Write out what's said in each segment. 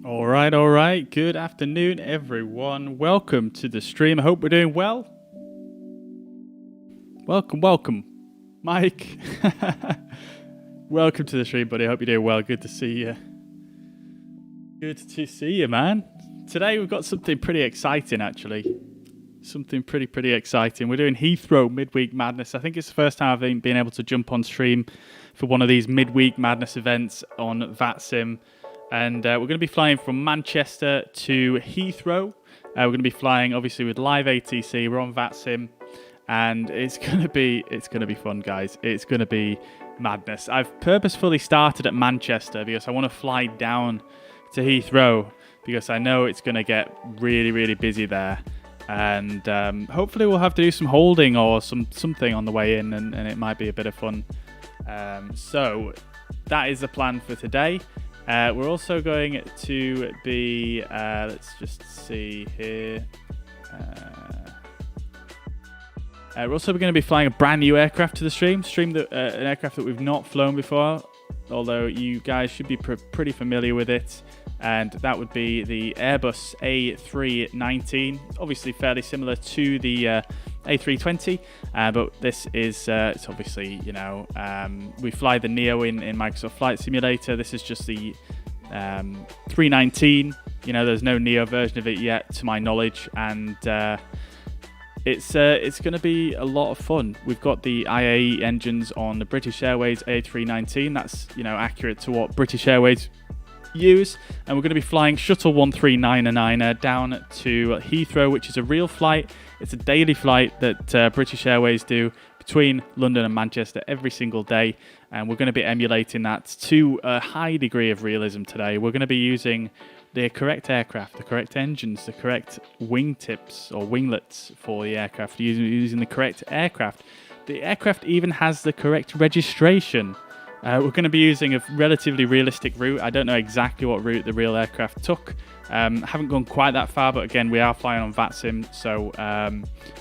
All right. Good afternoon, everyone. Welcome to the stream. I hope we're doing well. Welcome, Mike. Welcome to the stream, buddy. I hope you're doing well. Good to see you. Good to see you, man. Today we've got something pretty exciting, actually. Something pretty exciting. We're doing Heathrow Midweek Madness. I think it's the first time I've been able to jump on stream for one of these Midweek Madness events on Vatsim. And we're going to be flying from Manchester to Heathrow. We're going to be flying, obviously, with live ATC. We're on Vatsim, and it's going to be fun, guys. It's going to be madness. I've purposefully started at Manchester because I want to fly down to Heathrow because I know it's going to get really busy there, and hopefully we'll have to do some holding or something on the way in, and it might be a bit of fun. So that is the plan for today. We're also going to be, let's just see here. We're also going to be flying a brand new aircraft to the stream that, an aircraft that we've not flown before, although you guys should be pretty familiar with it. And that would be the Airbus A319. Obviously fairly similar to the A320, but this is, it's obviously, we fly the Neo in Microsoft Flight Simulator. This is just the 319. There's no Neo version of it yet, to my knowledge, and it's going to be a lot of fun. We've got the IAE engines on the British Airways A319. That's, accurate to what British Airways use, and we're going to be flying Shuttle 1399 down to Heathrow, which is a real flight. It's a daily flight that British Airways do between London and Manchester every single day, and we're going to be emulating that to a high degree of realism today. We're going to be using the correct aircraft, the correct engines, the correct wingtips or winglets for the aircraft, using the correct aircraft. The aircraft even has the correct registration. We're going to be using a relatively realistic route. I don't know exactly what route the real aircraft took. Haven't gone quite that far, but again, we are flying on Vatsim, so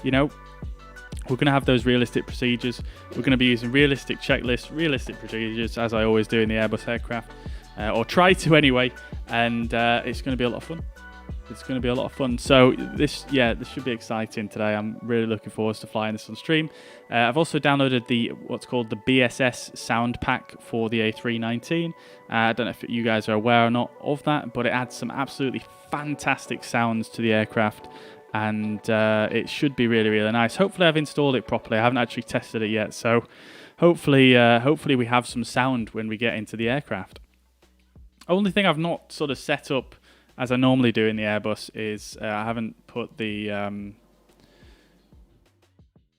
we're going to have those realistic procedures. We're going to be using realistic checklists, realistic procedures, as I always do in the Airbus aircraft, or try to anyway, and it's going to be a lot of fun. It's going to be a lot of fun. So this should be exciting today. I'm really looking forward to flying this on stream. I've also downloaded what's called the BSS sound pack for the A319. I don't know if you guys are aware or not of that, but it adds some absolutely fantastic sounds to the aircraft, and it should be really nice. Hopefully I've installed it properly. I haven't actually tested it yet, so hopefully we have some sound when we get into the aircraft. Only thing I've not sort of set up as I normally do in the Airbus is I haven't put the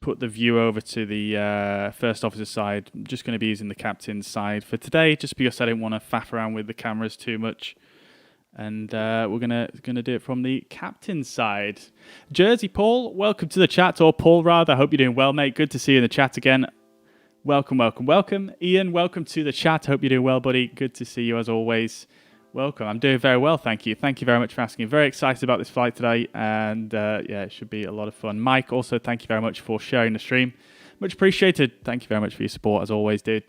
view over to the first officer side. I'm just going to be using the captain's side for today, just because I didn't want to faff around with the cameras too much. And we're gonna do it from the captain's side. Jersey Paul, welcome to the chat, or Paul rather. I hope you're doing well, mate. Good to see you in the chat again. Welcome. Ian, welcome to the chat. Hope you're doing well, buddy. Good to see you as always. Welcome. I'm doing very well, thank you. Thank you very much for asking. Very excited about this flight today, and it should be a lot of fun. Mike, also thank you very much for sharing the stream. Much appreciated. Thank you very much for your support, as always, dude.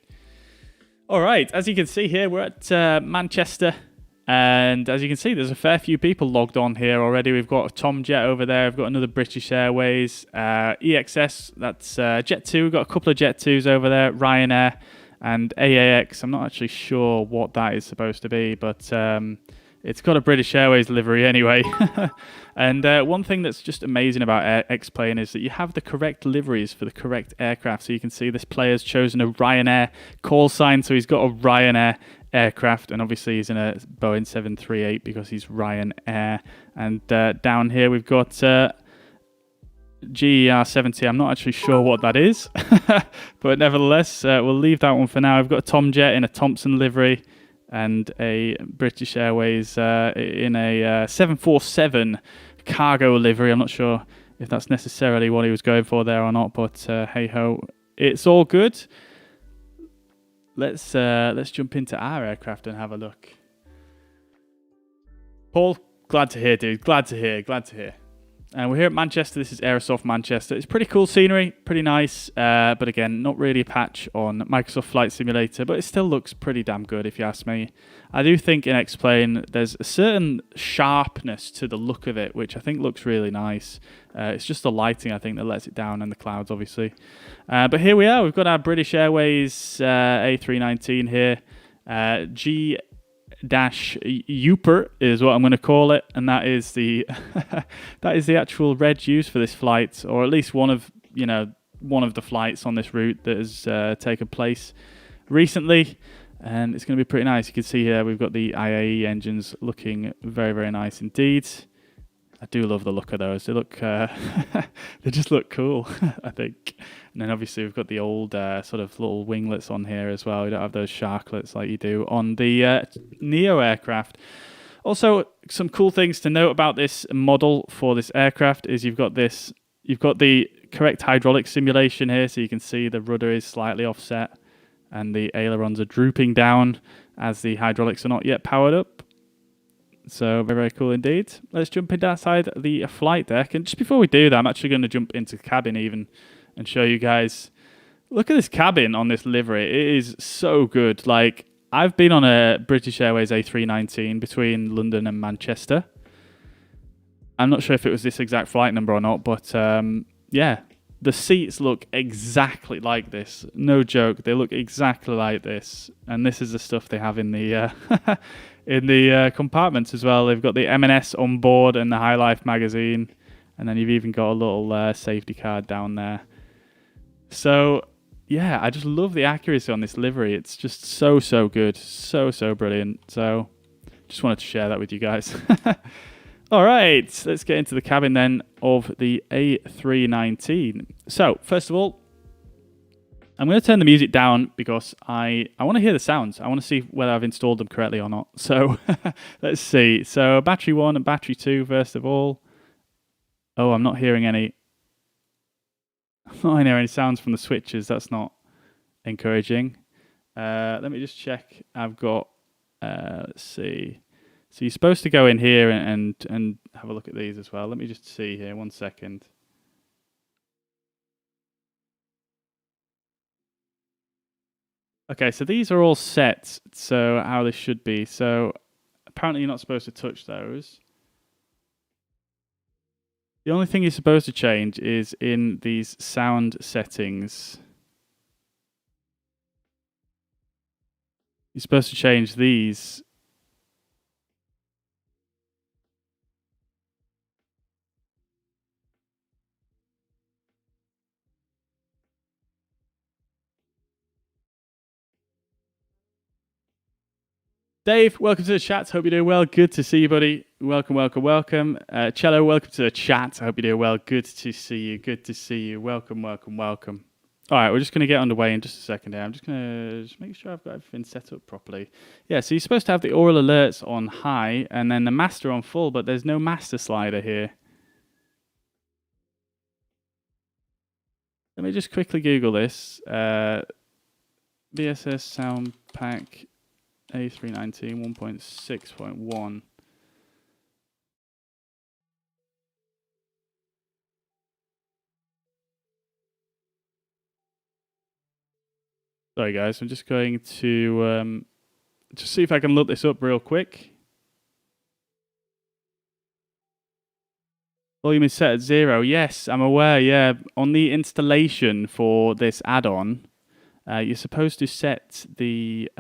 All right, as you can see here, we're at Manchester, and as you can see, there's a fair few people logged on here already. We've got a Tom Jet over there. We've got another British Airways, EXS, that's Jet 2. We've got a couple of Jet 2s over there, Ryanair, and AAX. I'm not actually sure what that is supposed to be, but it's got a British Airways livery anyway. And one thing that's just amazing about X-Plane is that you have the correct liveries for the correct aircraft. So you can see this player's chosen a Ryanair call sign, so he's got a Ryanair aircraft, and obviously he's in a Boeing 738 because he's Ryanair. And down here we've got GER70. I'm not actually sure what that is, but nevertheless, we'll leave that one for now. I've got a Tom Jet in a Thompson livery and a British Airways in a 747 cargo livery. I'm not sure if that's necessarily what he was going for there or not, but hey ho, it's all good. Let's jump into our aircraft and have a look. Paul, glad to hear, dude. Glad to hear. And we're here at Manchester. This is Aerosoft Manchester. It's pretty cool scenery, pretty nice. But again, not really a patch on Microsoft Flight Simulator, but it still looks pretty damn good if you ask me. I do think in X-Plane there's a certain sharpness to the look of it, which I think looks really nice. It's just the lighting, I think, that lets it down, and the clouds, obviously. But here we are. We've got our British Airways A319 here. G-Uper is what I'm going to call it, and that is the that is the actual reg used for this flight, or at least one of the flights on this route that has taken place recently, and it's going to be pretty nice. You can see here we've got the IAE engines looking very, very nice indeed. I do love the look of those. They look, they just look cool, I think. And then obviously we've got the old sort of little winglets on here as well. We don't have those sharklets like you do on the Neo aircraft. Also, some cool things to note about this model for this aircraft is you've got the correct hydraulic simulation here, so you can see the rudder is slightly offset and the ailerons are drooping down as the hydraulics are not yet powered up. So very, very cool indeed. Let's jump inside the flight deck. And just before we do that, I'm actually going to jump into the cabin even and show you guys. Look at this cabin on this livery. It is so good. Like, I've been on a British Airways A319 between London and Manchester. I'm not sure if it was this exact flight number or not, but yeah, the seats look exactly like this. No joke. They look exactly like this. And this is the stuff they have in the... in the compartments as well. They've got the M&S on board and the High Life magazine, and then you've even got a little safety card down there. So yeah, I just love the accuracy on this livery. It's just so good, so brilliant. So just wanted to share that with you guys. All right, let's get into the cabin then of the A319. So first of all, I'm going to turn the music down because I want to hear the sounds. I want to see whether I've installed them correctly or not. So let's see. So battery 1 and battery 2 first of all. Oh, I'm not hearing any. I'm not hearing any sounds from the switches. That's not encouraging. Let me just check. I've got. Let's see. So you're supposed to go in here and have a look at these as well. Let me just see here. 1 second. Okay, so these are all set, so how they should be. So apparently you're not supposed to touch those. The only thing you're supposed to change is in these sound settings. You're supposed to change these. Dave, welcome to the chat. Hope you're doing well. Good to see you, buddy. Welcome. Cello, welcome to the chat. I hope you're doing well. Good to see you. Welcome. All right, we're just going to get underway in just a second here. I'm just going to make sure I've got everything set up properly. Yeah, so you're supposed to have the oral alerts on high and then the master on full, but there's no master slider here. Let me just quickly Google this. BSS sound pack A319 1.6.1. Sorry guys, I'm just going to just see if I can look this up real quick. Volume is set at 0. Yes, I'm aware, yeah. On the installation for this add-on, you're supposed to set the...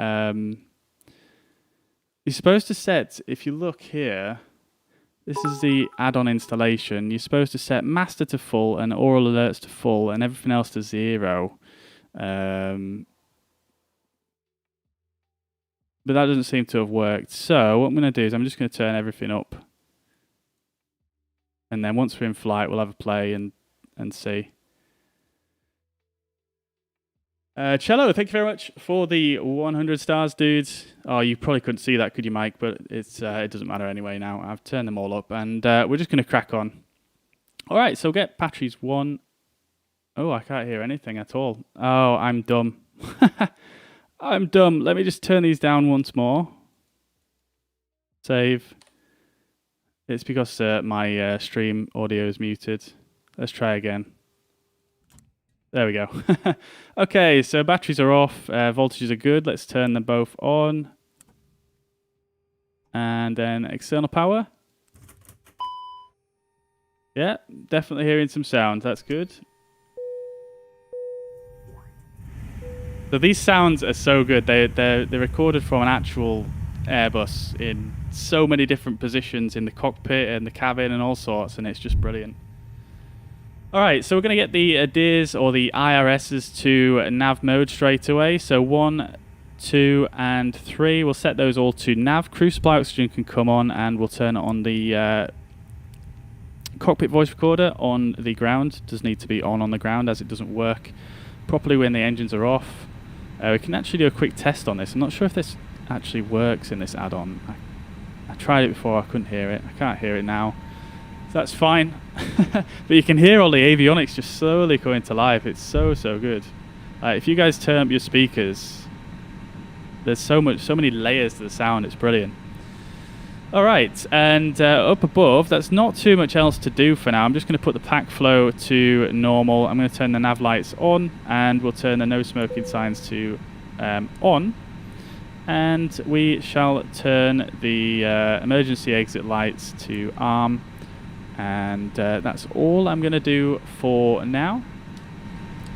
You're supposed to set, if you look here, this is the add-on installation. You're supposed to set master to full and oral alerts to full and everything else to 0. But that doesn't seem to have worked. So what I'm going to do is I'm just going to turn everything up. And then once we're in flight, we'll have a play and see. Cello, thank you very much for the 100 stars, dudes. Oh, you probably couldn't see that, could you, Mike? But it doesn't matter anyway now. I've turned them all up, and we're just going to crack on. All right, so get batteries 1. Oh, I can't hear anything at all. Oh, I'm dumb. I'm dumb. Let me just turn these down once more. Save. It's because my stream audio is muted. Let's try again. There we go. Okay, so batteries are off. Voltages are good. Let's turn them both on. And then external power. Yeah, definitely hearing some sound. That's good. So these sounds are so good. They're recorded from an actual Airbus in so many different positions in the cockpit and the cabin and all sorts, and it's just brilliant. All right, so we're going to get the DIRs or the IRSs to nav mode straight away. So 1, 2, and 3. We'll set those all to nav. Crucial Oxygen can come on, and we'll turn it on the cockpit voice recorder on the ground. Does need to be on the ground as it doesn't work properly when the engines are off. We can actually do a quick test on this. I'm not sure if this actually works in this add-on. I tried it before, I couldn't hear it. I can't hear it now. So that's fine. But you can hear all the avionics just slowly coming to life. It's so good. If you guys turn up your speakers, there's so many layers to the sound. It's brilliant. All right, and up above, that's not too much else to do for now. I'm just going to put the pack flow to normal. I'm going to turn the nav lights on, and we'll turn the no smoking signs to on. And we shall turn the emergency exit lights to arm. And that's all I'm going to do for now.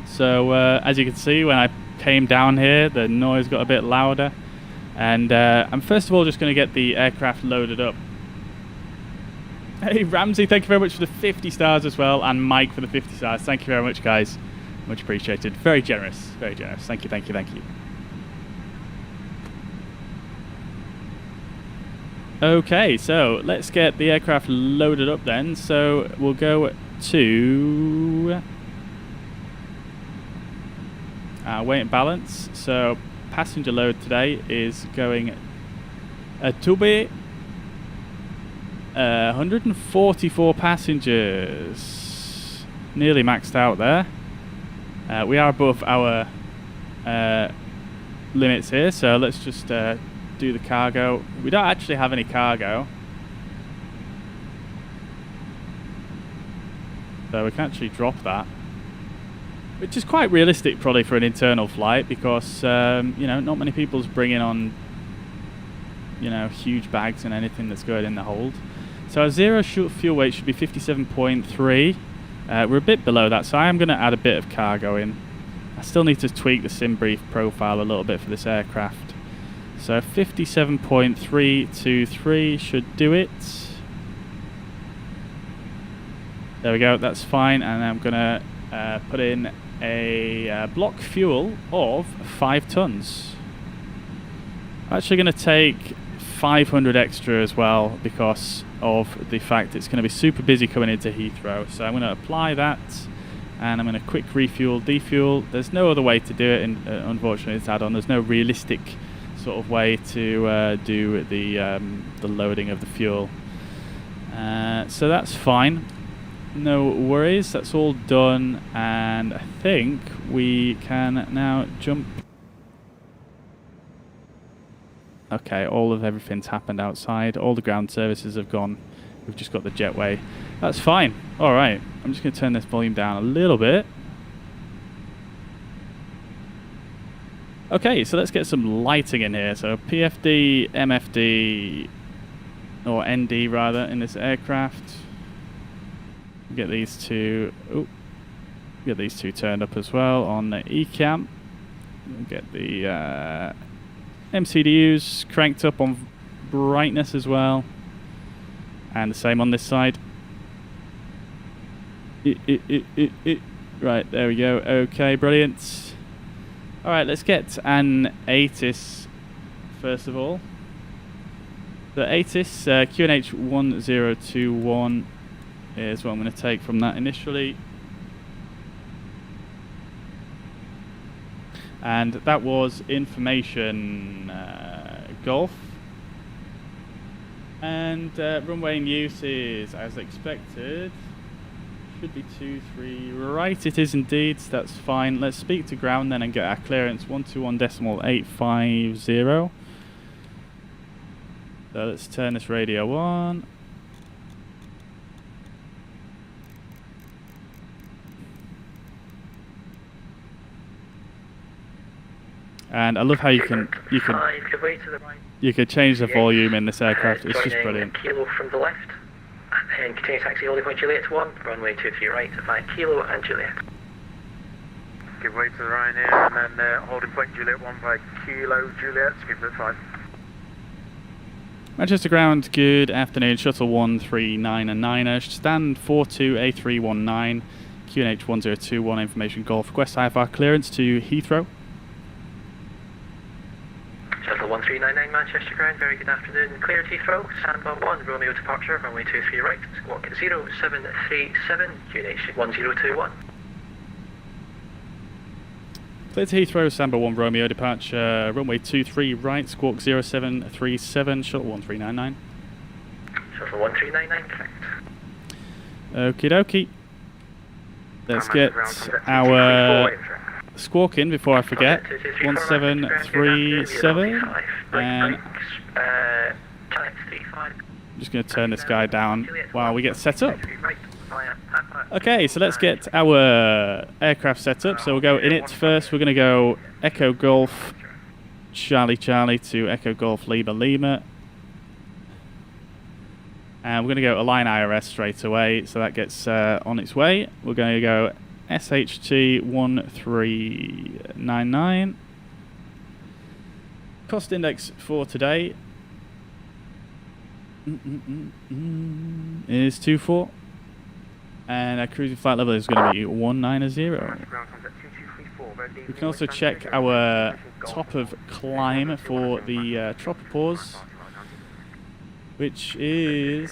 So as you can see, when I came down here, the noise got a bit louder. And I'm first of all just going to get the aircraft loaded up. Hey Ramsey, thank you very much for the 50 stars as well, and Mike for the 50 stars. Thank you very much, guys. Much appreciated. Very generous, very generous. Thank you, thank you, thank you. Okay, so let's get the aircraft loaded up then. So we'll go to weight and balance. So passenger load today is going to be 144 passengers. Nearly maxed out there. We are above our limits here, so let's just do the cargo. We don't actually have any cargo, so we can actually drop that, which is quite realistic probably for an internal flight, because you know, not many people's bringing on, you know, huge bags and anything that's going in the hold. So our zero fuel weight should be 57.3. We're a bit below that, so I am going to add a bit of cargo in. I still need to tweak the sim brief profile a little bit for this aircraft. So 57.323 should do it. There we go, that's fine. And I'm going to put in a block fuel of 5 tons. I'm actually going to take 500 extra as well, because of the fact it's going to be super busy coming into Heathrow. So I'm going to apply that, and I'm going to quick refuel, defuel. There's no other way to do it, unfortunately, it's add-on. There's no realistic sort of way to do the loading of the fuel. So that's fine. No worries, that's all done, and I think we can now jump. Okay, all of everything's happened outside. All the ground services have gone. We've just got the jetway. That's fine. All right, I'm just going to turn this volume down a little bit. Okay, so let's get some lighting in here. So PFD, MFD, or ND rather, in this aircraft. Get these two. Get these two turned up as well on the ECAM. We'll get the MCDUs cranked up on brightness as well, and the same on this side. Right, there we go. Okay, brilliant. All right, let's get an ATIS first of all. The ATIS QNH 1021 is what I'm going to take from that initially. And that was information Golf. And runway in use is as expected. Should be 23. Right, it is indeed. So that's fine. Let's speak to ground then and get our clearance 121.850. So let's turn this radio on. And I love how you can change the volume in this aircraft. It's just brilliant. Kilo from the left, and then continue taxi holding point Juliet 1, runway 23 right to 5 Kilo and Juliet. Give way to the right here, and then holding point Juliet 1 by Kilo Juliet, give it 5. Manchester ground, good afternoon. Shuttle 139 stand 42 A319, QNH 1021, information golf. Request IFR clearance to Heathrow. Shuttle 1399 Manchester ground, very good afternoon. Clear to Heathrow, standby 1, Romeo departure, runway 23 right, squawk 0737, QNH 1021. Clear to Heathrow, standby 1, Romeo departure, runway 23 right, squawk 0737, shuttle 1399. Shuttle 1399, correct. Okie dokie. Let's get our squawk in before I forget. 1737, and I'm just going to turn this guy down while we get set up. Okay, so let's get our aircraft set up. So we'll go in it first. We're going to go Echo Golf Charlie Charlie to Echo Golf Lima Lima. And we're going to go Align IRS straight away, so that gets on its way. We're going to go SHT 1399. Cost index for today is 24. And our cruising flight level is going to be 190. We can also check our top of climb for the tropopause, which is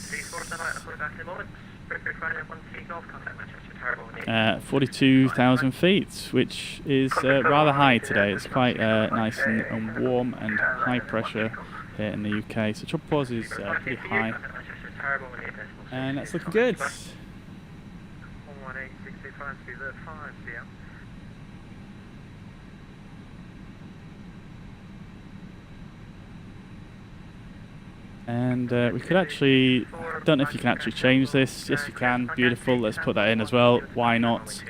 42,000 feet, which is rather high today. It's quite nice and warm and high pressure here in the UK. So tropopause is pretty high, and that's looking good. And we could actually, don't know if you can actually change this. Yes, you can. Beautiful. Let's put that in as well. Why not?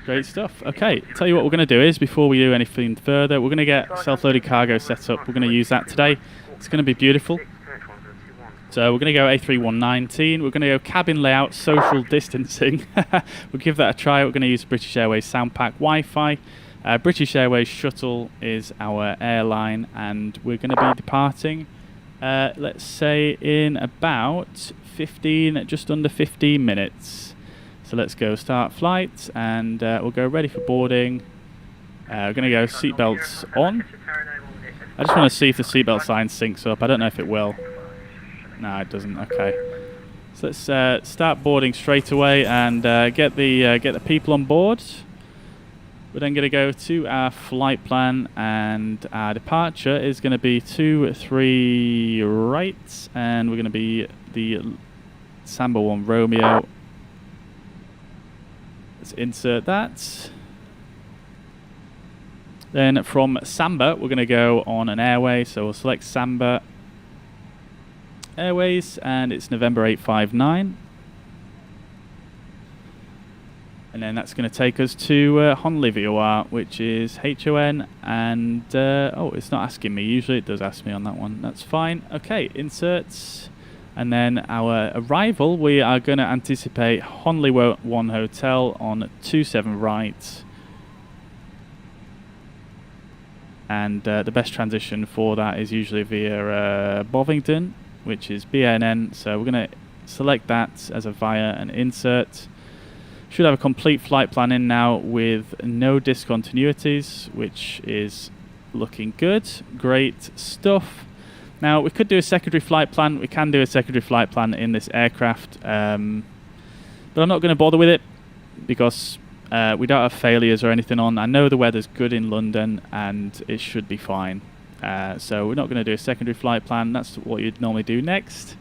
Great stuff. Okay, tell you what we're going to do is, before we do anything further, we're going to get self-loaded cargo set up. We're going to use that today. It's going to be beautiful. So we're going to go A319. We're going to go cabin layout, social distancing. We'll give that a try. We're going to use British Airways sound pack Wi-Fi. British Airways Shuttle is our airline, and we're going to be departing, let's say, in about 15, just under 15 minutes. So let's go start flight, and we'll go ready for boarding. We're going to go seatbelts on. I just want to see if the seatbelt sign syncs up. I don't know if it will. No, it doesn't. Okay. So let's start boarding straight away and get the people on board. We're then going to go to our flight plan, and our departure is going to be 23 right, and we're going to be the Samba 1 Romeo. Let's insert that. Then from Samba, we're going to go on an airway, so we'll select Samba Airways, and it's November 859. And then that's going to take us to Honley VOR, which is HON, and oh, it's not asking me. Usually it does ask me on that one. That's fine. Okay, inserts. And then our arrival, we are going to anticipate Honley 1 Hotel on 27 right. And the best transition for that is usually via Bovington, which is BNN. So we're going to select that as a via and insert. Should have a complete flight plan in now with no discontinuities, which is looking good. Great stuff. Now, we could do a secondary flight plan. We can do a secondary flight plan in this aircraft, but I'm not going to bother with it because we don't have failures or anything on. I know the weather's good in London and it should be fine. So we're not going to do a secondary flight plan. That's what you'd normally do next.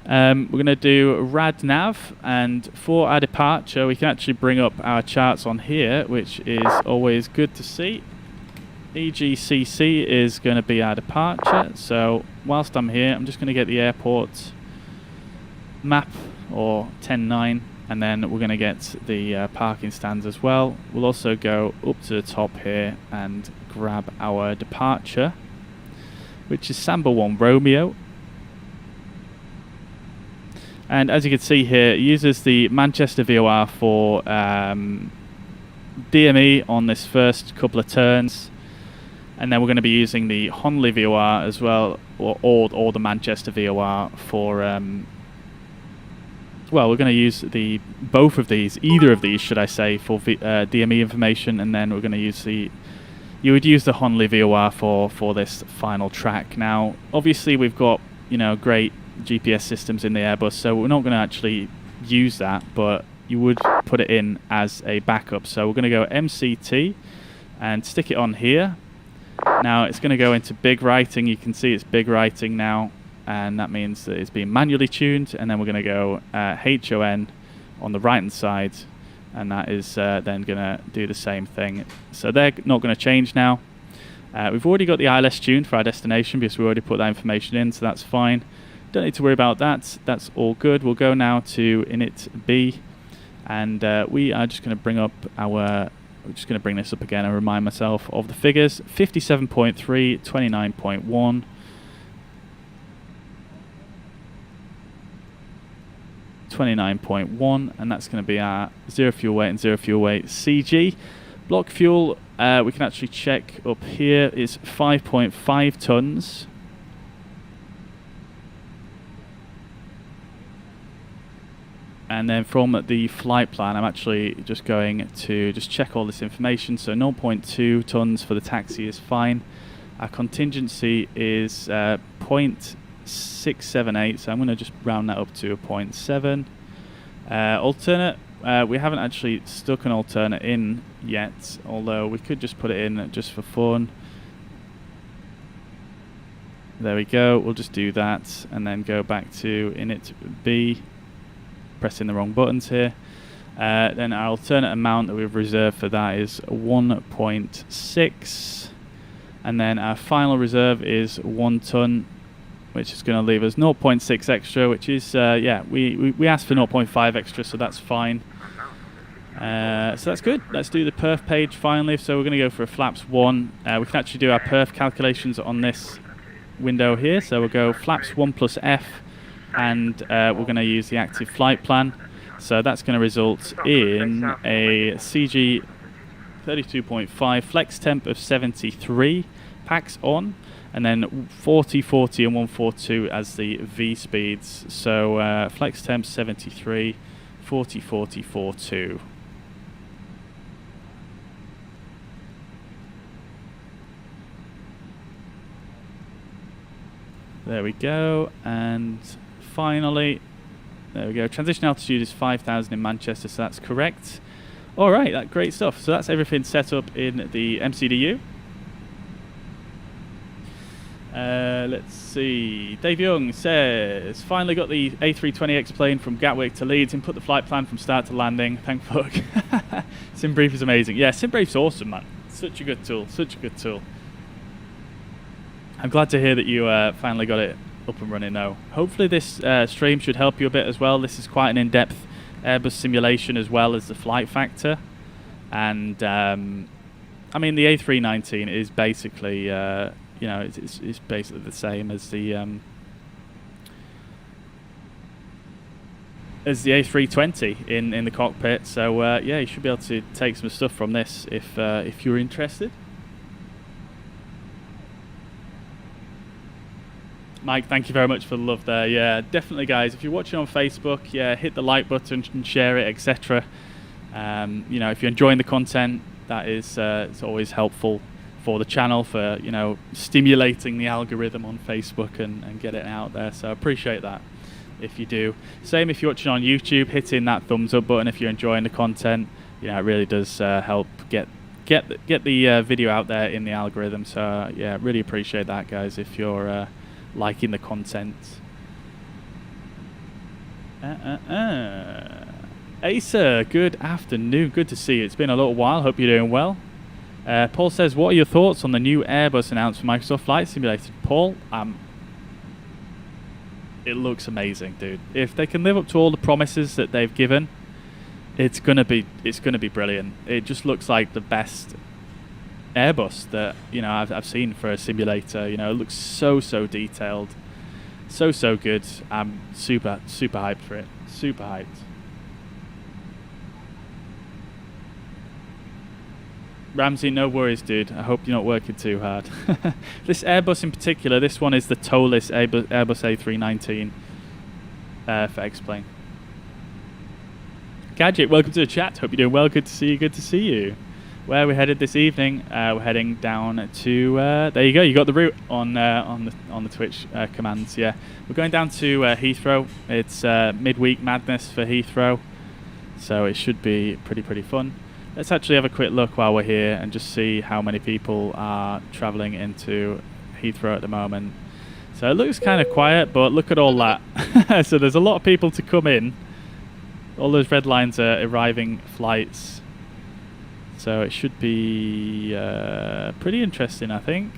We're going to do rad nav, and for our departure we can actually bring up our charts on here, which is always good to see. EGCC is going to be our departure, so whilst I'm here I'm just going to get the airport map, or 10.9, And then we're going to get the parking stands as well. We'll also go up to the top here and grab our departure, which is Samba 1 Romeo. And as you can see here, it uses the Manchester VOR for DME on this first couple of turns. And then we're going to be using the Honley VOR as well, or the Manchester VOR for... well, we're going to use both of these, either of these, should I say, for DME information, and then we're going to use you would use the Honley VOR for this final track. Now, obviously, we've got great GPS systems in the Airbus, so we're not going to actually use that, but you would put it in as a backup. So we're going to go MCT and stick it on here. Now it's going to go into big writing. You can see it's big writing now, and that means that it's being manually tuned. And then we're going to go HON on the right hand side, and that is then going to do the same thing. So they're not going to change now. We've already got the ILS tuned for our destination because we already put that information in, so that's fine. Don't need to worry about that. That's all good. We'll go now to init B, and we are just going to bring up our... I'm just going to bring this up again and remind myself of the figures. 57.3, 29.1, 29.1, and that's going to be our zero fuel weight and zero fuel weight CG. Block fuel, we can actually check up here, is 5.5 tons. And then from the flight plan, I'm actually just going to just check all this information. So 0.2 tons for the taxi is fine. Our contingency is 0.678, so I'm going to just round that up to a 0.7. Alternate, we haven't actually stuck an alternate in yet, although we could just put it in just for fun. There we go, we'll just do that and then go back to init B. Pressing the wrong buttons here. Then our alternate amount that we've reserved for that is 1.6, and then our final reserve is 1 ton, which is going to leave us 0.6 extra, which is yeah, we asked for 0.5 extra, so that's fine. So that's good. Let's do the perf page finally. So we're going to go for a flaps 1. We can actually do our perf calculations on this window here. So we'll go flaps 1 plus F, and we're going to use the active flight plan. So that's going to result in a CG 32.5, flex temp of 73, packs on, and then 40, 40 and 142 as the V speeds. So flex temp 73, 40, 40, 42. There we go, and finally, there we go. Transition altitude is 5,000 in Manchester, so that's correct. All right, that great stuff. So that's everything set up in the MCDU. Let's see. Dave Young says, finally got the A320X plane from Gatwick to Leeds and put the flight plan from start to landing. Thank fuck. SimBrief is amazing. Yeah, SimBrief's awesome, man. Such a good tool. Such a good tool. I'm glad to hear that you finally got it up and running though. Hopefully this stream should help you a bit as well. This is quite an in-depth Airbus simulation as well as the flight factor. And I mean the A319 is basically, you know, it's basically the same as the A320 in the cockpit. So yeah, you should be able to take some stuff from this if you're interested. Mike, thank you very much for the love there. Yeah, definitely, guys. If you're watching on Facebook, yeah, hit the like button and share it, etc. You know, if you're enjoying the content, that is it's always helpful for the channel, for, you know, stimulating the algorithm on Facebook and get it out there. So I appreciate that if you do. Same if you're watching on YouTube, hitting that thumbs up button if you're enjoying the content. You know, it really does help get the video out there in the algorithm. So yeah, really appreciate that, guys, if you're liking the content. Asa, good afternoon. Good to see you. It's been a little while. Hope you're doing well. Paul says, what are your thoughts on the new Airbus announced for Microsoft Flight Simulator? Paul, it looks amazing, dude. If they can live up to all the promises that they've given, it's gonna be brilliant. It just looks like the best Airbus that I've seen for a simulator. It looks so detailed, so good. I'm super hyped for it. Super hyped. Ramsey, no worries, dude. I hope you're not working too hard. This Airbus in particular, this one is the toeless Airbus A319 for X-Plane. Gadget, welcome to the chat. Hope you're doing well. Good to see you. Good to see you. Where we're headed this evening? We're heading down to. There you go. You got the route on the Twitch commands. Yeah, we're going down to Heathrow. It's midweek madness for Heathrow, so it should be pretty fun. Let's actually have a quick look while we're here and just see how many people are travelling into Heathrow at the moment. So it looks kind of quiet, but look at all that. So there's a lot of people to come in. All those red lines are arriving flights. So it should be pretty interesting, I think.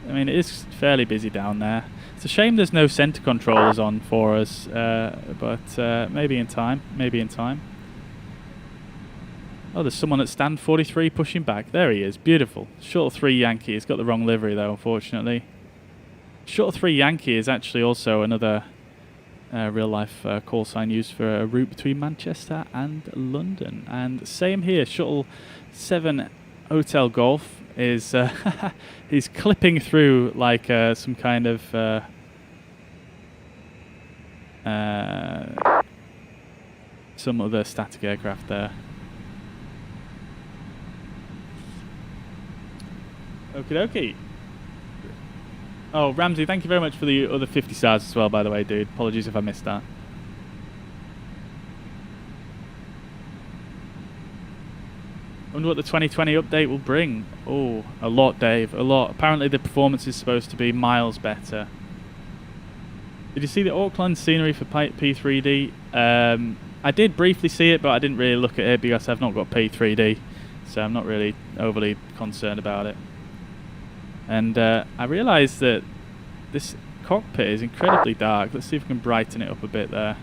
I mean, it is fairly busy down there. It's a shame there's no centre controllers on for us, but maybe in time. Oh, there's someone at stand 43 pushing back. There he is. Beautiful. Shuttle 3 Yankee. He's got the wrong livery, though, unfortunately. Shuttle 3 Yankee is actually also another real-life call sign used for a route between Manchester and London. And same here. Shuttle 7 Hotel Golf is he's clipping through like some kind of some other static aircraft there. Okie dokie. Oh, Ramsey, thank you very much for the other 50 stars as well, by the way, dude. Apologies if I missed that. I wonder what the 2020 update will bring. Oh, a lot, Dave. A lot. Apparently the performance is supposed to be miles better. Did you see the Auckland scenery for P3D? I did briefly see it, but I didn't really look at it because I've not got P3D. So I'm not really overly concerned about it. And I realised that this cockpit is incredibly dark. Let's see if we can brighten it up a bit there.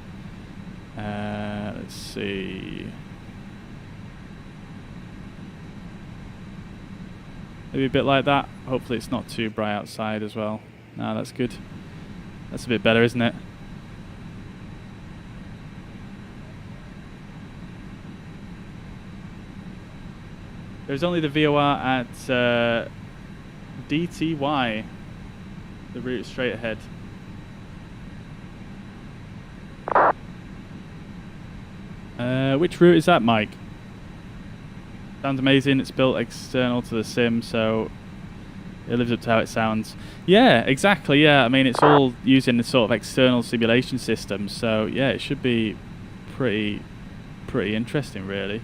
Let's see. Maybe a bit like that. Hopefully it's not too bright outside as well. No, that's good. That's a bit better, isn't it? There's only the VOR at DTY. The route is straight ahead. Which route is that, Mike? Sounds amazing. It's built external to the sim, so it lives up to how it sounds. Yeah, exactly. Yeah, I mean, it's all using the sort of external simulation system, so yeah, it should be pretty interesting, really.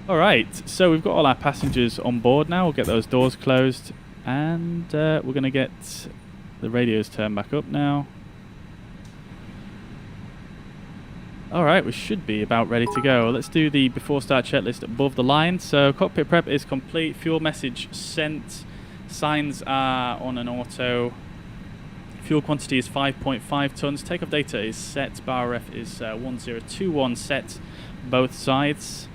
Alright, so we've got all our passengers on board now. We'll get those doors closed, and we're going to get the radios turned back up now. Alright, we should be about ready to go. Let's do the before start checklist above the line. So cockpit prep is complete, fuel message sent, signs are on an auto, fuel quantity is 5.5 tons, takeoff data is set, bar ref is 1021 set, both sides.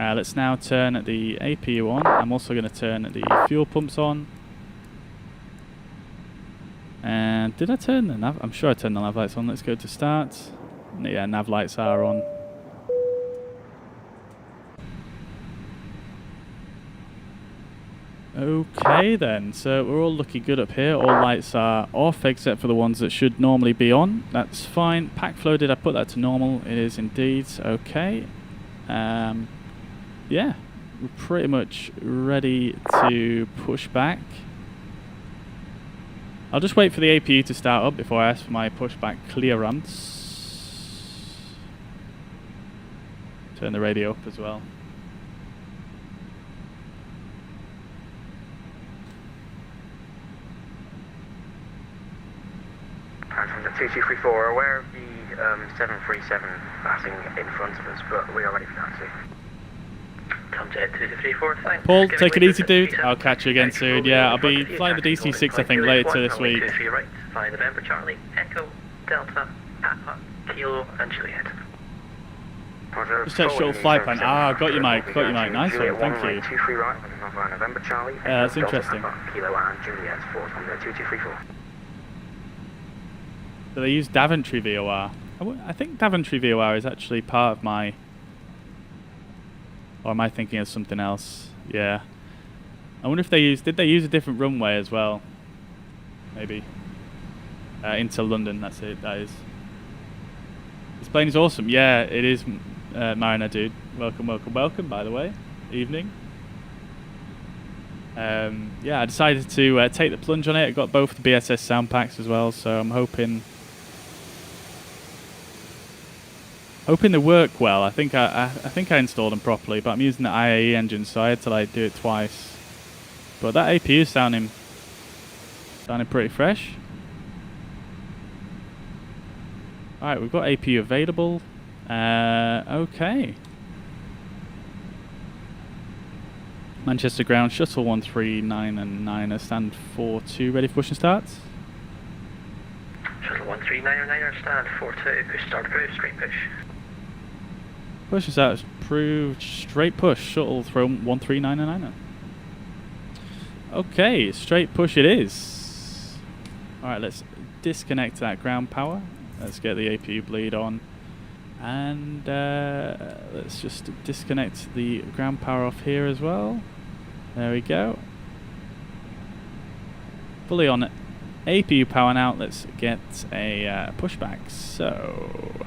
Let's now turn the APU on. I'm also going to turn the fuel pumps on. And did I turn the nav? I'm sure I turned the nav lights on. Let's go to start. Yeah, nav lights are on. Okay then, so we're all looking good up here. All lights are off except for the ones that should normally be on. That's fine. Pack flow, did I put that to normal? It is indeed. Okay. Yeah, we're pretty much ready to push back. I'll just wait for the APU to start up before I ask for my pushback clearance. Turn the radio up as well. From the 2234, aware of the 737 passing in front of us, but we are ready for that too. Come to 2234, thanks. Paul, take it easy, dude. I'll catch you again soon. Yeah, I'll be flying the DC-6, I think, later this week. 23 right, flying November Charlie, Echo, Delta, Papa, Kilo, and Juliet. Just that shuttle flight plan. Ah, got you, Mike. Got you, Mike. Nice one. Thank you. That's interesting. So they use Daventry VOR. I think Daventry VOR is actually part of my... Or am I thinking of something else? Yeah. I wonder if they used... Did they use a different runway as well? Maybe. Into London, that's it. That is. This plane is awesome. Yeah, it is, Mariner dude. Welcome, welcome, welcome, by the way. Evening. Yeah, I decided to take the plunge on it. I got both the BSS sound packs as well, so I'm hoping they work well. I think I installed them properly, but I'm using the IAE engine, so I had to like do it twice. But that APU is sounding pretty fresh. Alright, we've got APU available. Okay. Manchester ground, Shuttle 139 and 9 stand 42, ready for push and start? Shuttle 139 stand 42, push start approved, straight push. Push and start approved, straight push, Shuttle throw 139 Okay, straight push it is. Alright, let's disconnect that ground power. Let's get the APU bleed on. And let's just disconnect the ground power off here as well. There we go. Fully on APU power now. Let's get a pushback. So,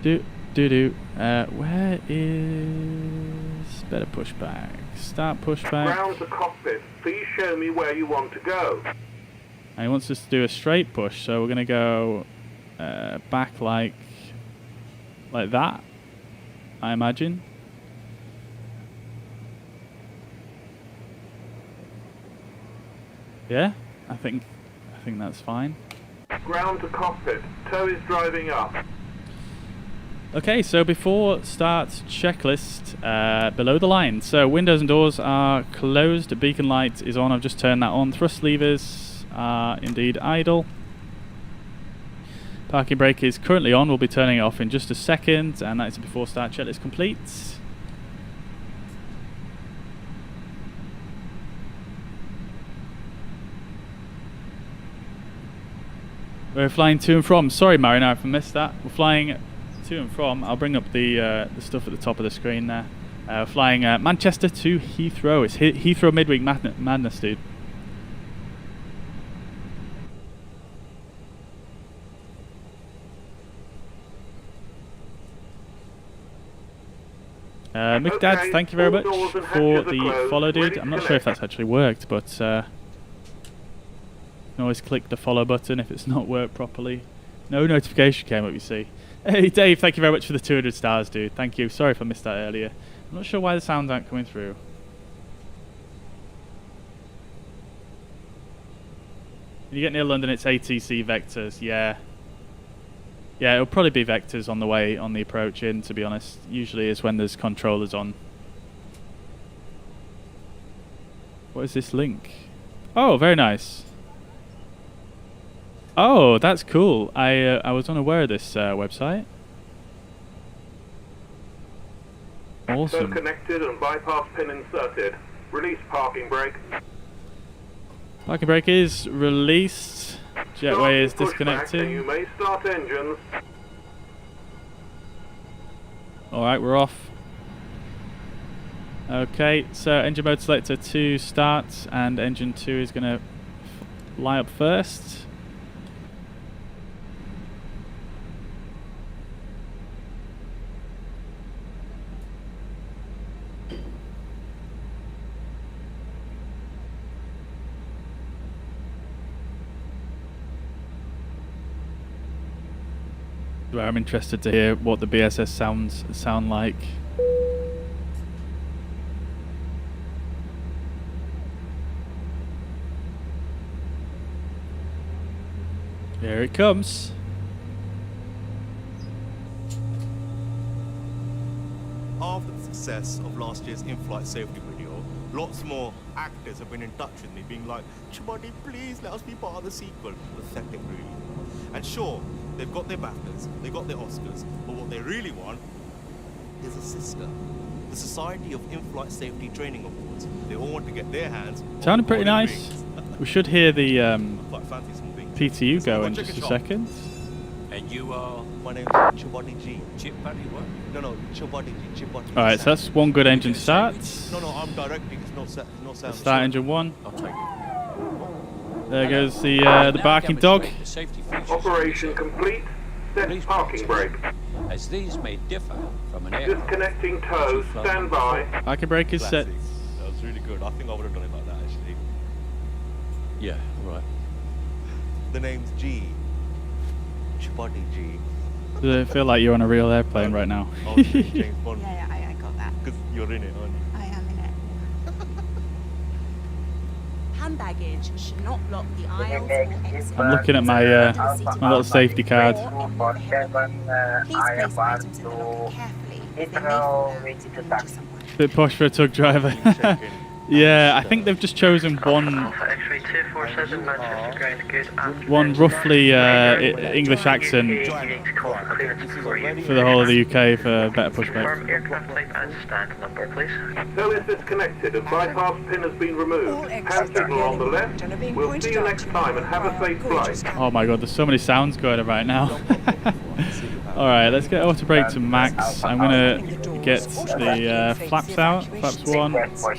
where is better pushback? Start pushback. Ground the cockpit. Please show me where you want to go. And he wants us to do a straight push, so we're going to go back like that, I imagine. Yeah, I think that's fine. Ground to cockpit. Tow is driving up. Okay, so before start checklist, below the line. So windows and doors are closed. Beacon light is on. I've just turned that on. Thrust levers are indeed idle. Parking brake is currently on. We'll be turning it off in just a second, and that is before start checklist complete. We're flying to and from. Sorry, Mariner, if I missed that. We're flying to and from. I'll bring up the stuff at the top of the screen there. Flying Manchester to Heathrow. It's Heathrow Midweek madness, dude. Mick Dads, thank you very much for the follow, dude. I'm not sure if that's actually worked, but you can always click the follow button if it's not worked properly. No notification came up, you see. Hey Dave, thank you very much for the 200 stars, dude. Thank you. Sorry if I missed that earlier. I'm not sure why the sounds aren't coming through. When you get near London, it's ATC vectors. Yeah. Yeah, it'll probably be vectors on the way, on the approach in, to be honest. Usually is when there's controllers on. What is this link? Oh, very nice. Oh, that's cool. I was unaware of this website. Awesome. So connected and bypass pin inserted. Release parking brake. Parking brake is released. Jetway is disconnected. You may start engines. Alright, we're off. Okay, so engine mode selector 2 starts, and engine 2 is going to lie up first. Where I'm interested to hear what the BSS sound like. Here it comes. After the success of last year's in-flight safety video, lots more actors have been in touch with me being like, Chibadi, please let us be part of the sequel. Pathetic, really. And sure, they've got their BAFTAs, they've got their Oscars, but what they really want is a sister. The Society of In-Flight Safety Training Awards. They all want to get their hands. Sounded pretty nice. We should hear the Quite fancy something. PTU go in just a second. And you are? My name's Chibati G. Chipbuddy what? No, Chibati G. Chibati. Alright, so that's one good engine start. No, I'm directing. It's no sound. Start engine 1. I'll take it. There goes the barking dog. The safety features Operation complete. Set Please parking brake. as these may differ from an aircraft. Disconnecting tow. Stand by. Parking brake is set. Classic. That was really good. I think I would have done it like that actually. Yeah, right. The name's G. Chibati G. Does it feel like you're on a real airplane right now? Oh, James Bond. Yeah, I got that. Because you're in it, aren't you? I am in it. Hand baggage should not block the aisles or exit. I'm looking at my my little safety card. Please place items in the locker carefully, as they may fall out and injure someone. Bit posh for a tug driver. Yeah, I think they've just chosen one X-ray 247 Manchester Ground, good afternoon. one roughly English accent for the whole of the UK for better pushback. Confirm aircraft type and stand number, please. Tail is disconnected and bypass pin has been removed. Hand signal on the left. We'll see you next time and have a safe flight. Oh my god, there's so many sounds going on right now. Alright, let's get auto brake to max. I'm gonna get the flaps out. Flaps 1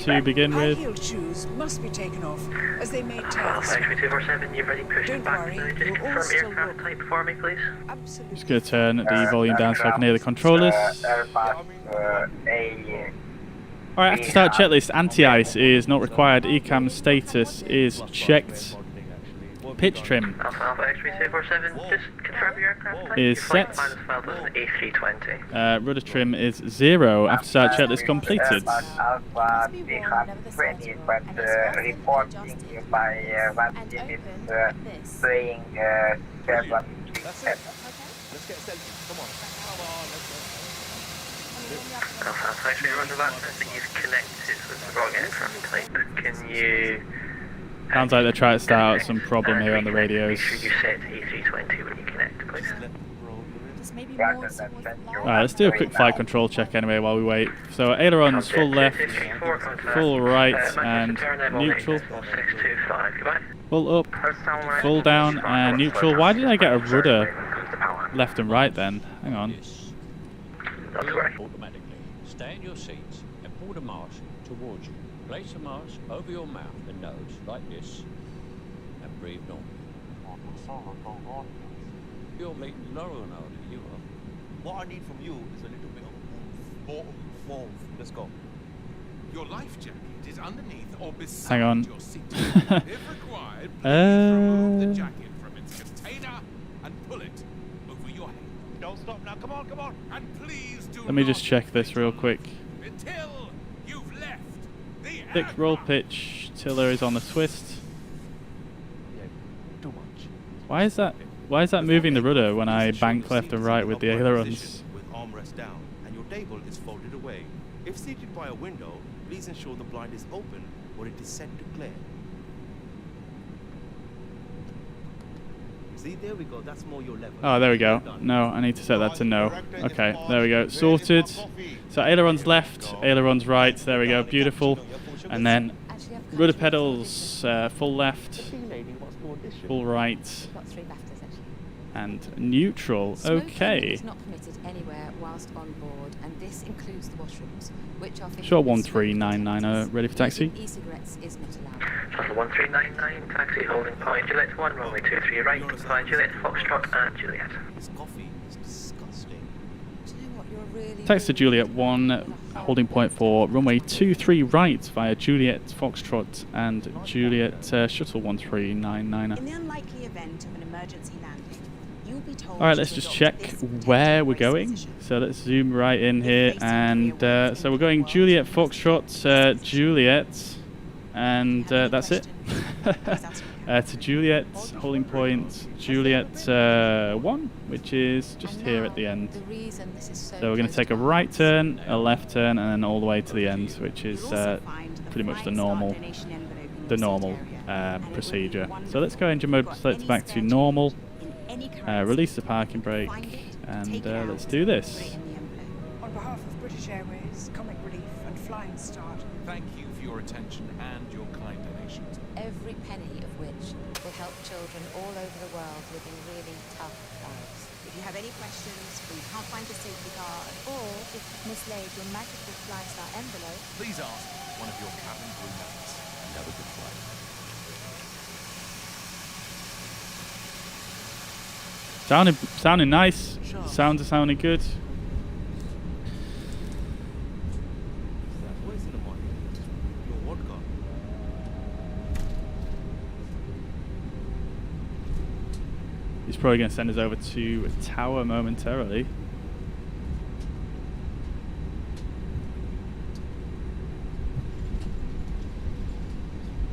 to begin with. High-heeled shoes must be taken off as they may tear the X-ray skin. 247, you've already pushed Don't back worry, now. Just we'll all confirm still aircraft look. type for me, please. Absolutely. Just gonna turn the volume down so I can hear the controllers. Alright, after start checklist, anti-ice is not required. ECAM status is checked. Pitch trim Alpha X-ray 247, just confirm your aircraft type. is Your flight set. plan is filed as an A320. Rudder trim is 0. After start checklist completed. Must be worn whenever the signs are on, and it's also reporting by Vatsim is saying That's it. Let's get a selfie. Come on. Alpha X-ray, roger that. I think you've connected with the wrong aircraft type. Can you... Sounds like they're trying to start out some problem here on the radios. Make sure you set A320 when you connect, please. just maybe more towards the Alright, let's do a quick flight control check anyway while we wait. So ailerons full left, full right and neutral. 625, goodbye. Full up, full down and neutral. Why did I get a rudder left and right then? Hang on. Not to worry. Automatically. Stay in your seats and pull the mask towards you. Place the mask over your mouth and nose like this and breathe normally. You're meeting Laurel and Aldi, you are. What I need from you is a little bit of warmth. Let's go. Your life jacket is underneath or beside Hang on. your seat. If required, please remove the jacket from its container and pull it over your head. Don't stop now. Come on. And please do Let me not just check this real quick. until you've left the Thick roll aircraft. pitch, tiller is on the twist. Yeah, too much. Why is that moving the rudder when I bank left and right with the ailerons? With armrest down and your table is folded away. If seated by a window, please ensure the blind is open or it is set to clear. See, there we go. That's more your level. Oh, there we go. No, I need to set that to no. Okay, there we go. Sorted. So ailerons left, ailerons right. There we go. Beautiful. And then rudder pedals, full left, full right, Got 3 BAFTAs actually. and neutral. Okay. Is not permitted anywhere whilst on board, and this includes the washrooms, which are fitted Short with smoke 1399, ready for taxi? detectors. E-cigarettes is not allowed. Shuttle 1399, taxi holding point Juliet 1, runway 23 right, flying Juliet, Foxtrot and Juliet. This coffee is disgusting. Do you know what? You're really, Taxi to Juliet 1, holding point for runway 23 right via Juliet Foxtrot and Juliet Shuttle 1399. In the unlikely event of an emergency landing, you'll be told. Alright, let's just check where we're going. So let's zoom right in here, and so we're going Juliet Foxtrot, Juliet, and that's it. To Juliet, holding point Juliet 1, which is just here at the end. The reason this is so So we're going to take a right turn, a left turn, and then all the way to the end, which is pretty much the normal procedure. So let's go engine mode, select back to normal. any currency. Release the parking brake, Find it, and take it out, let's do this. put it in the envelope. On behalf of British Airways, Comic Relief and Flying Start, Thank you for your attention and your kind donations. Every penny of which will help children all over the world living really tough lives. If you have any questions or you can't find the safety card, Or if you've mislaid your magical FlyStar envelope, Please ask one of your cabin crew members. And have a good flight. Sounding nice. Sounds are sounding good. What is in the morning? Your vodka. He's probably going to send us over to Tower momentarily.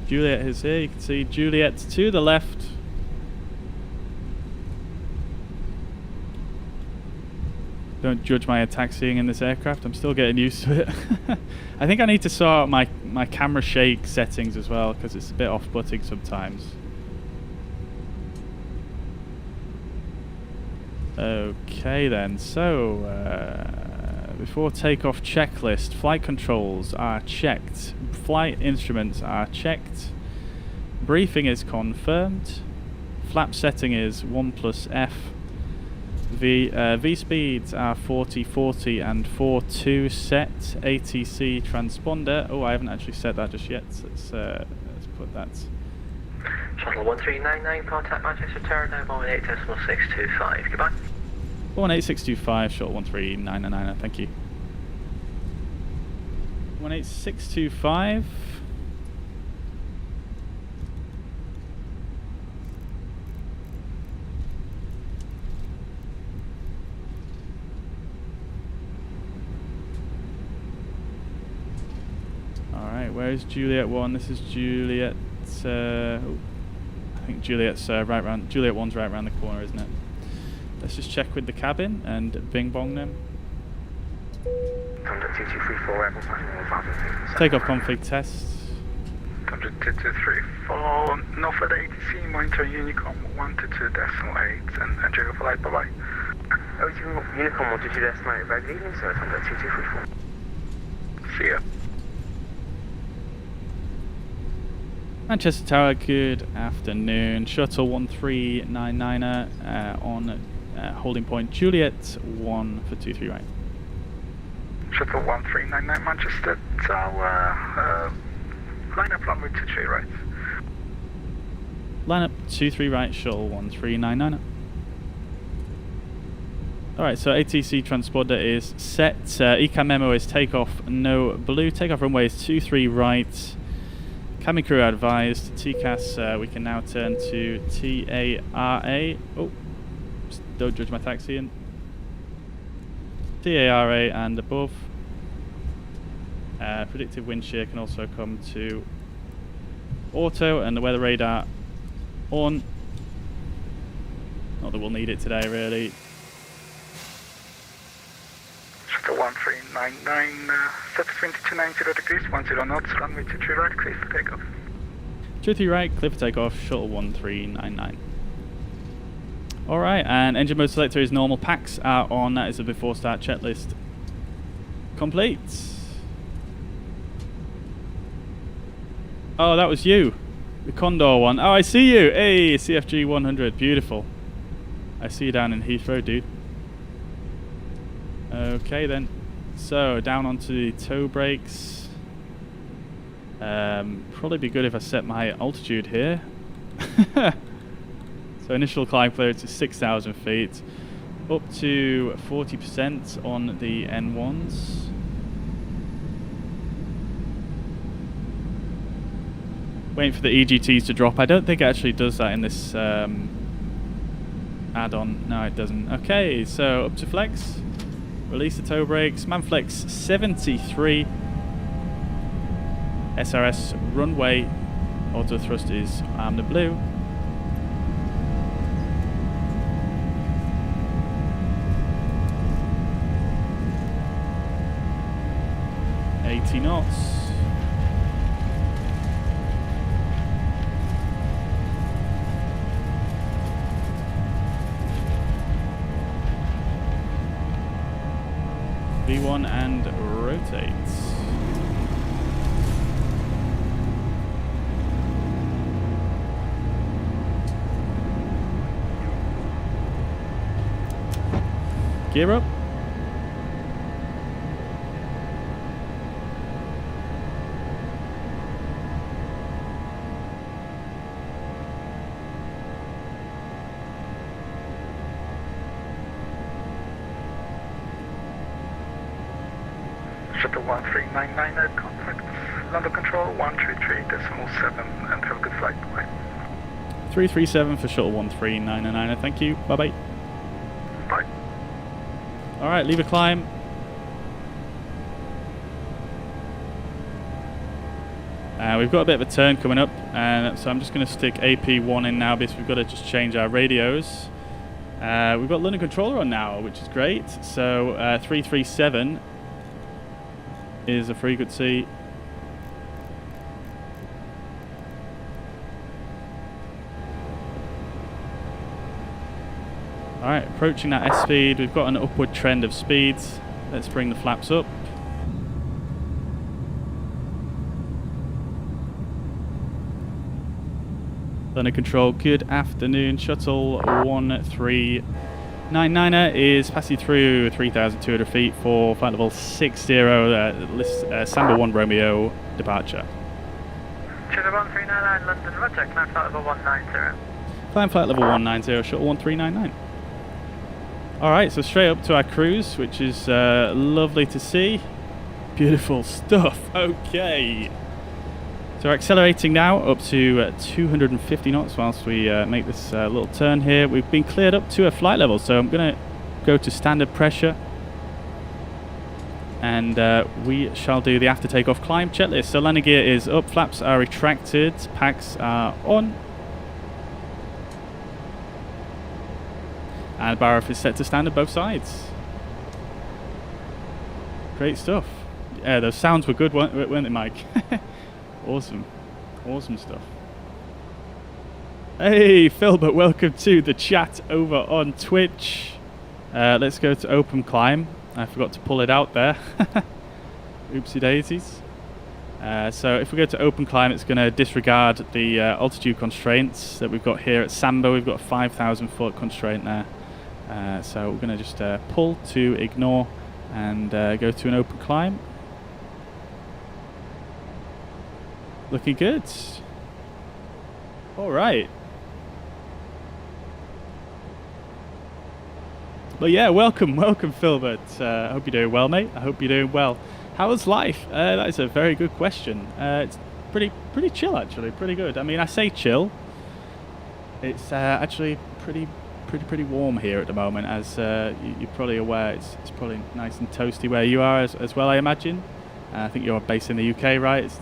Juliet is here. You can see Juliet to the left. Don't judge my taxiing in this aircraft. I'm still getting used to it. I think I need to sort out my camera shake settings as well, because it's a bit off-putting sometimes. Okay then, so before takeoff checklist, flight controls are checked, flight instruments are checked, briefing is confirmed, flap setting is 1+F, V speeds are 40, 40 and 42 set, ATC transponder, oh I haven't actually set that just yet, so let's put that. Shuttle 1399, contact Manchester Tower, now 118.625, goodbye. 18625, short 13999, thank you. 18625. Alright, where is Juliet 1? This is Juliet, I think Juliet's right round, Juliet 1's right around the corner, isn't it? Let's just check with the cabin and bing bong them. Takeoff config test. Contact 2234, Northward ATC, monitor Unicom 122.8 and enjoy your flight, bye bye. Unicom 122.8, very good evening, sir, contact 2234. See ya. Manchester Tower, good afternoon. Shuttle 1399er on holding point Juliet 1 for 23 right. Shuttle 1399 Manchester Tower, line up runway 23 right. Line up 23 right, Shuttle 1399er. Alright, so ATC transponder is set. ECAM memo is takeoff no blue. Takeoff runway is 23 right. Cabin crew advised. TCAS, we can now turn to TARA. Oh, don't judge my taxiing. TARA and above. Predictive wind shear can also come to auto and the weather radar on. Not that we'll need it today, really. Shuttle 1399, surface wind 290 degrees, 10 knots, runway 23 right, clear for takeoff. 23 right, clear for takeoff, Shuttle 1399. Alright, and engine mode selector is normal, packs are on, that is a before start checklist complete. Oh, that was you, the Condor one. Oh, I see you, hey, CFG 100, beautiful. I see you down in Heathrow, dude. Okay then, so down onto the toe brakes. Probably be good if I set my altitude here. So initial climb clearance is 6,000 feet, up to 40% on the N1s. Waiting for the EGTs to drop. I don't think it actually does that in this add-on. No, it doesn't. Okay, so up to flex. Release the toe brakes. Manflex 73. SRS runway. Auto thrust is arm the blue. knots. AP1 and rotate. Gear up. Shuttle 1399 contact London Control 133.7 and have a good flight. Bye. 337 for Shuttle 1399. Thank you. Bye bye. Bye. Alright, leave a climb. We've got a bit of a turn coming up, and so I'm just going to stick AP1 in now because we've got to just change our radios. We've got London Controller on now, which is great. So 337 is a frequency. Alright, approaching that S speed. We've got an upward trend of speeds. Let's bring the flaps up. London Control, good afternoon. Shuttle 1399 is passing through 3,200 feet for flight level 60, Samba 1 Romeo departure. Shuttle 1399 London, roger, climb flight level 190. Climb flight level 190, Shuttle 1399. Alright, so straight up to our cruise, which is lovely to see. Beautiful stuff. Okay. So we're accelerating now up to 250 knots whilst we make this little turn here. We've been cleared up to a flight level, so I'm going to go to standard pressure. And we shall do the after takeoff climb checklist. So landing gear is up, flaps are retracted, packs are on. And bar off is set to standard both sides. Great stuff. Yeah, those sounds were good, weren't they, Mike? Awesome. Awesome stuff. Hey, Philbert, welcome to the chat over on Twitch. Let's go to open climb. I forgot to pull it out there. Oopsie daisies. So if we go to open climb, it's going to disregard the altitude constraints that we've got here at Samba. We've got a 5,000 foot constraint there. So we're going to just pull to ignore and go to an open climb. Looking good. All right. But yeah, welcome, Philbert. I hope you're doing well, mate. I hope you're doing well. How's life? That is a very good question. It's pretty chill, actually. Pretty good. I mean, I say chill. It's actually pretty warm here at the moment, as you're probably aware. It's probably nice and toasty where you are as well, I imagine. I think you're based in the UK, right? It's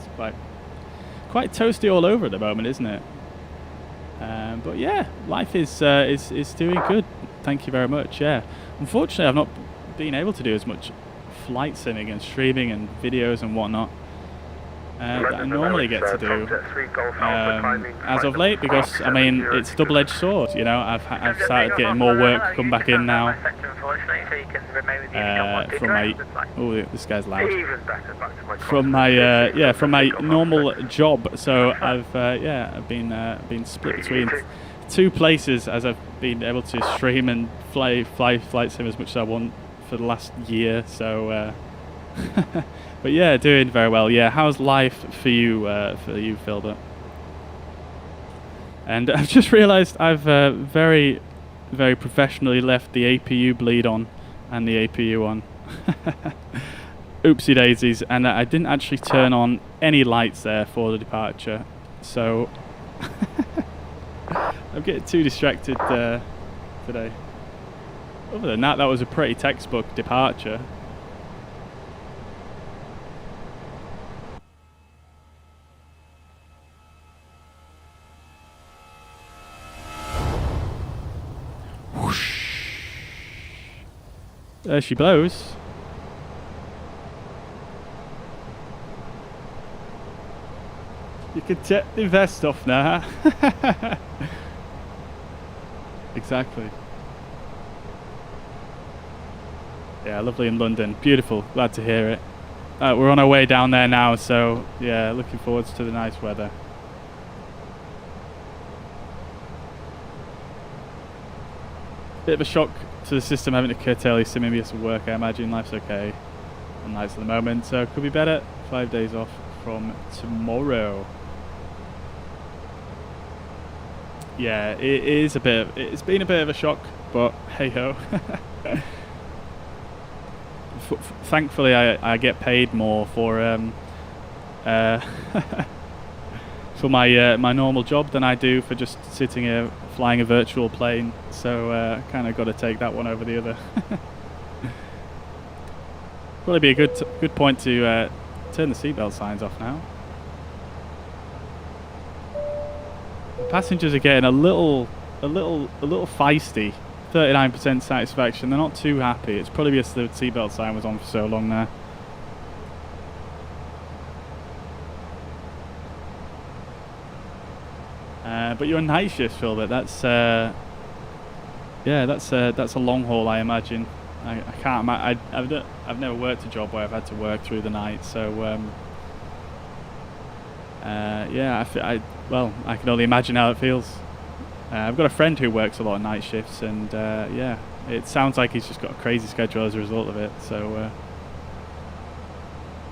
quite toasty all over at the moment, isn't it? But yeah, life is doing good. Thank you very much. Yeah, unfortunately, I've not been able to do as much flight simming and streaming and videos and whatnot that I normally get to do as of late, because I mean it's a double-edged sword. You know, I've started getting more work come back in now from my this guy's loud from my normal job. So I've been split between two places as I've been able to stream and fly flight sim as much as I want for the last year. So. But yeah, doing very well. Yeah, how's life for you, Philbert? And I've just realised I've very, very professionally left the APU bleed on and the APU on. Oopsie daisies, and I didn't actually turn on any lights there for the departure, so I'm getting too distracted today. Other than that was a pretty textbook departure. There she blows. You can take the vest off now. Exactly. Yeah, lovely in London. Beautiful. Glad to hear it. We're on our way down there now, so yeah, looking forward to the nice weather. Bit of a shock to the system having to curtail his similarly work, I imagine. Life's okay on nights at the moment, so it could be better. 5 days off from tomorrow. Yeah, it's been a bit of a shock, but hey ho. Thankfully I get paid more for for my normal job than I do for just sitting here flying a virtual plane, so kind of got to take that one over the other. Probably be a good point to turn the seatbelt signs off now. The passengers are getting a little feisty. 39% satisfaction. They're not too happy. It's probably because the seatbelt sign was on for so long now. But you're on night shift, Philbert. That's yeah, that's a long haul, I imagine. I can't. I've never worked a job where I've had to work through the night, so yeah. Well, I can only imagine how it feels. I've got a friend who works a lot of night shifts, and yeah, it sounds like he's just got a crazy schedule as a result of it. So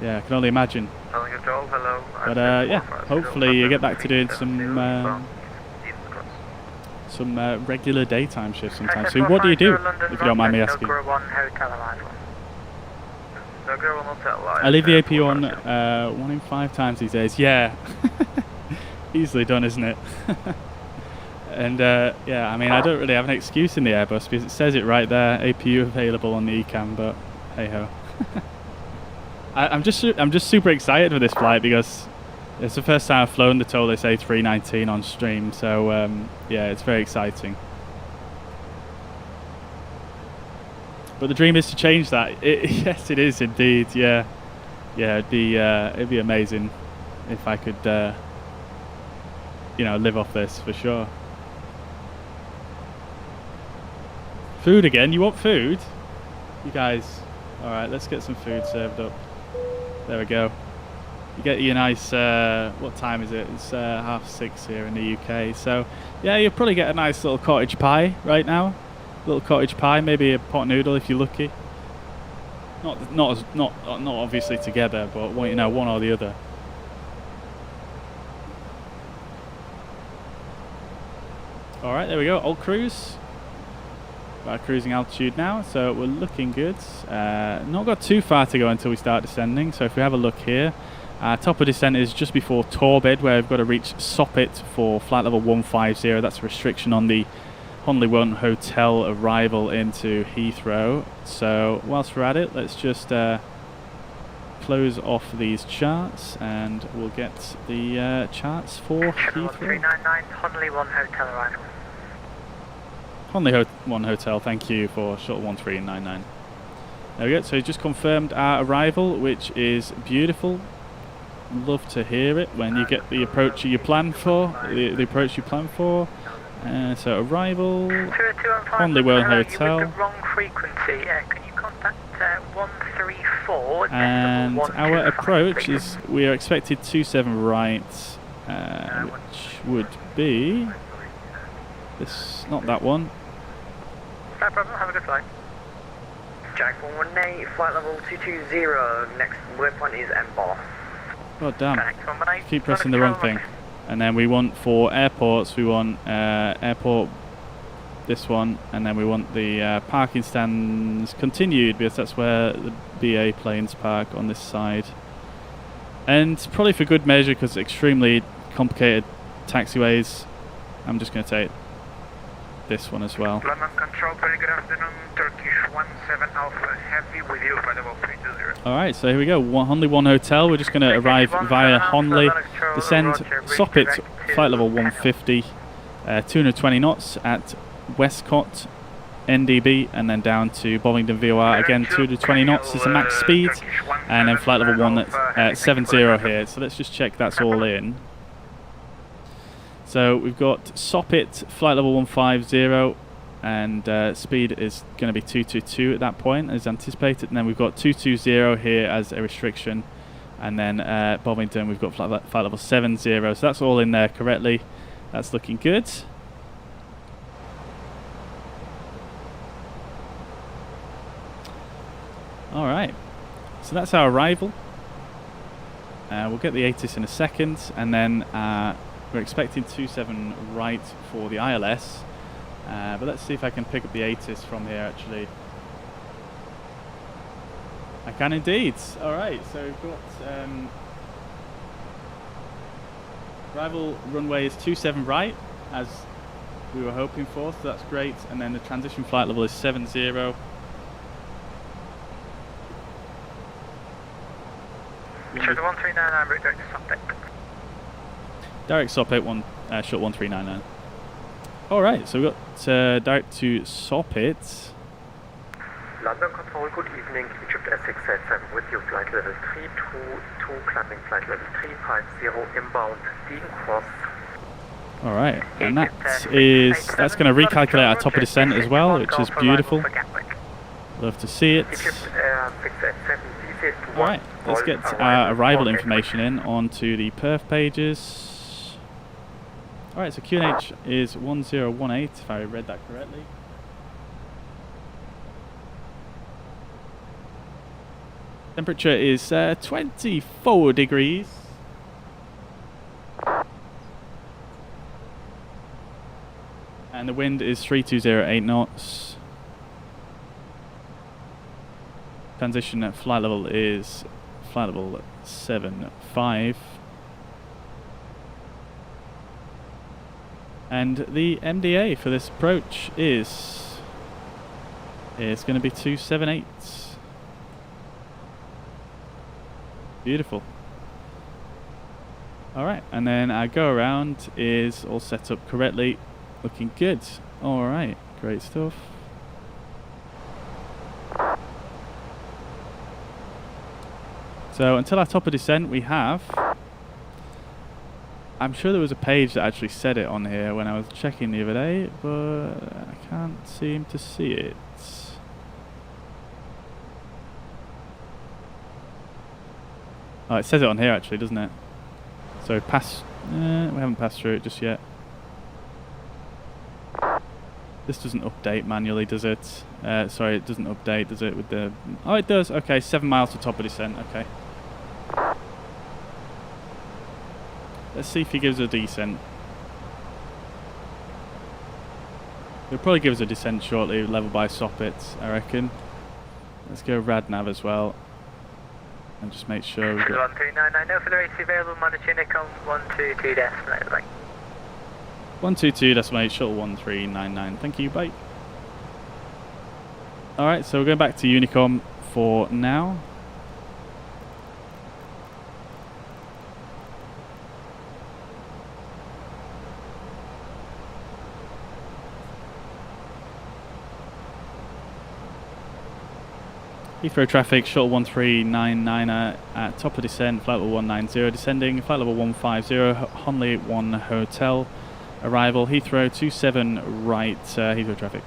yeah, I can only imagine. But yeah, hopefully you get back to doing some regular daytime shifts sometime soon. What do you do, if you don't mind me asking? I leave the AP on 1 in 5 times these days. Yeah, easily done, isn't it? And yeah, I mean, I don't really have an excuse in the Airbus because it says it right there, APU available on the ECAM, but hey ho. I'm just super excited for this flight because it's the first time I've flown the Tolis A319 on stream, so yeah, it's very exciting. But the dream is to change that. Yes, it is indeed. Yeah, yeah, it'd be amazing if I could, you know, live off this for sure. Food again? You want food? You guys. Alright, let's get some food served up. There we go. You get your nice, what time is it? It's 6:30 here in the UK. So, yeah, you'll probably get a nice little cottage pie right now. Little cottage pie, maybe a pot noodle if you're lucky. Not obviously together, but you know, one or the other. Alright, there we go. Old cruise. Our cruising altitude now, so we're looking good. Not got too far to go until we start descending, so if we have a look here, top of descent is just before Torbid, where we've got to reach Soppit for flight level 150. That's a restriction on the Honley 1 Hotel arrival into Heathrow. So whilst we're at it, let's just close off these charts and we'll get the charts for Heathrow. 1399, Honley 1 Hotel arrival. Honley 1 Hotel, thank you for Shuttle 1399. There we go, so just confirmed our arrival, which is beautiful. Love to hear it when you get the approach you plan for. The approach you plan for. So arrival, Honley 1 Hotel. With the wrong frequency, can you contact 134? And our approach is, we are expected 27 right, which would be this, not that one. No problem, have a good flight. Jack 118, flight level 220, next waypoint is Emboss. God damn, keep pressing the wrong thing. And then we want for airports, we want airport, this one, and then we want the parking stands continued because that's where the BA planes park on this side. And probably for good measure because it's extremely complicated taxiways, I'm just going to take this one as well. London Control, very good afternoon. Turkish 17 Alpha Heavy with you, flight level 320. Alright, so here we go. Honley 1 Hotel. We're just going to arrive via Honley, descend Soppit, flight level 150, 220 knots at Westcott, NDB, and then down to Bovingdon VOR. Again, 220 knots is the max speed, and then flight level 1 at 70 here. So let's just check that's all in. So we've got Soppit, flight level 150, and speed is going to be 222 at that point as anticipated, and then we've got 220 here as a restriction, and then Bovington we've got flight level 70, so that's all in there correctly. That's looking good. Alright, so that's our arrival. We'll get the ATIS in a second, and then we're expecting 27 right for the ILS, but let's see if I can pick up the ATIS from here actually. I can indeed. Alright, so we've got arrival runway is 27 right, as we were hoping for, so that's great, and then the transition flight level is 70. Shuttle 1399, route direct to Sidestick. Direct SOP-8 short 1399. Alright, so we've got direct to SOP-8. London Control, good evening. Egypt S687 with you, flight level 322, climbing flight level 350, inbound, Dean Cross. Alright, and that's going to recalculate our top of descent as well, which is beautiful. Love to see it. Alright, let's get our arrival information in onto the perf pages. Alright, so QNH is 1018, if I read that correctly. Temperature is 24 degrees. And the wind is 3208 knots. Transition at flight level is flight level 75. And the MDA for this approach is going to be 278. Beautiful. Alright, and then our go around is all set up correctly. Looking good. Alright, great stuff. So until our top of descent we have, I'm sure there was a page that actually said it on here when I was checking the other day, but I can't seem to see it. Oh, it says it on here actually, doesn't it? So we haven't passed through it just yet. This doesn't update manually, does it? Sorry, it doesn't update, does it? With the oh, it does. Okay, 7 miles to top of descent. Okay. Let's see if he gives a descent. He'll probably give us a descent shortly, level by SOP-it, I reckon. Let's go radnav as well. And just make sure we've got 1399, for the race available, monitor Unicom 122.8, right. 122.8, shuttle 1399. Thank you, bye. Alright, so we're going back to Unicom for now. Heathrow traffic, shuttle 1399 at top of descent, flight level 190, descending, flight level 150, Honley 1 Hotel, arrival, Heathrow 27 right, Heathrow traffic.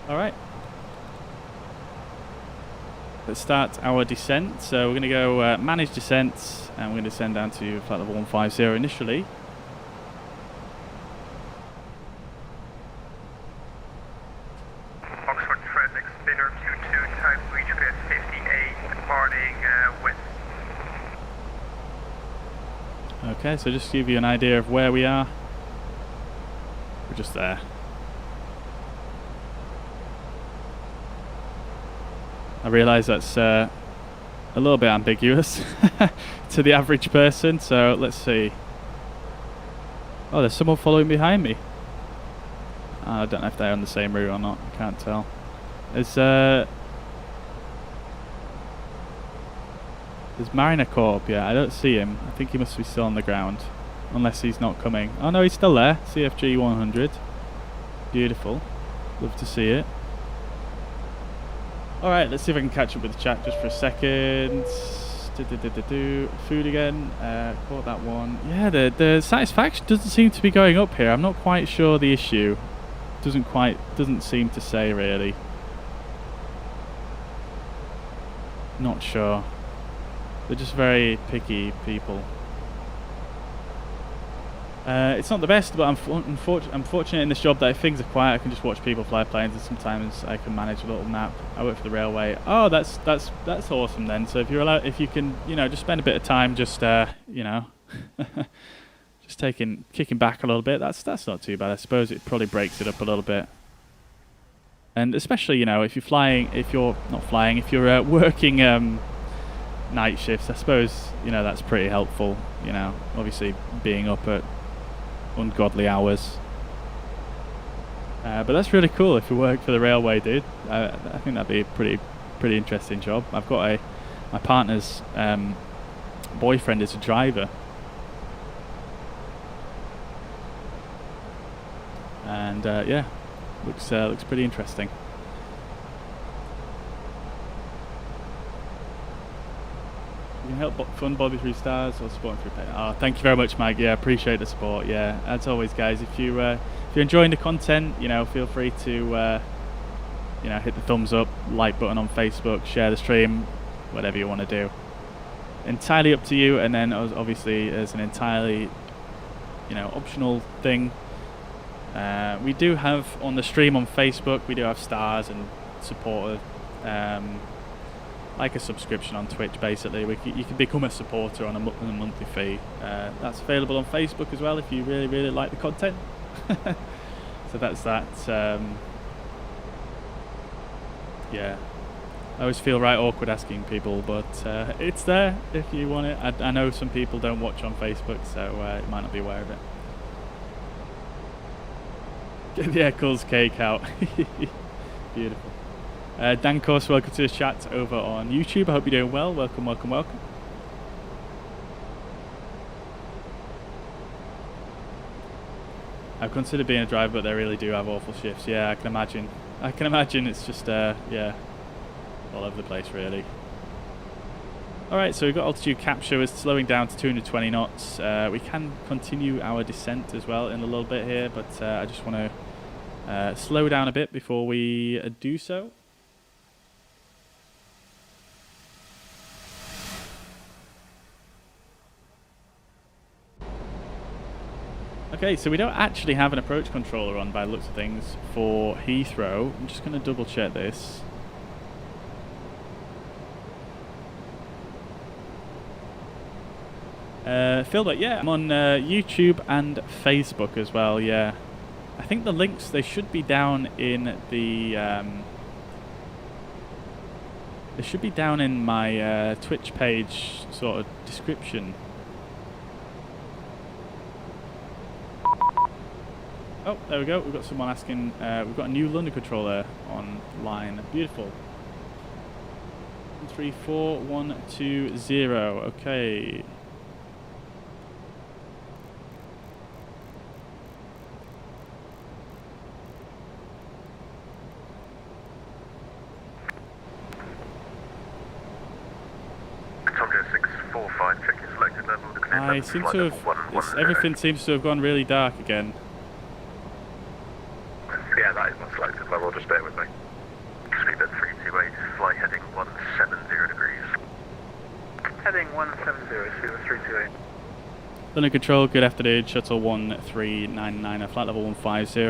Alright. Let's start our descent. So we're going to go manage descent, and we're going to descend down to flight level 150 initially. Oxford Frederick, spinner 22, type reach bed 58, departing west. Okay, so just to give you an idea of where we are, we're just there. I realise that's a little bit ambiguous to the average person, so let's see. Oh, there's someone following behind me. I don't know if they're on the same route or not, I can't tell. There's Mariner Corp, yeah, I don't see him. I think he must be still on the ground, unless he's not coming. Oh no, he's still there, CFG 100. Beautiful, love to see it. Alright, let's see if I can catch up with the chat just for a second. Food again, caught that one. Yeah, the satisfaction doesn't seem to be going up here. I'm not quite sure the issue. doesn't seem to say really. Not sure. They're just very picky people. It's not the best, but I'm fortunate in this job that if things are quiet, I can just watch people fly planes, and sometimes I can manage a little nap. I work for the railway. Oh, that's awesome then. So if you can, you know, just spend a bit of time just, you know, just kicking back a little bit. That's not too bad. I suppose it probably breaks it up a little bit. And especially, you know, if you're working night shifts, I suppose, you know, that's pretty helpful. You know, obviously being up at ungodly hours. But that's really cool if you work for the railway, dude. I think that'd be a pretty interesting job. I've got my partner's boyfriend is a driver. And yeah, looks pretty interesting. You can help fund Bobby 3 stars or support through pay. Oh, thank you very much, Mike. Yeah, appreciate the support. Yeah, as always, guys, if you're enjoying the content, you know, feel free to you know, hit the thumbs up, like button on Facebook, share the stream, whatever you want to do. Entirely up to you. And then obviously, as an entirely, you know, optional thing, we do have on the stream on Facebook, we do have stars and support. Like a subscription on Twitch, basically. You can become a supporter on a monthly fee. That's available on Facebook as well if you really like the content. So that's that. Yeah, I always feel right awkward asking people, but it's there if you want it. I know some people don't watch on Facebook, so you might not be aware of it. Get the Eccles cake out. Beautiful. Dan Course, welcome to the chat over on YouTube. I hope you're doing well. Welcome. I've considered being a driver, but they really do have awful shifts. Yeah, I can imagine it's just, yeah, all over the place, really. Alright, so we've got altitude capture. We're slowing down to 220 knots. We can continue our descent as well in a little bit here, but I just want to slow down a bit before we do so. Okay, so we don't actually have an approach controller on by the looks of things for Heathrow. I'm just going to double check this. Philbert, yeah, I'm on YouTube and Facebook as well, yeah. I think the links, they should be down in the... they should be down in my Twitch page sort of description. Oh, there we go. We've got someone asking. We've got a new London controller online. Beautiful. 134120. Okay. I seem to have. Everything seems to have gone really dark again. Yeah, that is my selected level, just bear with me. Speed at 328, fly heading 170 degrees. Heading 170, see the 328. London Control, good afternoon, Shuttle 1399, flight level 150,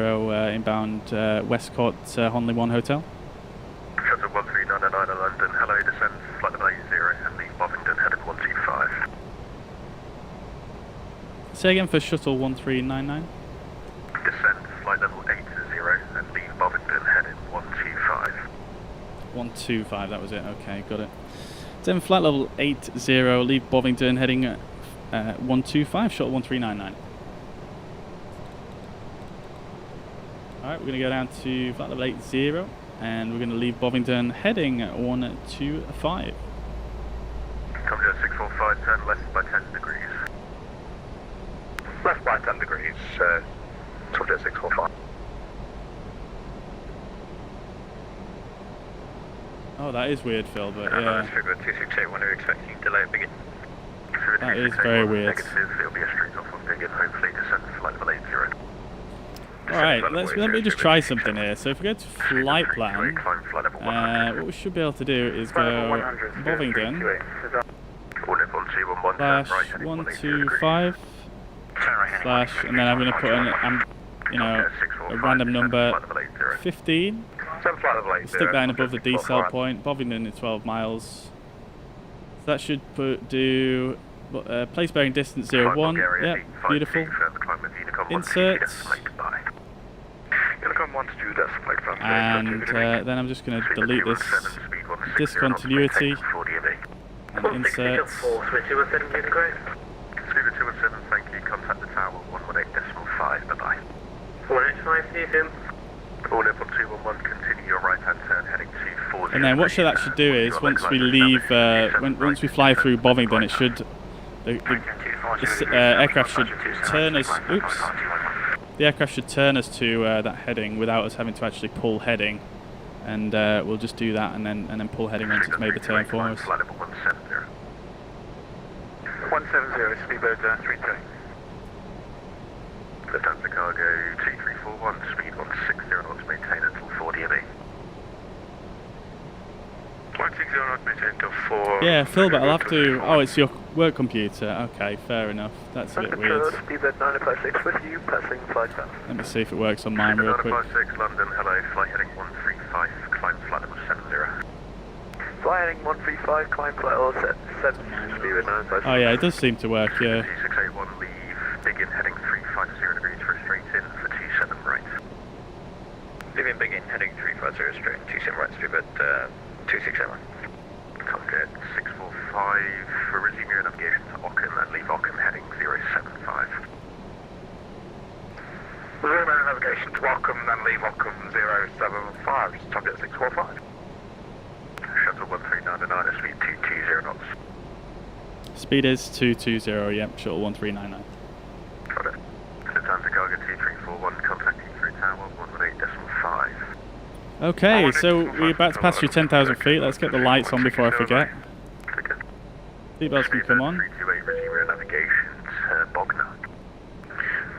inbound Westcott, Honley 1 Hotel. Shuttle 1399 London, hello, descend, flight level 80, and leave Bovington, heading 125. Say again for Shuttle 1399. Descend, flight level 80, and leave Bovington, heading 125. 125, that was it, okay, got it. Then flight level 80, leave Bovington, heading 125, Shuttle 1399. Alright, we're going to go down to flight level 80, and we're going to leave Bovington, heading 125. Come to 645, turn left by 10 degrees. Left by 10 degrees, come to 645. Oh, that is weird, Phil, but yeah. Figure 268, when are you expecting delay at Biggin? That is very weird. Negative, it'll be a straight off of Biggin, hopefully descend flight level 80. Alright, let me just try something here. So if we go to flight plan, what we should be able to do is go Bovingdon /125 / and then I'm going to put an a random number 15. Stick that in above the decel point. Bovingdon is 12 miles. So that should do place bearing distance 01. Yeah, beautiful. Insert. And then I'm just going to delete this discontinuity and insert. Thank you. Contact the tower 118.5. Bye-bye. 185, see you soon. All level 211, continue your right-hand turn heading 240. And then what that should do is once we leave, once we fly through Bovingdon, it should the aircraft should turn us. Oops. The aircraft should turn us to that heading without us having to actually pull heading, and we'll just do that and then pull heading once it's made the turn for us. 170, speedbird 32. Lufthansa cargo 2341, speed 160 knots, maintain until 40 ME. 160 knots, maintain until 4. Yeah, Phil, but I'll have to. Oh, it's your work computer. Okay, fair enough. That's a bit weird. Speedbird 956 with you, passing flight path. Let me see if it works on mine real quick. 956 London, hello, flight heading 135, climb flight level 70. Fly heading 135, climb flight level 7, speedbird 956. Oh yeah, it does seem to work, yeah. 2681, leave, begin heading 350 degrees for straight in for 27 right. Leaving begin heading 350 straight, 27 right, speedbird 267. Contact 645 for resume your navigation to Ockham and leave Ockham heading 075. Resume your navigation to Ockham and leave Ockham 075, subject 645. Shuttle 1399, speed 220 knots. Speed is 220, yep, shuttle 1399. Got it. Lufthansa cargo 2341, contacting through tower 118.5. Okay, so we're about to pass through 10,000 feet. Let's get the lights on before I forget. Seatbelts can come on. 328, resume your navigation to Bognor.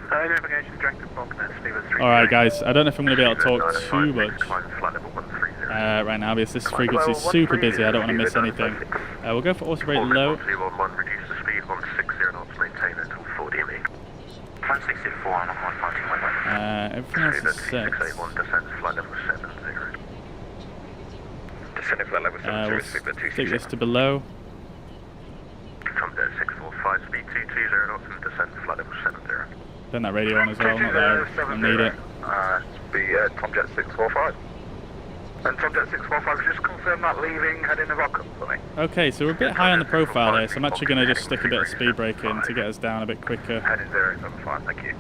Navigation direct to Bognor, speedbird 328. Alright guys, I don't know if I'm going to be able to talk too much right now because this frequency is super busy. I don't want to miss anything. We'll go for auto brake low. 211, reduce the speed 160 knots, maintain until 40 ME. 164 on 152. Everything else is set. 681, descent flight level 70. Descending flight level 70, we'll speedbird 267. stick this to below. Tomcat 645, speed 220 knots and descent flight level 70. Turn that radio on as well, not there. I need it. Tomcat 645. And Tomcat 645, just confirm that leaving heading of Ockham for me. Okay, so we're a bit high on the profile here, so I'm actually going to just stick a bit of speed brake in to get us down a bit quicker. Heading 075, thank you.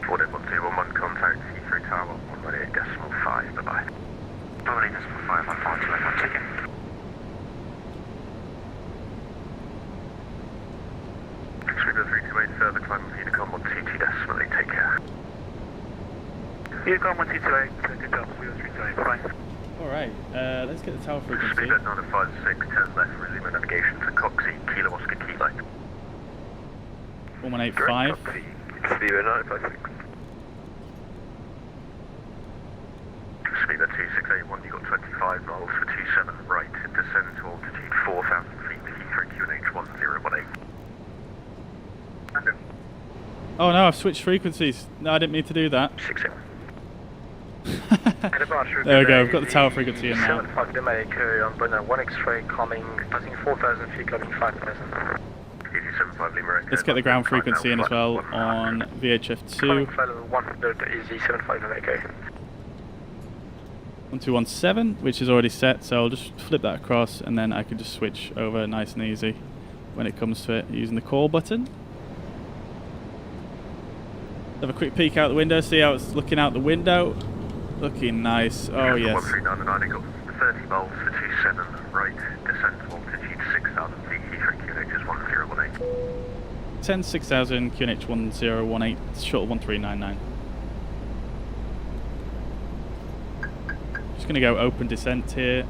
41211, contact Heathrow Tower 118.5, bye-bye. 118.5, I'm fine, 211, ticket. Speedbird 328, further climb Unicom 122 decimally, take care. Unicom 122, good job, Speedbird 328, bye. Alright, let's get the tower frequency. Speedbird 956, turn left, resume navigation to Coxie, Kilo Oscar Kilo. 1185. Speedbird 956. Speedbird 2681, you got 25 miles for 27 right, descend to altitude 4,000 feet, Heathrow QNH 1018. Oh no, I've switched frequencies. No, I didn't mean to do that. 67. There we go, I've got the tower frequency in now. 75 Lima on Brunner 1X-ray coming, passing 4,000 feet, coming 5,000. 75 Lima Let's get the ground frequency in as well on VHF2. 1217, which is already set, so I'll just flip that across and then I can just switch over nice and easy when it comes to it using the call button. Have a quick peek out the window, see how it's looking out the window. Looking nice. Oh yes. 1399, got 30 miles for 27 right, descent to altitude 6,000 feet, Heathrow QNH is 1018. 10 6000 QNH 1018, shuttle 1399. Just gonna go open descent here.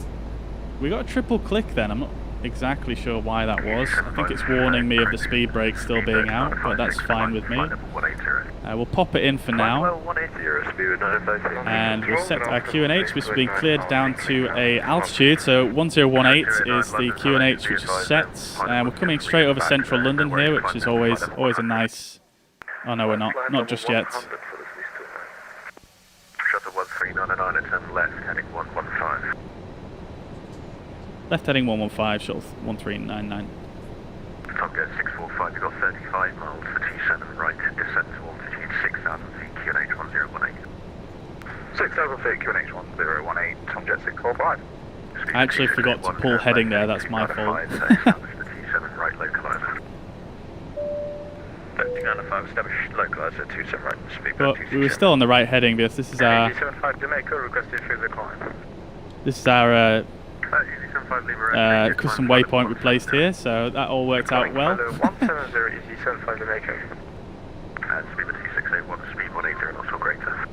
We got a triple click then. I'm not exactly sure why that was. I think it's warning me of the speed brake still being out, but that's fine with me. We'll pop it in for now. And we'll set our QNH, which will be cleared down to a altitude. So 1018 is the QNH which is set. And we're coming straight over central London here, which is always a nice... Oh no, we're not. Not just yet. Shuttle 1399 and turn left, heading 115. Left heading 115, shuttle 1399. Tomcat 645, you've got 35 miles for T7 right, descent to altitude 6,000 feet, QNH 1018. 6,000 feet, QNH 1018, Tomcat 645. I actually forgot to pull heading there, that's my fault. Establish the T7 right localizer. 1395, establish localizer 27 right, speed. But we were still on the right heading because this is our... This is our custom waypoint we placed here, so that all worked out well. 170 EZ75 Jamaica. And speed of 2681, speed 180 knots or greater.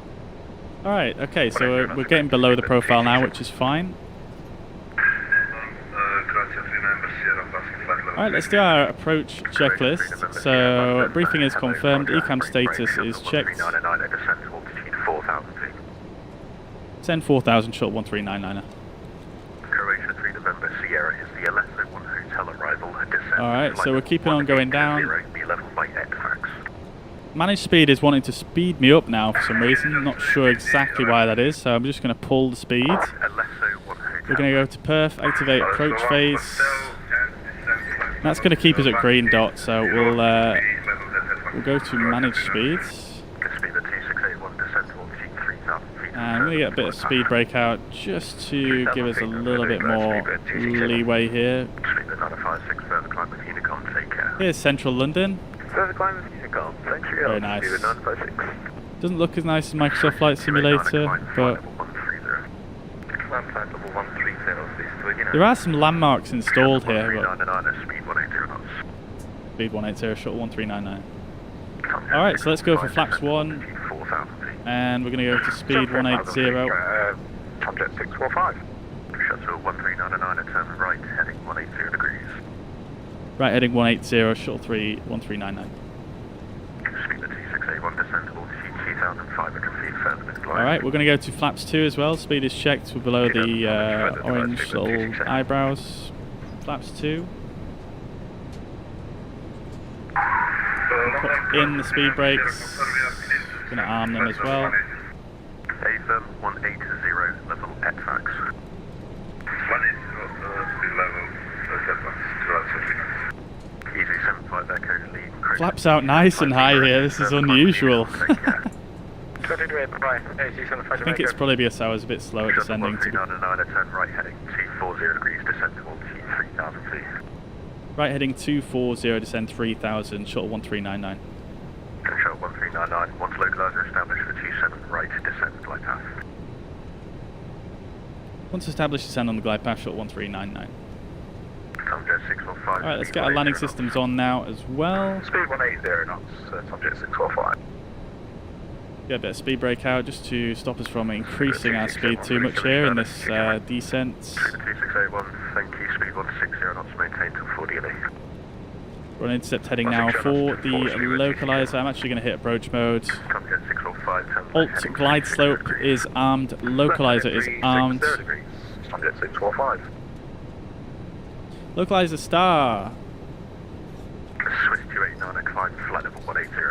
Alright, okay, so we're getting below the profile now, which is fine. Alright, let's do our approach checklist. So, briefing is confirmed, ECAM status is checked. Send 4000, short 1399er. Croatia 3 November, Sierra is the Alesso 1 hotel arrival. Alright, so we're keeping on going down. Managed speed is wanting to speed me up now for some reason. I'm not sure exactly why that is, so I'm just going to pull the speed. We're going to go to perf, activate approach phase. That's going to keep us at green dot, so we'll go to manage speeds. And I'm going to get a bit of speed breakout just to give us a little bit more leeway here. Here's central London. Very nice. Doesn't look as nice as Microsoft Flight Simulator, but there are some landmarks installed here. Speed 180, shuttle 1399. Alright, so let's go for flaps 1. And we're going to go to speed 180. Tomcat 645. Shuttle 1399 and turn right, heading 180 degrees. Right, heading 180, shuttle 1399. Speed 2681, descent altitude 2,500 feet further than glide. Alright, we're going to go to flaps 2 as well. Speed is checked. We're below the orange little eyebrows. Flaps 2. Put in the speed brakes. Going to arm them as well. AFM 180, level ETFAX. 180, Easy 75 Echo, lead. Flaps out nice and high here, this is unusual. I think it's probably because I was a bit slow at descending. Turn right heading 240 degrees, descent to altitude 3,000 feet. Right heading 240, descend 3,000, shuttle 1399. Shuttle 1399, once localizer established for 27 right, descend glide path. Once established, descend on the glide path, shuttle 1399. Tomcat 645. Alright, let's get our landing systems on now as well. Speed 180 knots, Tomcat 645. Get a bit of speed breakout just to stop us from increasing our speed too much here in this descent. 2681, thank you, speed 160 knots, maintain till 40 and 8. We're on intercept heading now for the localizer. I'm actually going to hit approach mode. Alt glide slope is armed, localizer is armed. Localizer star.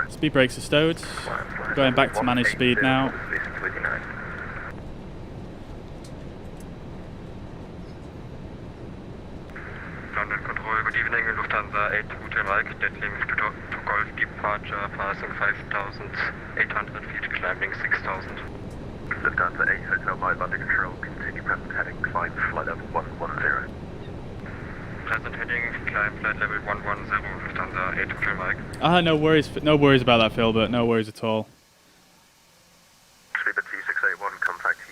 Speed brakes are stowed. Going back to manage speed now. London Control, good evening, Lufthansa 8 Hotel Mike, deadling to Golf departure, passing 5,800 feet, climbing 6,000. Lufthansa 8 Hotel Mike, London Control, continue present heading, climb flight level 110. Present heading, climb flight level 110, Lufthansa 8 Hotel Mike. No worries about that, Philbert, no worries at all.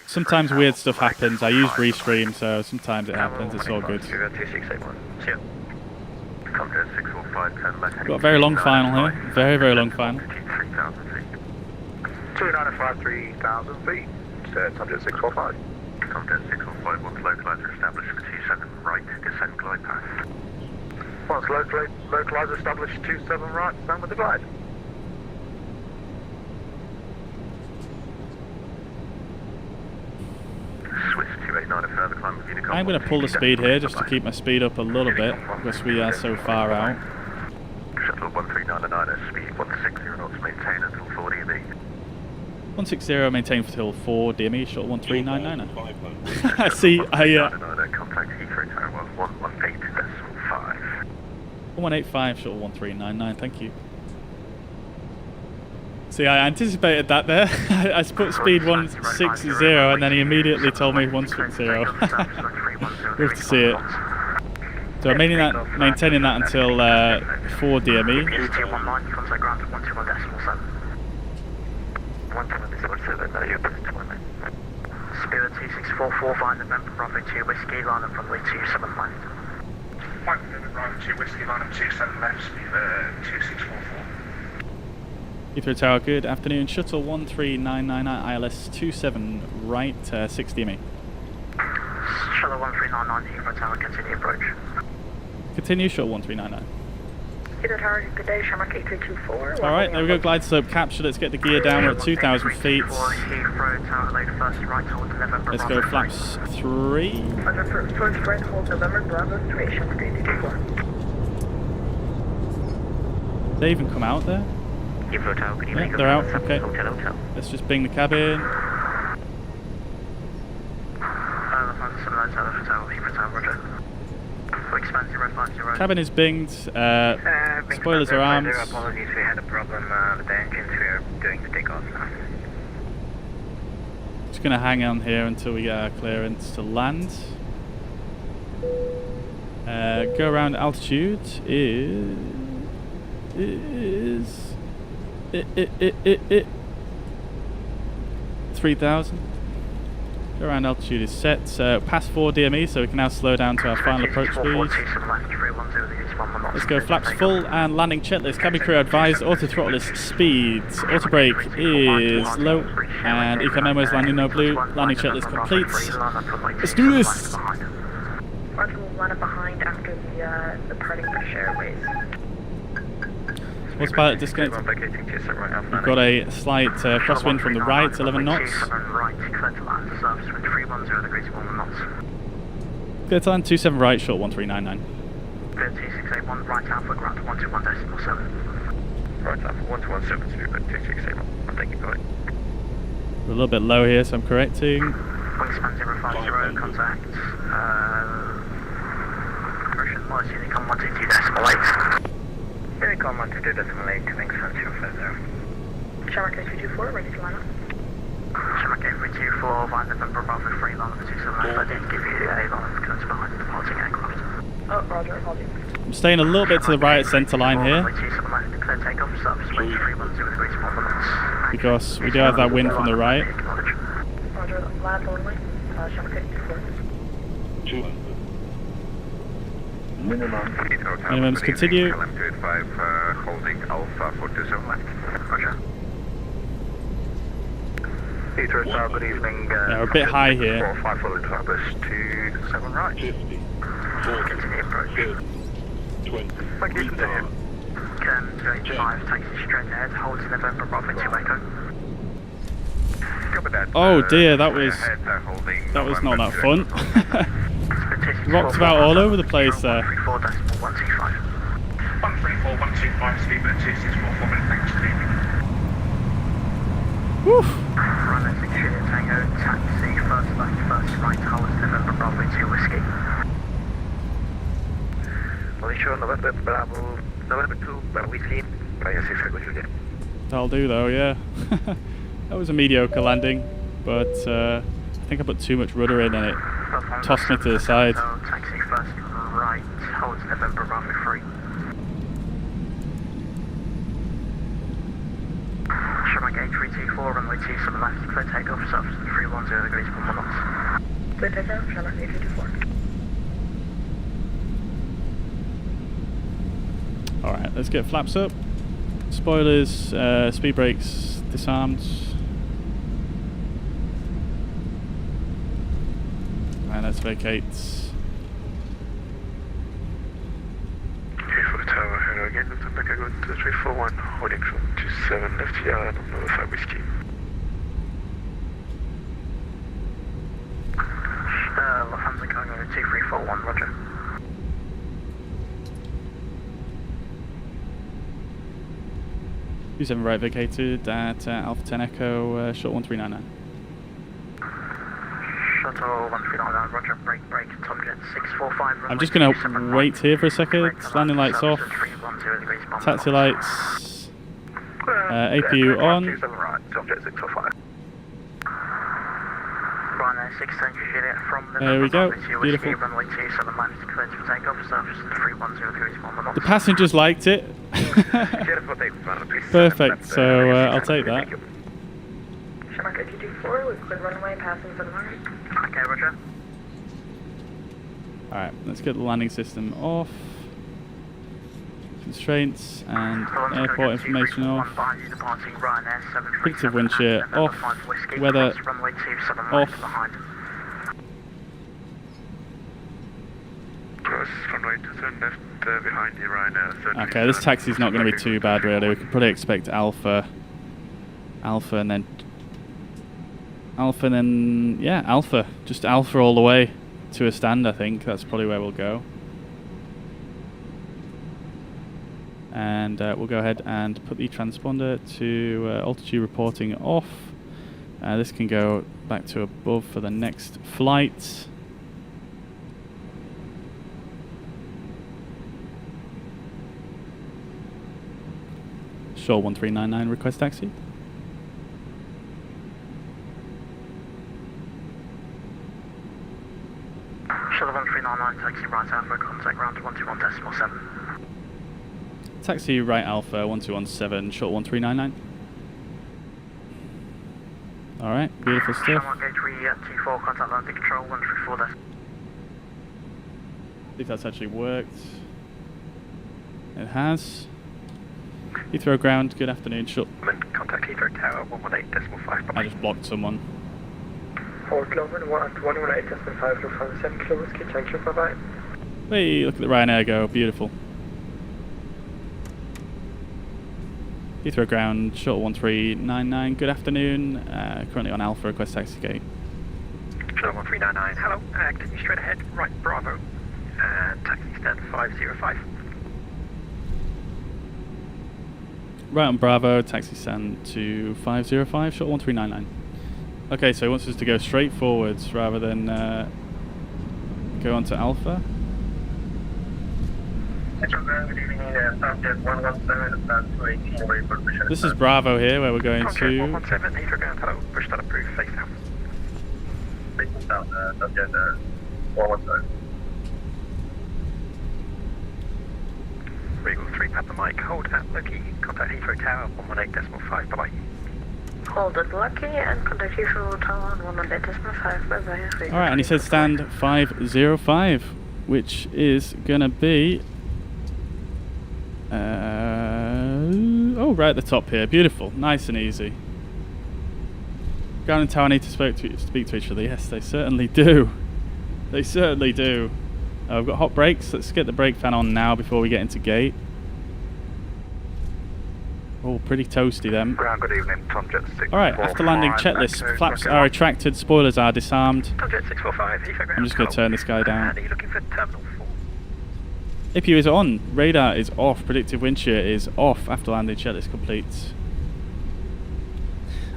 Sometimes weird stuff happens. I use Restream, so sometimes it happens. It's all good. Got a very long final here. Very, very long final. 295, 3,000 feet. Tomcat 645. Tomcat 645, once localizer established for 27 right, descend glide path. Once localizer established 27 right, stand with the glide. I'm going to pull the speed here just to keep my speed up a little bit because we are so far out. Shuttle 1399, speed 160 knots, maintain until 4 DME. 160, maintain until 4 DME, Shuttle 1399. I see, Contact Heathrow Tower 118.5. 1185, Shuttle 1399, thank you. See, I anticipated that there. I put speed 160 and then he immediately told me 160. We'll have to see it. So I'm maintaining that until 4 DME. Spirit 2644, find November Bravo 2 Whiskey, line up runway 27 left. White November Bravo 2 Whiskey, line up 27 left, speed 2644. Heathrow Tower, good afternoon. Shuttle 1399 ILS 27 right, 6 DME. Shuttle 1399, Heathrow Tower, continue approach. Continue, Shuttle 1399. Heathrow Tower, good day, Shamrock A324. Alright, there we go, glide slope capture. Let's get the gear down. We're at 2,000 feet. Heathrow Tower, load first right, hold November. Let's go flaps 3. First right, hold November, Bravo 3, Shamrock A324. They even come out there? Heathrow Tower, can you Yeah, make they're out, okay. Hotel. Let's just bing the cabin. Cabin is binged. Spoilers are armed. Apologies, we had a problem with the engines. We are doing the takeoff now. Just going to hang on here until we get our clearance to land. Go around altitude is 3,000. Go around altitude is set. Past 4 DME, so we can now slow down to our final approach speed. Let's go flaps full and landing checklist. Cabin crew advised auto throttle is speed. Auto brake is low and eco memo is landing no blue. Landing checklist complete. Let's do this. Roger, we'll line up behind after the departing British Airways. What's pilot disconnect? We've got a slight crosswind from the right, 11 knots. Clear to land 27 right, short 1399. 2681, right alpha, ground 121.7. Right alpha 121.7, but 2681. Thank you, point. We're a little bit low here, so I'm correcting. Wingspan 050, contact. Commercial noise, Unicom 122.8. Unicom 122.8, wingspan 050. Shamrock A324, ready to line up. Shamrock A324, find November Bravo 3, line up 27 left. I did give you a line of clearance behind the departing aircraft. Oh, roger, apologies. I'm staying a little bit to the right centre line here. Because we do have that wind from the right. Roger, land only. Shamrock A324. Minimums continue. Holding Alpha 427 left. Roger. Heathrow Tower, good evening. Yeah, we're a bit high here. 45 followed Travis 27 right. 50. Continue approach. 20. Thank you, continue. Can 285, taxi straight ahead, hold to November Bravo 2 Echo. Oh dear, that was not that fun. Rocked about all over the place there. 134.125. 134.125, speed 2644 minutes, thanks for leaving. Woo! Runway 6 Juliet Tango, taxi, first left, first right, hold November Bravo 2 Whiskey. Malaysia, November Bravo 2, Bravo Whiskey, Fire 6 Echo Juliet. That'll do though, yeah. That was a mediocre landing, but I think I put too much rudder in and it tossed me to the side. Taxi first right, hold November Bravo 3. Shamrock A324, runway 27 left, clear takeoff, surface 310 degrees, 1 knots. Clear takeoff, Shamrock A324. Alright, let's get flaps up. Spoilers, speed brakes disarmed. And let's vacate. Heathrow Tower, hello again, Dr. Bakago 341, holding from 27 left here, number 5 Whiskey. Lufthansa Cargo 2 2341, roger. U7 right vacated at Alpha 10 Echo, short 1399. Shuttle 1399, roger, break, Tomjet 645. I'm just going to wait here for a second. Landing lights off. Taxi lights. APU on. Tomjet 645. Ryanair 600 unit from the there we go. Beautiful. Runway 27 minus cleared for takeoff, surface 31031. The passengers liked it. Perfect, so I'll take that. Shamrock XG240 with clear runway passing for the right. Okay, roger. Alright, let's get the landing system off. Constraints and airport information off. Predictive wind shear off. Weather off. Okay, this taxi's not going to be too bad really. We could probably expect Alpha and then yeah, Alpha. Just Alpha all the way to a stand, I think. That's probably where we'll go. And we'll go ahead and put the transponder to altitude reporting off. This can go back to above for the next flight. Short 1399 request taxi. Shuttle 1399 taxi right Alpha, contact ground 121.7. Taxi right Alpha 1217, short 1399. Alright, beautiful stuff. T4, contact landing control 134. I think that's actually worked. It has. Heathrow ground, good afternoon, short. Contact Heathrow Tower 118.5. I just blocked someone. 4 kilometer, 118.5, look for 7 kilometers, keep junction, bye bye. Hey, look at the Ryanair go, beautiful. Heathrow ground, short 1399, good afternoon, currently on Alpha, request taxi gate. Shuttle 1399, hello, continue straight ahead, right Bravo, taxi stand 505. Right on Bravo, taxi stand to 505, short 1399. Okay, so he wants us to go straight forwards rather than go on to Alpha. This is Bravo here, where we're going to. 117, Heathrow ground, hello, push that approved, face down. Regal 3, Papa Mike, hold at Lucky, contact Heathrow Tower 118.5, bye bye. Hold at Lucky and contact Heathrow Tower 118.5, bye bye. Alright, and he said stand 505, which is gonna be. Oh, right at the top here. Beautiful. Nice and easy. Ground and tower need to speak to each other. Yes, they certainly do. They certainly do. We've got hot brakes. Let's get the brake fan on now before we get into gate. Oh, pretty toasty them. Ground, good evening. Tomjet 645. Alright, after landing checklist. Flaps are retracted. Spoilers are disarmed. Tomjet 645, Heathrow ground. I'm just going to turn this guy down. Are you looking for terminal 4? APU is on, radar is off, predictive wind shear is off after landing checklist complete.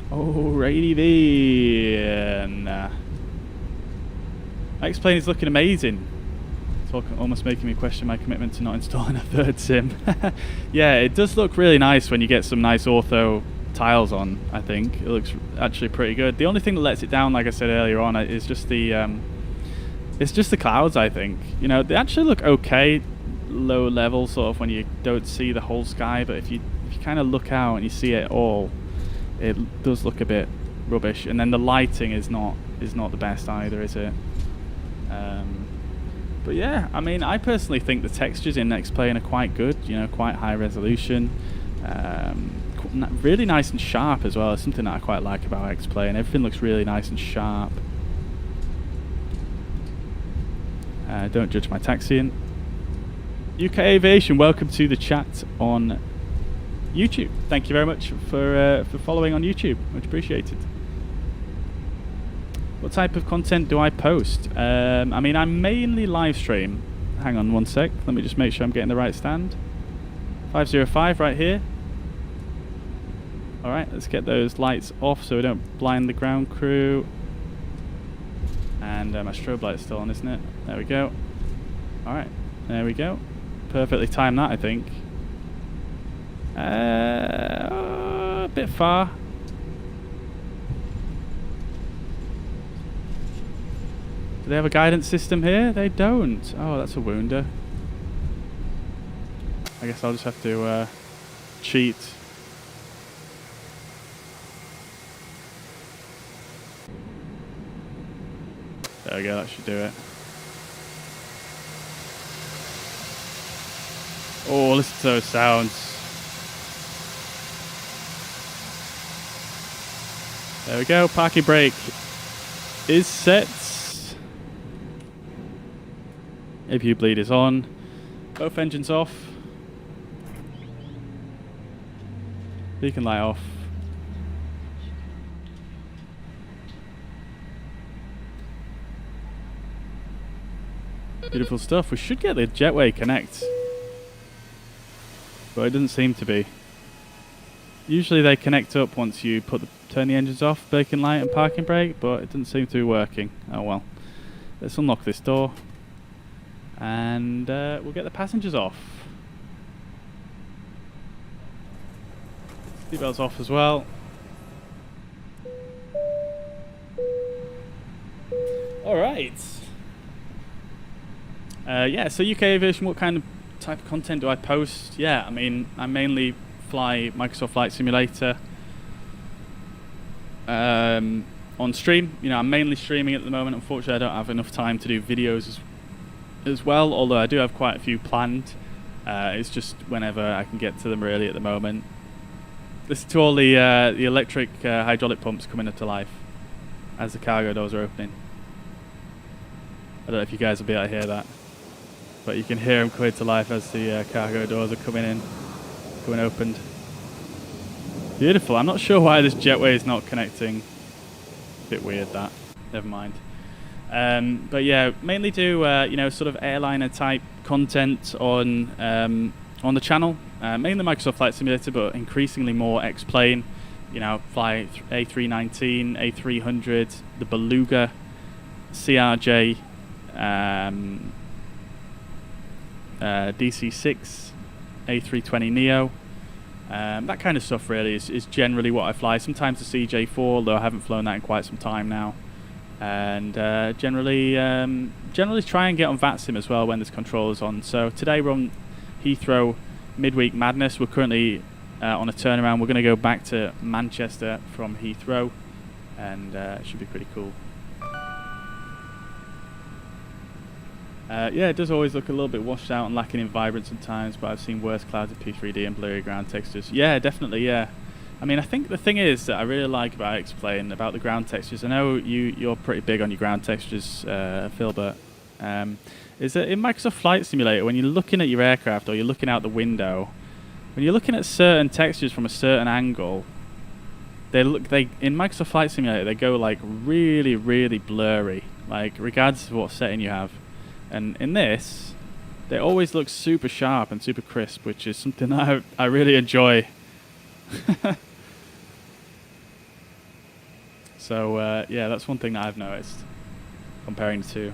Alrighty then. X-Plane is looking amazing. Almost making me question my commitment to not installing a third sim. Yeah, it does look really nice when you get some nice ortho tiles on, I think. It looks actually pretty good. The only thing that lets it down, like I said earlier on, is just the it's just the clouds, I think. You know, they actually look okay low level, sort of when you don't see the whole sky, but if you kind of look out and you see it all, it does look a bit rubbish. And then the lighting is not the best either, is it? But yeah, I mean, I personally think the textures in X-Plane are quite good, you know, quite high resolution, really nice and sharp as well. It's something that I quite like about X-Plane. Everything looks really nice and sharp. Don't judge my taxiing. UK Aviation, welcome to the chat on YouTube. Thank you very much for following on YouTube. Much appreciated. What type of content do I post? I mean, I mainly live stream. Hang on one sec. Let me just make sure I'm getting the right stand. 505 right here. Alright, let's get those lights off so we don't blind the ground crew. And my strobe light's still on, isn't it? There we go. Alright, there we go. Perfectly timed that, I think. A bit far. Do they have a guidance system here? They don't. Oh, that's a wounder. I guess I'll just have to cheat. There we go, that should do it. Oh, listen to those sounds. There we go, parking brake is set. APU bleed is on. Both engines off. Beacon light off. Beautiful stuff. We should get the jetway connect, but it doesn't seem to be. Usually they connect up once you turn the engines off, beacon light and parking brake, but it doesn't seem to be working. Oh well. Let's unlock this door, and we'll get the passengers off. Seatbelts off as well. All right. Yeah, so UK Aviation, what kind of type of content do I post? Yeah, I mean, I mainly fly Microsoft Flight Simulator on stream. You know, I'm mainly streaming at the moment. Unfortunately, I don't have enough time to do videos as well, although I do have quite a few planned. It's just whenever I can get to them really at the moment. Listen to all the electric hydraulic pumps coming into life as the cargo doors are opening. I don't know if you guys will be able to hear that, but you can hear them coming to life as the cargo doors are coming opened. Beautiful. I'm not sure why this jetway is not connecting. Bit weird that. Never mind. But yeah, mainly do you know, sort of airliner type content on the channel. Mainly Microsoft Flight Simulator, but increasingly more X-Plane. You know, fly A319, A300, the Beluga, CRJ, DC-6, A320 Neo. That kind of stuff really is generally what I fly. Sometimes the CJ4, though I haven't flown that in quite some time now. And generally try and get on Vatsim as well when there's controllers on. So today we're on Heathrow Midweek Madness. We're currently on a turnaround. We're going to go back to Manchester from Heathrow, and it should be pretty cool. Yeah, it does always look a little bit washed out and lacking in vibrance sometimes, but I've seen worse clouds of P3D and blurry ground textures. Yeah, definitely, yeah. I mean, I think the thing is that I really like about X-Plane, about the ground textures, I know you're pretty big on your ground textures, Philbert, is that in Microsoft Flight Simulator, when you're looking at your aircraft or you're looking out the window, when you're looking at certain textures from a certain angle, in Microsoft Flight Simulator, they go like really, really blurry, like regardless of what setting you have. And in this, they always look super sharp and super crisp, which is something that I really enjoy. So yeah, that's one thing that I've noticed comparing the two.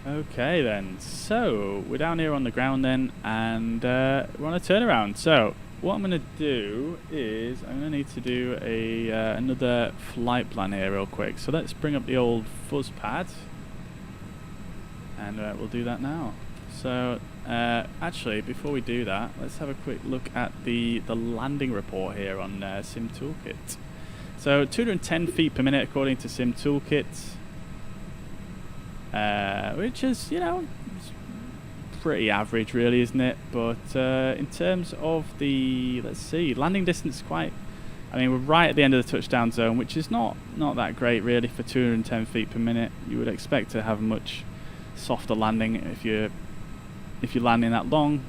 Okay then, so we're down here on the ground then, and we're on a turnaround. So what I'm going to do is I'm going to need to do another flight plan here real quick. So let's bring up the old fuzz pad, and we'll do that now. So actually, before we do that, let's have a quick look at the landing report here on Sim Toolkit. So 210 feet per minute according to Sim Toolkit. Which is, you know, pretty average really, isn't it? But in terms of the, let's see, landing distance, I mean, we're right at the end of the touchdown zone, which is not that great really for 210 feet per minute. You would expect to have a much softer landing if you're if you're landing that long.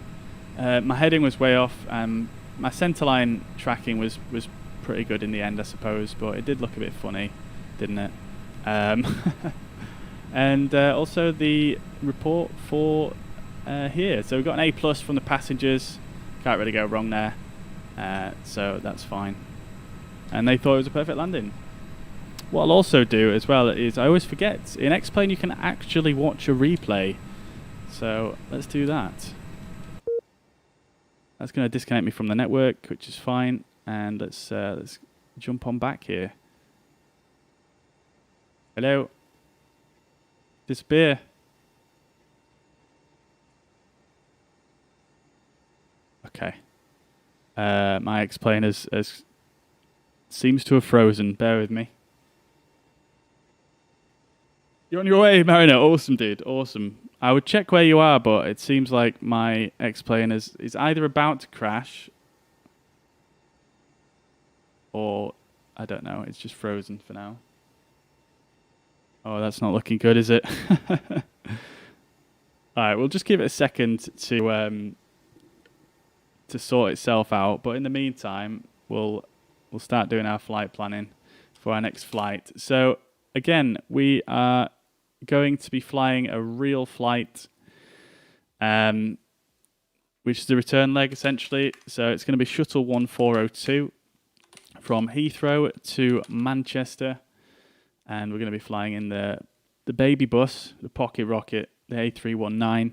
My heading was way off, and my centerline tracking was pretty good in the end, I suppose, but it did look a bit funny, didn't it? And also the report for here. So we've got an A+ from the passengers. Can't really go wrong there. So that's fine. And they thought it was a perfect landing. What I'll also do as well is, I always forget, in X-Plane you can actually watch a replay. So let's do that. That's going to disconnect me from the network, which is fine. And let's jump on back here. Hello. Disappear. Okay. My X-Plane has seems to have frozen. Bear with me. You're on your way, Mariner. Awesome, dude. Awesome. I would check where you are, but it seems like my X-Plane is either about to crash, or I don't know. It's just frozen for now. Oh, that's not looking good, is it? All right, we'll just give it a second to sort itself out. But in the meantime, we'll start doing our flight planning for our next flight. So again, we are going to be flying a real flight, which is the return leg essentially. So it's going to be Shuttle 1402 from Heathrow to Manchester. And we're going to be flying in the baby bus, the pocket rocket, the A319.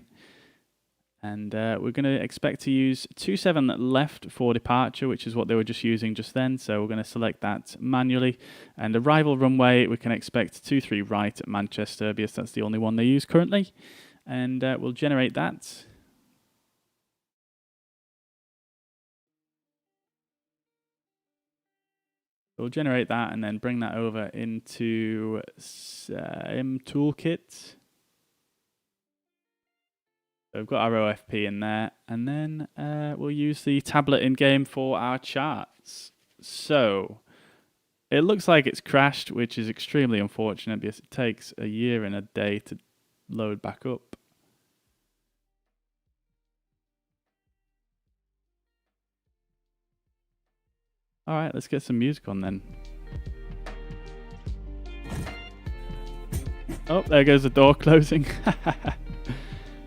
And we're going to expect to use 27 left for departure, which is what they were just using just then. So we're going to select that manually. And arrival runway, we can expect 23 right at Manchester, because that's the only one they use currently. And we'll generate that. We'll generate that and then bring that over into Toolkit. So we've got our OFP in there, and then we'll use the tablet in-game for our charts. So it looks like it's crashed, which is extremely unfortunate because it takes a year and a day to load back up. All right, let's get some music on then. Oh, there goes the door closing.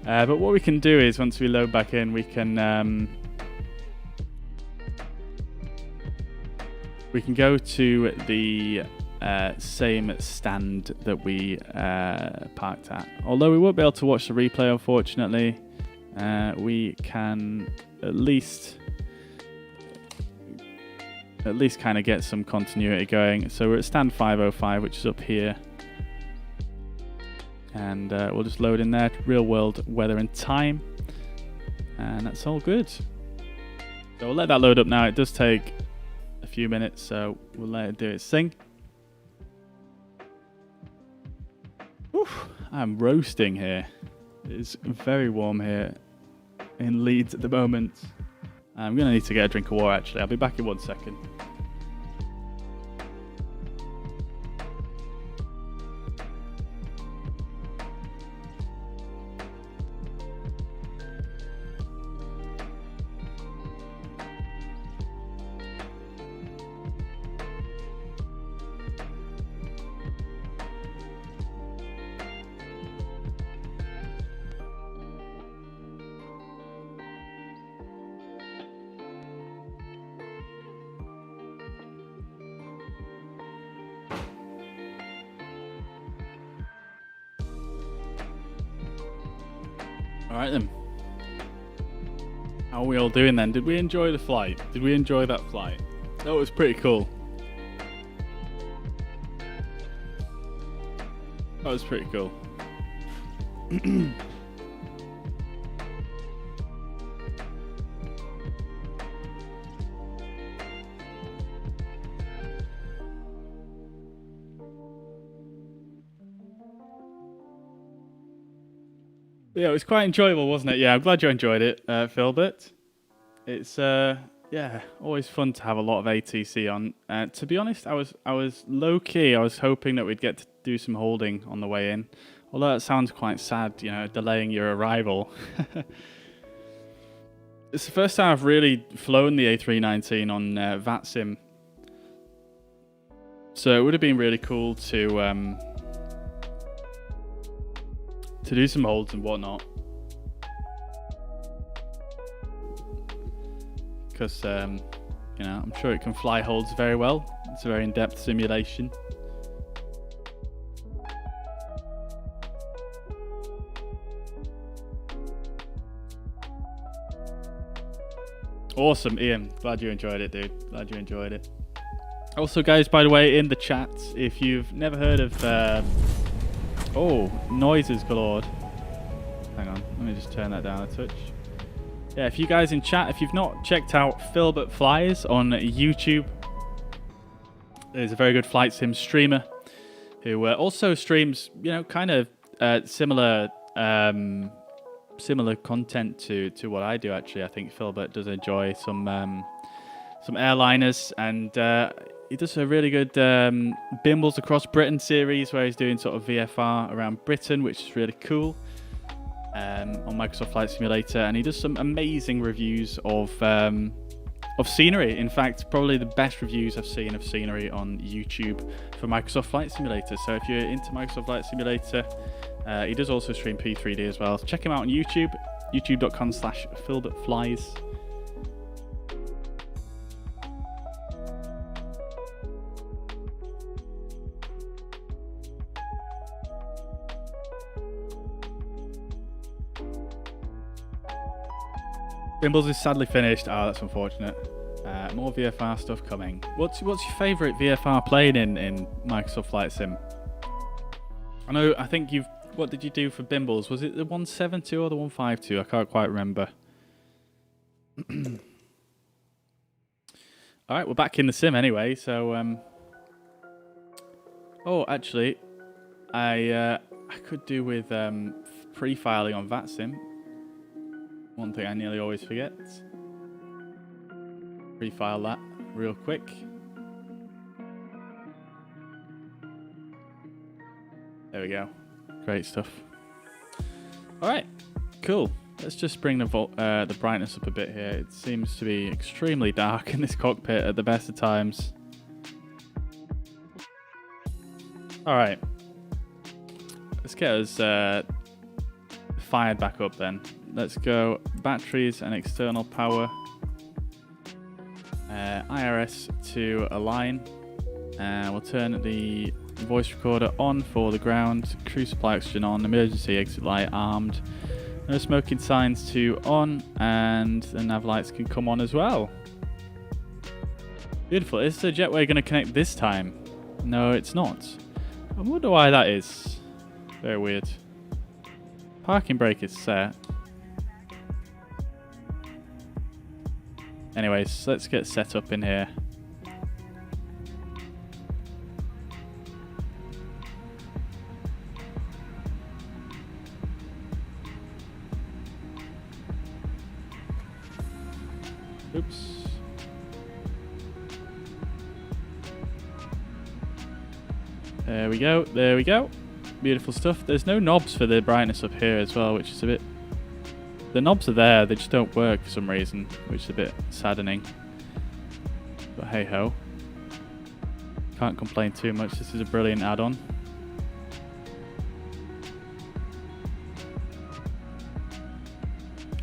But what we can do is, once we load back in, we can go to the same stand that we parked at. Although we won't be able to watch the replay, unfortunately, we can at least kind of get some continuity going. So we're at stand 505, which is up here. And we'll just load in there, real world weather and time. And that's all good. So we'll let that load up now. It does take a few minutes, so we'll let it do its thing. Oof, I'm roasting here. It's very warm here in Leeds at the moment. I'm going to need to get a drink of water, actually. I'll be back in 1 second. Alright then. How are we all doing then? Did we enjoy the flight? Did we enjoy that flight? That was pretty cool. That was pretty cool. Yeah, it was quite enjoyable, wasn't it? Yeah, I'm glad you enjoyed it, Philbert. It's yeah, yeah, always fun to have a lot of ATC on. To be honest, I was low key. I was hoping that we'd get to do some holding on the way in. Although that sounds quite sad, you know, delaying your arrival. It's the first time I've really flown the A319 on Vatsim. So it would have been really cool to do some holds and whatnot. Because, you know, I'm sure it can fly holds very well. It's a very in-depth simulation. Awesome, Ian. Glad you enjoyed it, dude. Glad you enjoyed it. Also, guys, by the way, in the chat, if you've never heard of... oh, noises galore. Hang on, let me just turn that down a touch. Yeah, if you guys in chat, if you've not checked out Philbert Flies on YouTube, there's a very good flight sim streamer who also streams, you know, kind of similar content to what I do. Actually, I think Philbert does enjoy some airliners, and he does a really good Bimbles Across Britain series where he's doing sort of VFR around Britain, which is really cool. On Microsoft Flight Simulator, and he does some amazing reviews of scenery. In fact, probably the best reviews I've seen of scenery on YouTube for Microsoft Flight Simulator. So if you're into Microsoft Flight Simulator, he does also stream P3D as well. So check him out on YouTube, youtube.com/PhilbertFlies. Bimbles is sadly finished. Oh, that's unfortunate. More VFR stuff coming. What's your favourite VFR plane in Microsoft Flight Sim? I think you've... What did you do for Bimbles? Was it the 172 or the 152? I can't quite remember. Alright, we're back in the sim anyway, so... Oh, actually, I could do with pre-filing on Vatsim. One thing I nearly always forget. Pre-file that real quick. There we go. Great stuff. All right, cool. Let's just bring the brightness up a bit here. It seems to be extremely dark in this cockpit at the best of times. All right. Let's get us fired back up then. Let's go batteries and external power. IRS to align. We'll turn the voice recorder on for the ground. Crucial oxygen on. Emergency exit light armed. No smoking signs to on. And the nav lights can come on as well. Beautiful. Is the jetway going to connect this time? No, it's not. I wonder why that is. Very weird. Parking brake is set. Anyways, let's get set up in here. Oops. There we go, there we go. Beautiful stuff. There's no knobs for the brightness up here as well, which is a bit... The knobs are there, they just don't work for some reason, which is a bit saddening. But hey ho. Can't complain too much, this is a brilliant add-on.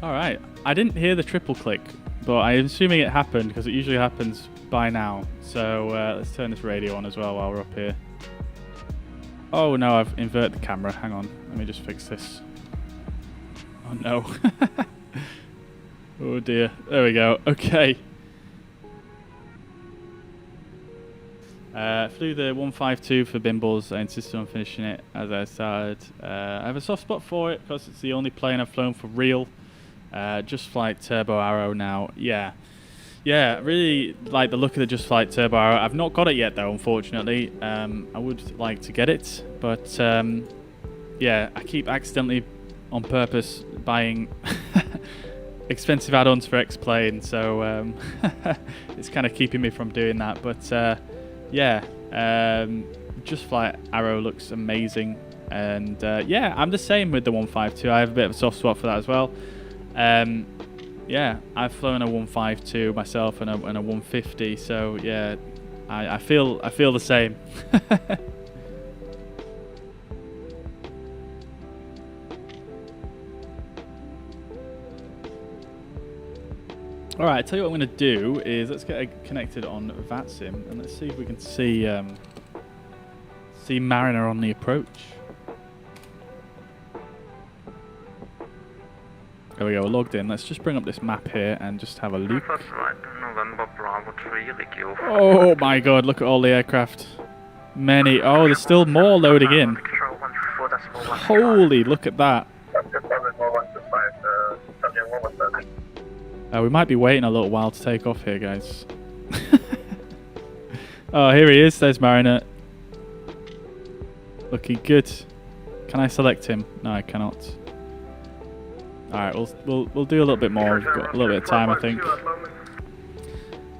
Alright, I didn't hear the triple click, but I'm assuming it happened because it usually happens by now. So let's turn this radio on as well while we're up here. Oh no, I've inverted the camera, hang on, let me just fix this. Oh no. Oh dear. There we go. Okay. Flew the 152 for Bimbles. I insisted on finishing it as I started. I have a soft spot for it because it's the only plane I've flown for real. Just Flight Turbo Arrow now. Yeah. Yeah, really like the look of the Just Flight Turbo Arrow. I've not got it yet though, unfortunately. I would like to get it, but yeah, I keep accidentally on purpose buying expensive add-ons for X-Plane, so it's kind of keeping me from doing that. But yeah, Just Flight Arrow looks amazing, and yeah, I'm the same with the 152. I have a bit of a soft spot for that as well. Yeah, I've flown a 152 myself and a 150, so yeah, I feel the same. All right, I tell you what I'm going to do is let's get connected on Vatsim and let's see if we can see Mariner on the approach. There we go, we're logged in. Let's just bring up this map here and just have a look. Oh my god, look at all the aircraft. Many. Oh, there's still more loading in. Holy, look at that. We might be waiting a little while to take off here, guys. Oh, here he is. There's Mariner. Looking good. Can I select him? No, I cannot. Alright, we'll do a little bit more. We've got a little bit of time, I think.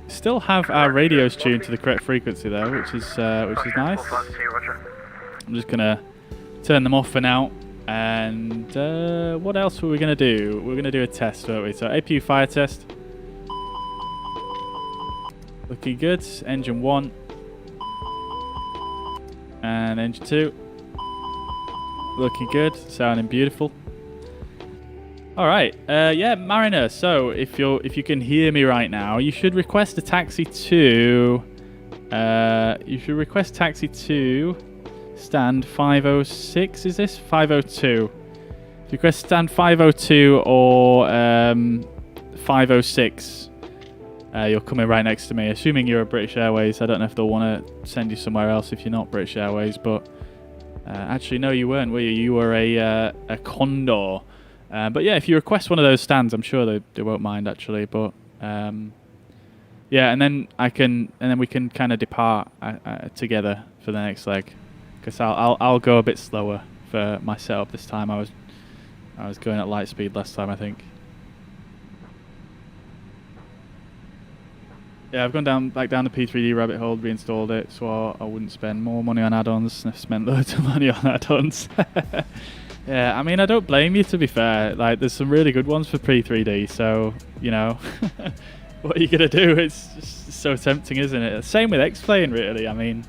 Still have our radios tuned to the correct frequency though, which is nice. I'm just gonna turn them off for now. And what else were we gonna do? We're gonna do a test, weren't we? So APU fire test. Looking good. Engine 1. And engine 2. Looking good. Sounding beautiful. Alright, yeah, Mariner, so if you can hear me right now, you should request a taxi to stand 506, is this? 502. If you request stand 502 or 506, you'll come in right next to me, assuming you're a British Airways. I don't know if they'll want to send you somewhere else if you're not British Airways, but actually, no, you weren't, were you? You were a Condor. But yeah, if you request one of those stands, I'm sure they won't mind actually. But yeah, and then we can kind of depart together for the next leg, because I'll go a bit slower for my setup this time. I was going at light speed last time, I think. Yeah, I've gone back down the P3D rabbit hole, reinstalled it, so I wouldn't spend more money on add-ons. I've spent loads of money on add-ons. Yeah, I mean, I don't blame you, to be fair. Like, there's some really good ones for P3D, so, you know, what are you going to do? It's just so tempting, isn't it? Same with X-Plane, really. I mean,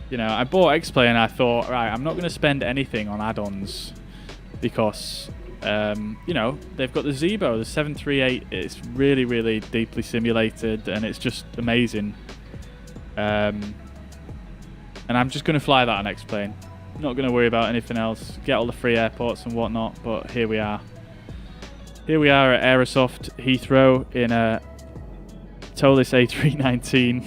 you know, I bought X-Plane and I thought, right, I'm not going to spend anything on add-ons because, you know, they've got the Zebo, the 738. It's really, really deeply simulated and it's just amazing. And I'm just going to fly that on X-Plane. Not going to worry about anything else. Get all the free airports and whatnot, but here we are. Here we are at Aerosoft Heathrow in a Tolis A319.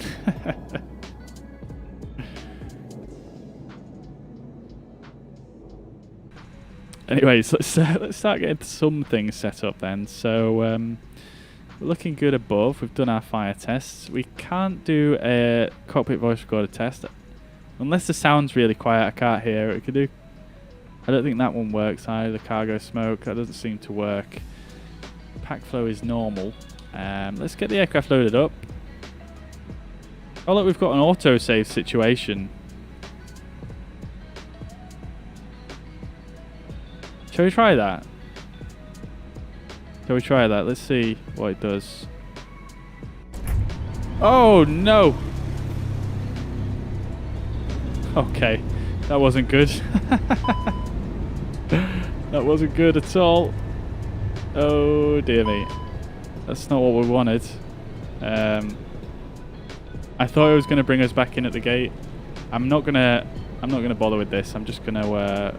Anyways, let's start getting some things set up then. So we're looking good above. We've done our fire tests. We can't do a cockpit voice recorder test. Unless the sound's really quiet, I can't hear it. I don't think that one works either. The cargo smoke, that doesn't seem to work. Pack flow is normal. Let's get the aircraft loaded up. Oh look, we've got an autosave situation. Shall we try that? Let's see what it does. Oh no! Okay, that wasn't good. That wasn't good at all. Oh dear me. That's not what we wanted. I thought it was going to bring us back in at the gate. I'm not gonna bother with this. I'm just gonna.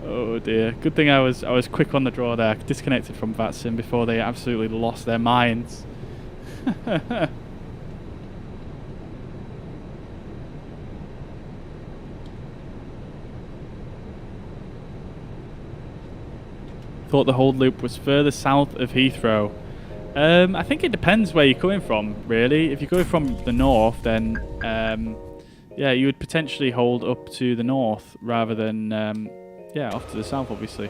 Oh dear. Good thing I was quick on the draw there. Disconnected from Vatsim before they absolutely lost their minds. Thought the hold loop was further south of Heathrow. I think it depends where you're coming from, really. If you're going from the north, then yeah, you would potentially hold up to the north rather than yeah, off to the south, obviously.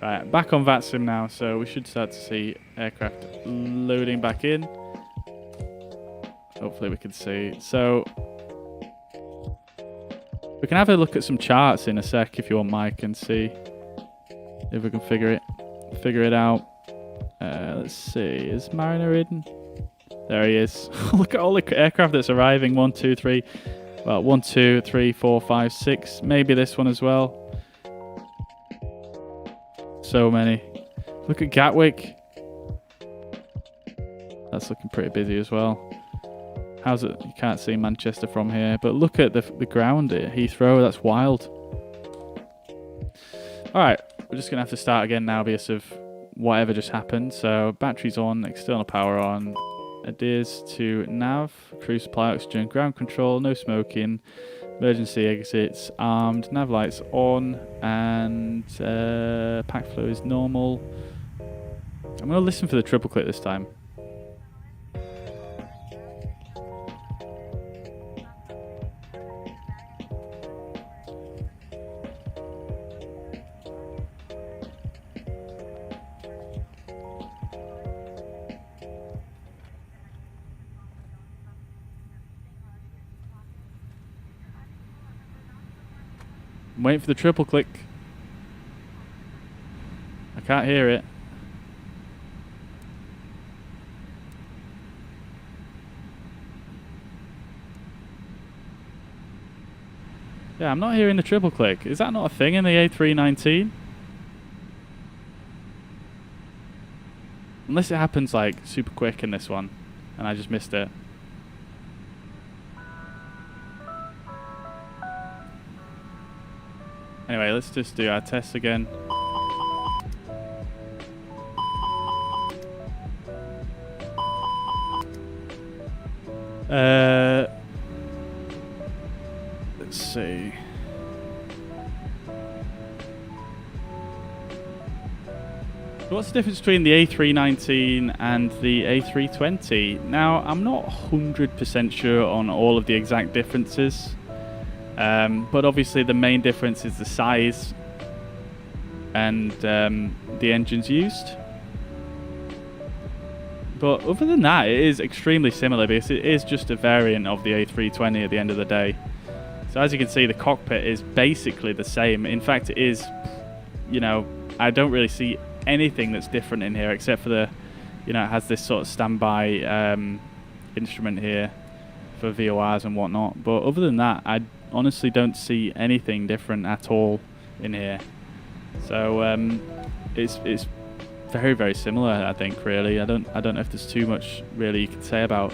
Right, back on Vatsim now, so we should start to see aircraft loading back in. Hopefully we can see. So we can have a look at some charts in a sec if you want, Mike, and see if we can figure it out. Let's see, is Mariner in? There he is. Look at all the aircraft that's arriving. 1, 2, 3. Well, 1, 2, 3, 4, 5, 6. Maybe this one as well. So many. Look at Gatwick. That's looking pretty busy as well. How's it? You can't see Manchester from here, but look at the ground at Heathrow. That's wild. All right, we're just gonna have to start again now because of whatever just happened. So batteries on, external power on, adheres to nav, crew supply oxygen, ground control, no smoking, emergency exits, armed, nav lights on, and pack flow is normal. I'm gonna listen for the triple click this time. I'm waiting for the triple click. I can't hear it. Yeah, I'm not hearing the triple click. Is that not a thing in the A319? Unless it happens like super quick in this one and I just missed it. Anyway, let's just do our tests again. Let's see. What's the difference between the A319 and the A320? Now, I'm not 100% sure on all of the exact differences. But obviously the main difference is the size and the engines used. But other than that, it is extremely similar because it is just a variant of the A320 at the end of the day. So as you can see, the cockpit is basically the same. In fact, it is, you know, I don't really see anything that's different in here except for the, you know, it has this sort of standby instrument here for VORs and whatnot. But other than that, I honestly don't see anything different at all in here. So it's very, very similar, I think, really. I don't know if there's too much really you can say about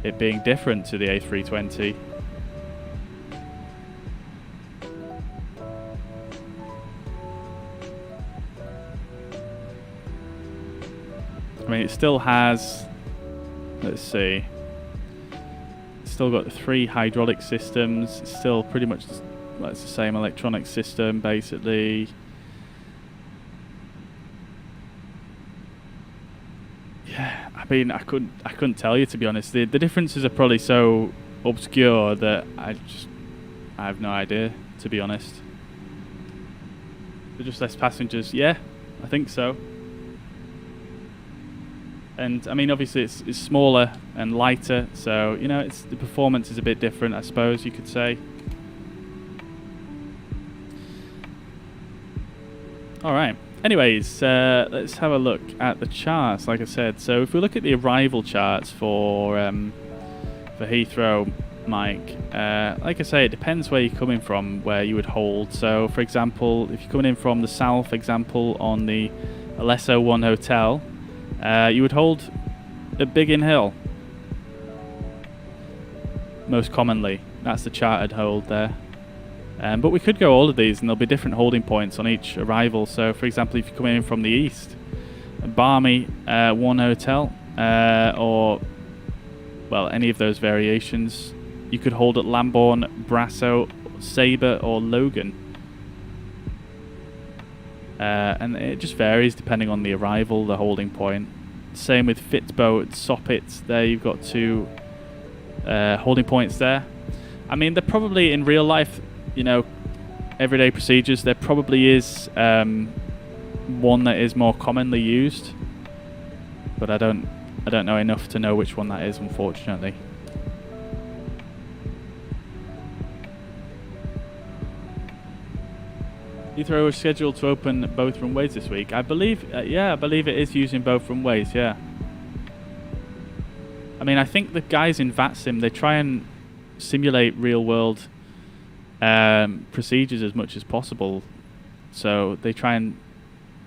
it being different to the A320. I mean, it still has, let's see, it's still got the 3 hydraulic systems. It's still pretty much, well, it's the same electronic system, basically. Yeah, I mean, I couldn't tell you, to be honest. The differences are probably so obscure that I have no idea, to be honest. There's just less passengers. Yeah, I think so. And I mean, obviously it's smaller and lighter, so you know, the performance is a bit different, I suppose you could say. All right. Anyways, let's have a look at the charts. Like I said, so if we look at the arrival charts for Heathrow, Mike, like I say, it depends where you're coming from, where you would hold. So, for example, if you're coming in from the south, example on the Alesso 1 hotel. You would hold at Biggin Hill, most commonly. That's the chartered hold there. But we could go all of these and there'll be different holding points on each arrival. So for example, if you're coming in from the east, Barmy 1 hotel, or well, any of those variations, you could hold at Lambourne, Brasso, Sabre or Logan. And it just varies depending on the arrival, the holding point. Same with Fitboat, Soppit. There you've got 2 holding points there. I mean, they're probably in real life, you know, everyday procedures. There probably is one that is more commonly used, but I don't know enough to know which one that is, unfortunately. Heathrow was scheduled to open both runways this week. I believe, yeah, I believe it is using both runways, yeah. I mean, I think the guys in Vatsim, they try and simulate real-world procedures as much as possible. So they try and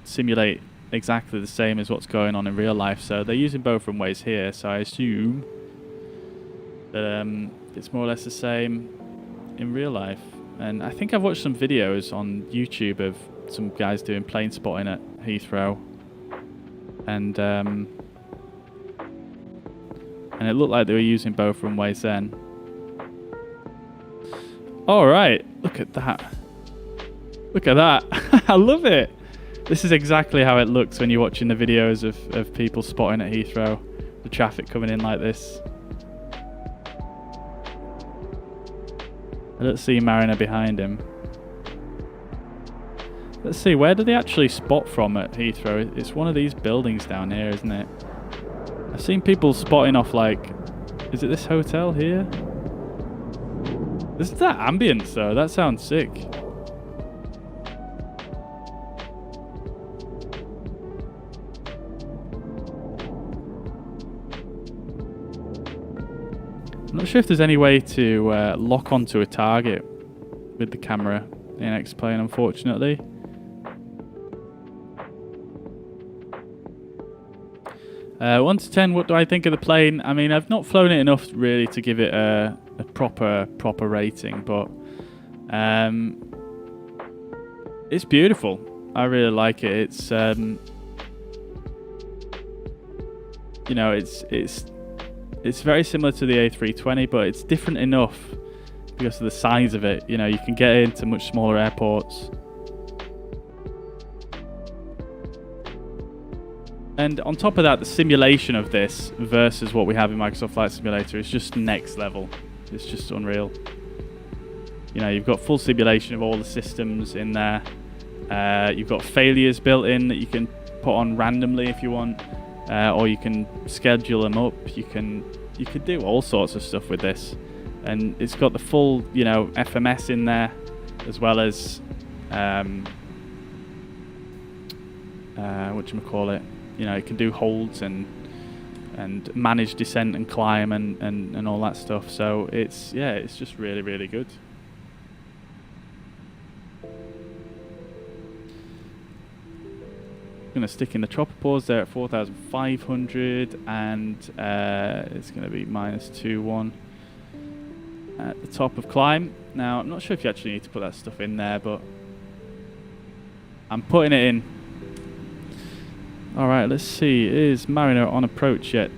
simulate exactly the same as what's going on in real life. So they're using both runways here. So I assume that it's more or less the same in real life. And I think I've watched some videos on YouTube of some guys doing plane spotting at Heathrow. And it looked like they were using both runways then. Alright, look at that. Look at that. I love it. This is exactly how it looks when you're watching the videos of people spotting at Heathrow. The traffic coming in like this. I don't see Mariner behind him. Let's see, where do they actually spot from at Heathrow? It's one of these buildings down here, isn't it? I've seen people spotting off like... Is it this hotel here? This is that ambience though, that sounds sick. I'm not sure if there's any way to lock onto a target with the camera in X-Plane, unfortunately. One to 10, what do I think of the plane? I mean, I've not flown it enough really to give it a proper rating, but it's beautiful. I really like it. It's you know, it's very similar to the A320, but it's different enough because of the size of it. You know, you can get into much smaller airports. And on top of that, the simulation of this versus what we have in Microsoft Flight Simulator is just next level. It's just unreal. You know, you've got full simulation of all the systems in there. You've got failures built in that you can put on randomly if you want. Or you can schedule them up. You can do all sorts of stuff with this, and it's got the full, you know, FMS in there, as well as whatchamacallit, you know, it can do holds and manage descent and climb and all that stuff. So it's just really, really good. Going to stick in the tropopause there at 4,500, and it's going to be -2.1 at the top of climb. Now, I'm not sure if you actually need to put that stuff in there, but I'm putting it in. Alright, let's see. Is Mariner on approach yet?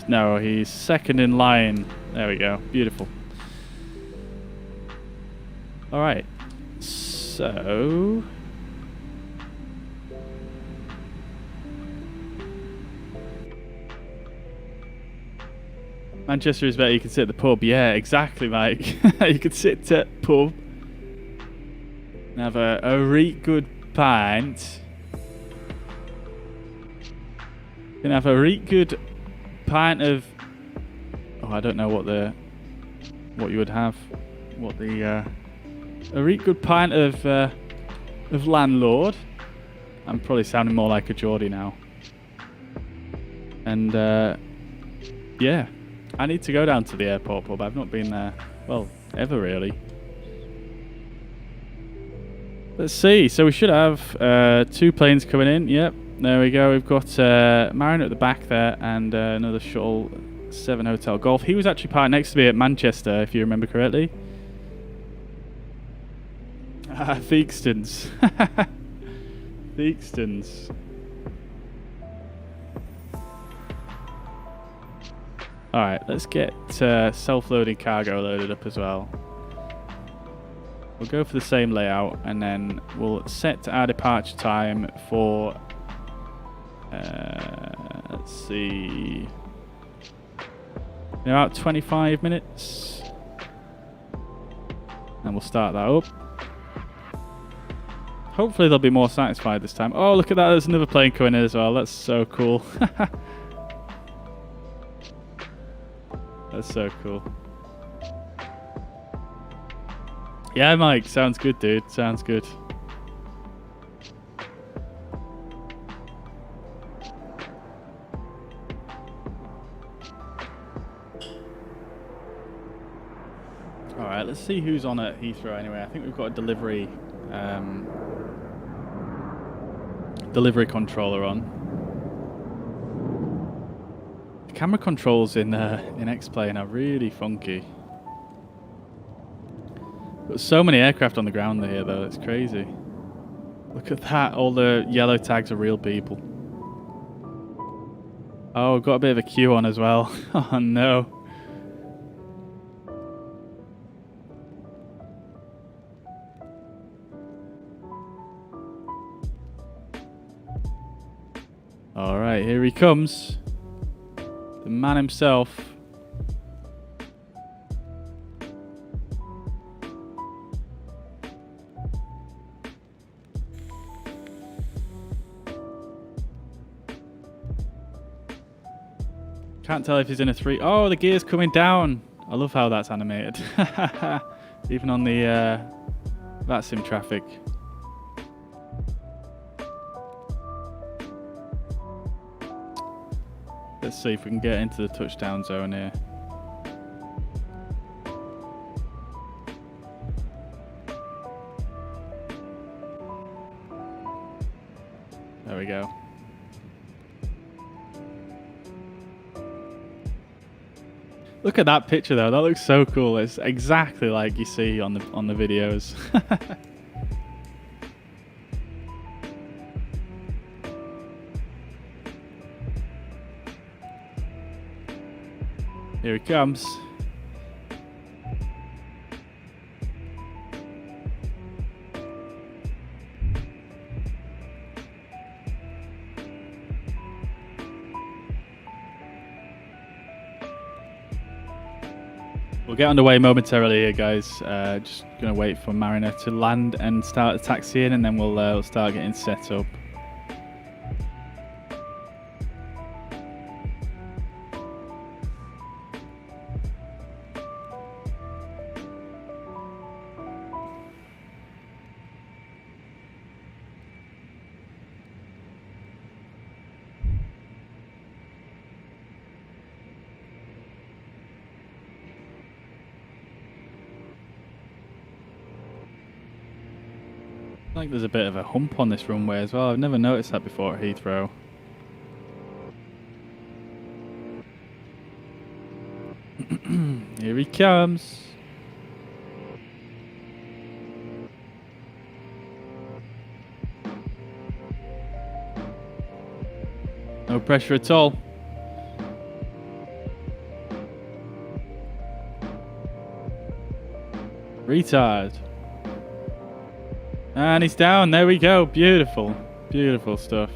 No, he's second in line. There we go. Beautiful. Alright, so... Manchester is better, you can sit at the pub. Yeah, exactly, Mike. You could sit at pub and have a really good pint. You can have a really good pint of... Oh, I don't know what you would have. A really good pint of landlord. I'm probably sounding more like a Geordie now. And yeah. I need to go down to the airport pub. I've not been there, well, ever really. Let's see. So we should have 2 planes coming in. Yep, there we go. We've got Mariner at the back there and another Shuttle 7 Hotel Golf. He was actually parked next to me at Manchester, if you remember correctly. Theakston's. Theakston's. Alright, let's get self-loading cargo loaded up as well. We'll go for the same layout, and then we'll set our departure time for... let's see... about 25 minutes. And we'll start that up. Hopefully they'll be more satisfied this time. Oh, look at that. There's another plane coming in as well. That's so cool. That's so cool. Yeah, Mike. Sounds good, dude. Sounds good. Alright, let's see who's on at Heathrow anyway. I think we've got a delivery controller on. The camera controls in X-Plane are really funky. Got so many aircraft on the ground here though, it's crazy. Look at that, all the yellow tags are real people. Oh, got a bit of a queue on as well. Oh no. Alright, here he comes. The man himself. Can't tell if he's in a 3. Oh, the gear's coming down. I love how that's animated. Even on the Vatsim traffic. Let's see if we can get into the touchdown zone here. There we go. Look at that picture though, that looks so cool. It's exactly like you see on the videos. Here he comes. We'll get underway momentarily here, guys. Just gonna wait for Mariner to land and start taxiing, and then we'll start getting set up. I think there's a bit of a hump on this runway as well. I've never noticed that before at Heathrow. Here he comes. No pressure at all. Retard. And he's down. There we go. Beautiful. Beautiful stuff.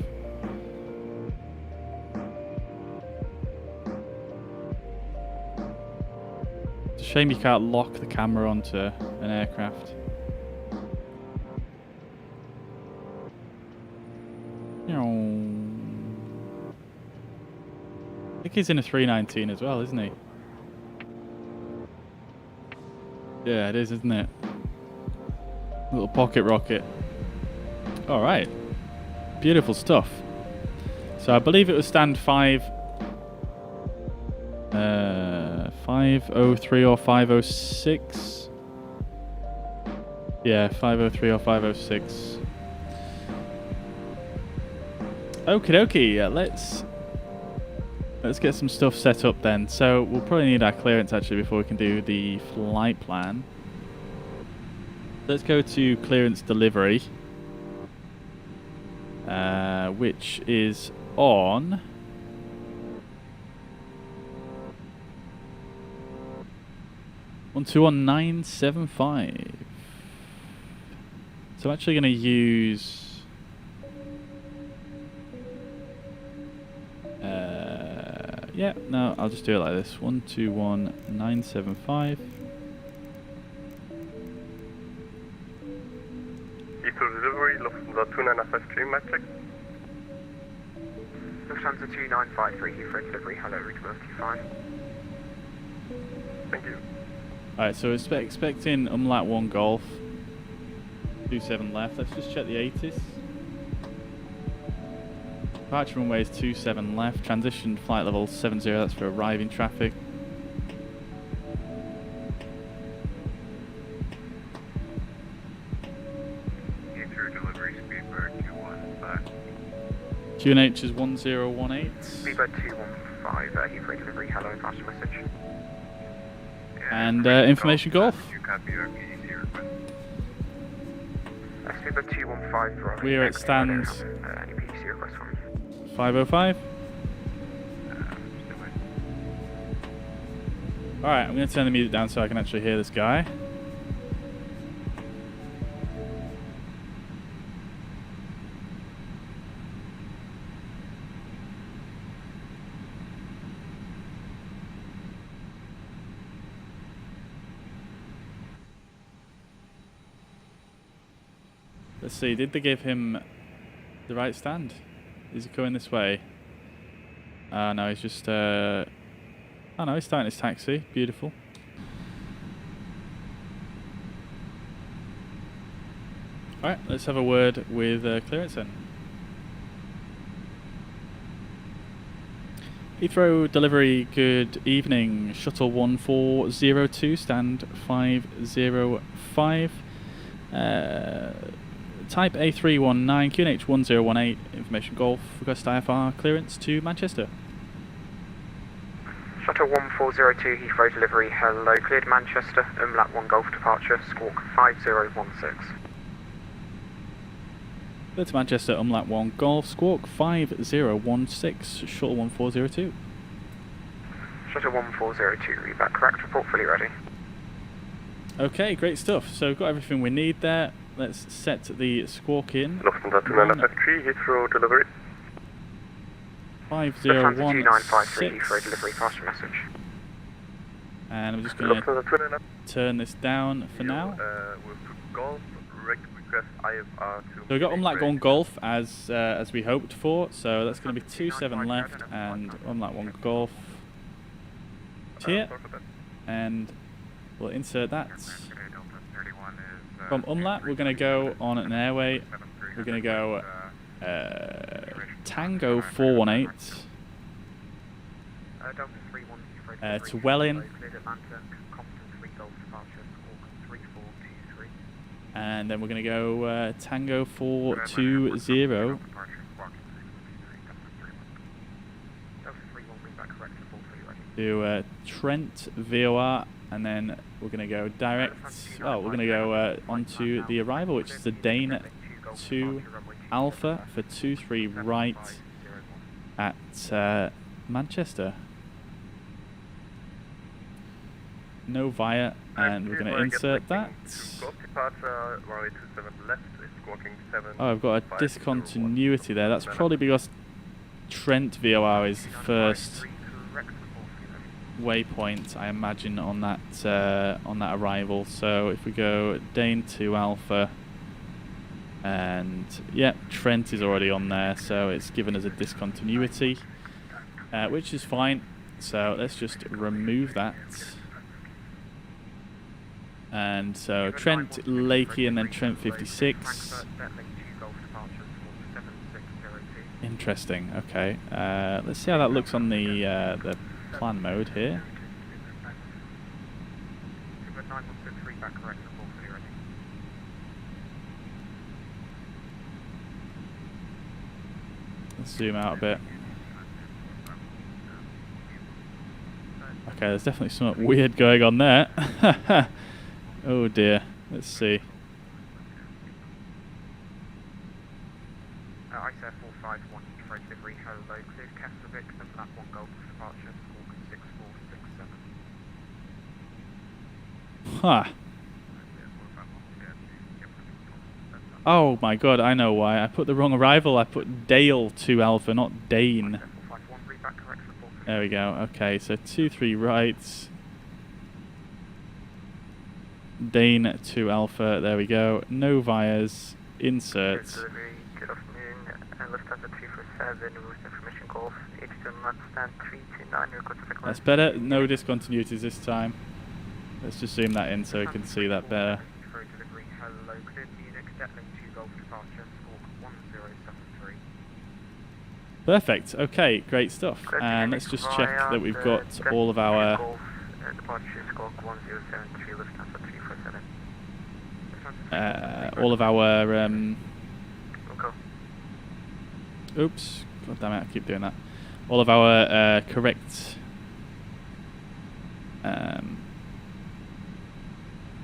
It's a shame you can't lock the camera onto an aircraft. I think he's in a 319 as well, isn't he? Yeah, it is, isn't it? Little pocket rocket. Alright. Beautiful stuff. So I believe it was stand 503 or 506. Yeah, 503 or 506. Okie dokie, let's get some stuff set up then. So we'll probably need our clearance actually before we can do the flight plan. Let's go to clearance delivery, which is on 121975. So I'm actually going to use yeah, no, I'll just do it like this. 121975. Heathrow delivery, Lufthansa 2953, mic check. Lufthansa 2953, Heathrow delivery, hello, route 55. Thank you. Alright, so we're expecting umlaut 1 Golf. 27 left. Let's just check the 80s. Departure runway is 27 left. Transition flight level 70, that's for arriving traffic. Heathrow delivery, speedbird 215. QNH is 1018. Speedbird 215, Heathrow delivery, hello, faster message. And information Golf. You copy our PDC request. Speedbird 215 for We are at stand any PDC request from you. 505. Alright, I'm going to turn the music down so I can actually hear this guy. Let's see, did they give him the right stand? Is he going this way? No, he's just... oh no, he's starting his taxi. Beautiful. Alright, let's have a word with clearance then. Heathrow delivery, good evening. Shuttle 1402, stand 505. Type A319, QNH 1018, information Golf, request IFR clearance to Manchester. Shuttle 1402, Heathrow delivery, hello, cleared Manchester, umlaut 1 Golf departure, squawk 5016. Cleared to Manchester, umlaut 1 Golf, squawk 5016, shuttle 1402. Shuttle 1402, read back correct, report fully ready. Okay, great stuff. So we've got everything we need there. Let's set the squawk in. Lufthansa 2953, Heathrow delivery. 5016. Heathrow delivery, faster message. And I'm just going to turn this down for now. Golf, request IFR to... So we've got umlaut gone Golf as we hoped for. So that's going to be 27 left and umlaut 1 Golf here. And we'll insert that. From umlaut, we're going to go on an airway. We're going to go Tango 418 to Welling. And then we're going to go Tango 420 to Trent VOR. And then we're going to go direct, we're going to go onto the arrival, which is the Dane 2 Alpha for 23 right at Manchester. No via, and we're going to insert that. Oh, I've got a discontinuity there. That's probably because Trent VOR is first waypoint, I imagine, on that arrival. So if we go Dane 2 Alpha, and yeah, Trent is already on there, so it's given us a discontinuity, which is fine. So let's just remove that. And so Trent Lakey and then Trent 56. Interesting. Okay. Let's see how that looks on the plan mode here. Let's zoom out a bit. Okay, there's definitely something weird going on there. Oh dear. Let's see. ISAIR 451 Heathrow delivery, hello, cleared Kaslavik, umlaut 1 Golf departure, squawk 6467. Huh. Oh my god, I know why. I put the wrong arrival. I put Dale 2 Alpha, not Dane. There we go. Okay, so 23 right. Dane 2 Alpha, there we go. No vias. insert. Good afternoon. Lufthansa 347 with information Golf 82 knots, stand 329. That's better. No discontinuities this time. Let's just zoom that in so we can see that better. Hello, clear to Unix, Jetling 2 Golf departure, squawk 1073. Perfect. Okay, great stuff. And let's just check that we've got all of our Departure squawk 1073, Lufthansa 347. all of our oops, god damn it, I keep doing that. All of our correct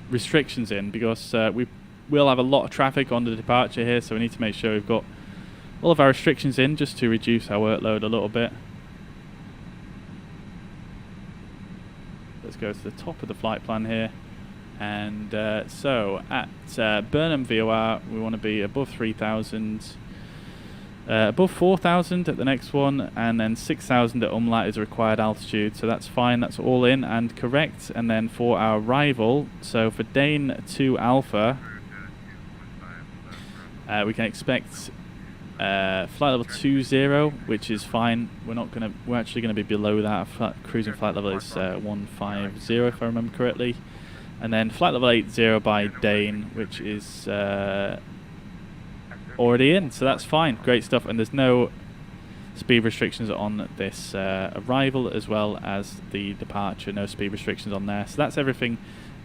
restrictions in, because we will have a lot of traffic on the departure here, so we need to make sure we've got all of our restrictions in just to reduce our workload a little bit. Let's go to the top of the flight plan here. And so at Burnham VOR, we want to be above 3,000, above 4,000 at the next one, and then 6,000 at Umlaut is a required altitude. So that's fine, that's all in and correct. And then for our arrival, so for Dane 2 Alpha, we can expect flight level 20, which is fine. We're actually gonna be below that. Cruising flight level is 150 if I remember correctly. And then flight level 80 by Dane, which is already in, so that's fine. Great stuff. And there's no speed restrictions on this arrival as well as the departure. No speed restrictions on there. So that's everything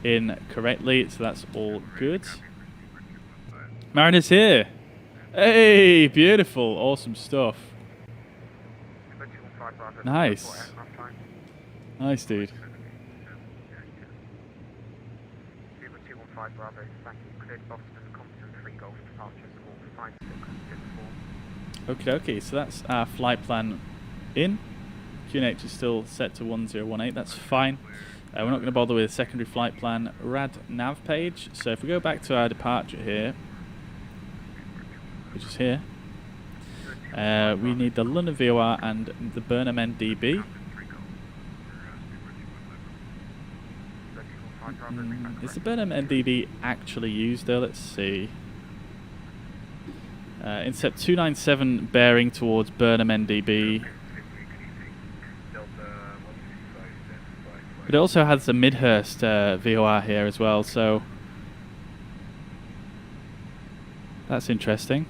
in correctly. So that's all good. Mariner's here. Hey, beautiful. Awesome stuff. Nice. Nice, dude. Okay, so that's our flight plan in. QNH is still set to 1018, that's fine. We're not going to bother with a secondary flight plan rad nav page. So if we go back to our departure here, which is here, we need the London VOR and the Burnham NDB. Is the Burnham NDB actually used though? Let's see. Intercept 297 bearing towards Burnham NDB. But it also has the Midhurst VOR here as well, so that's interesting.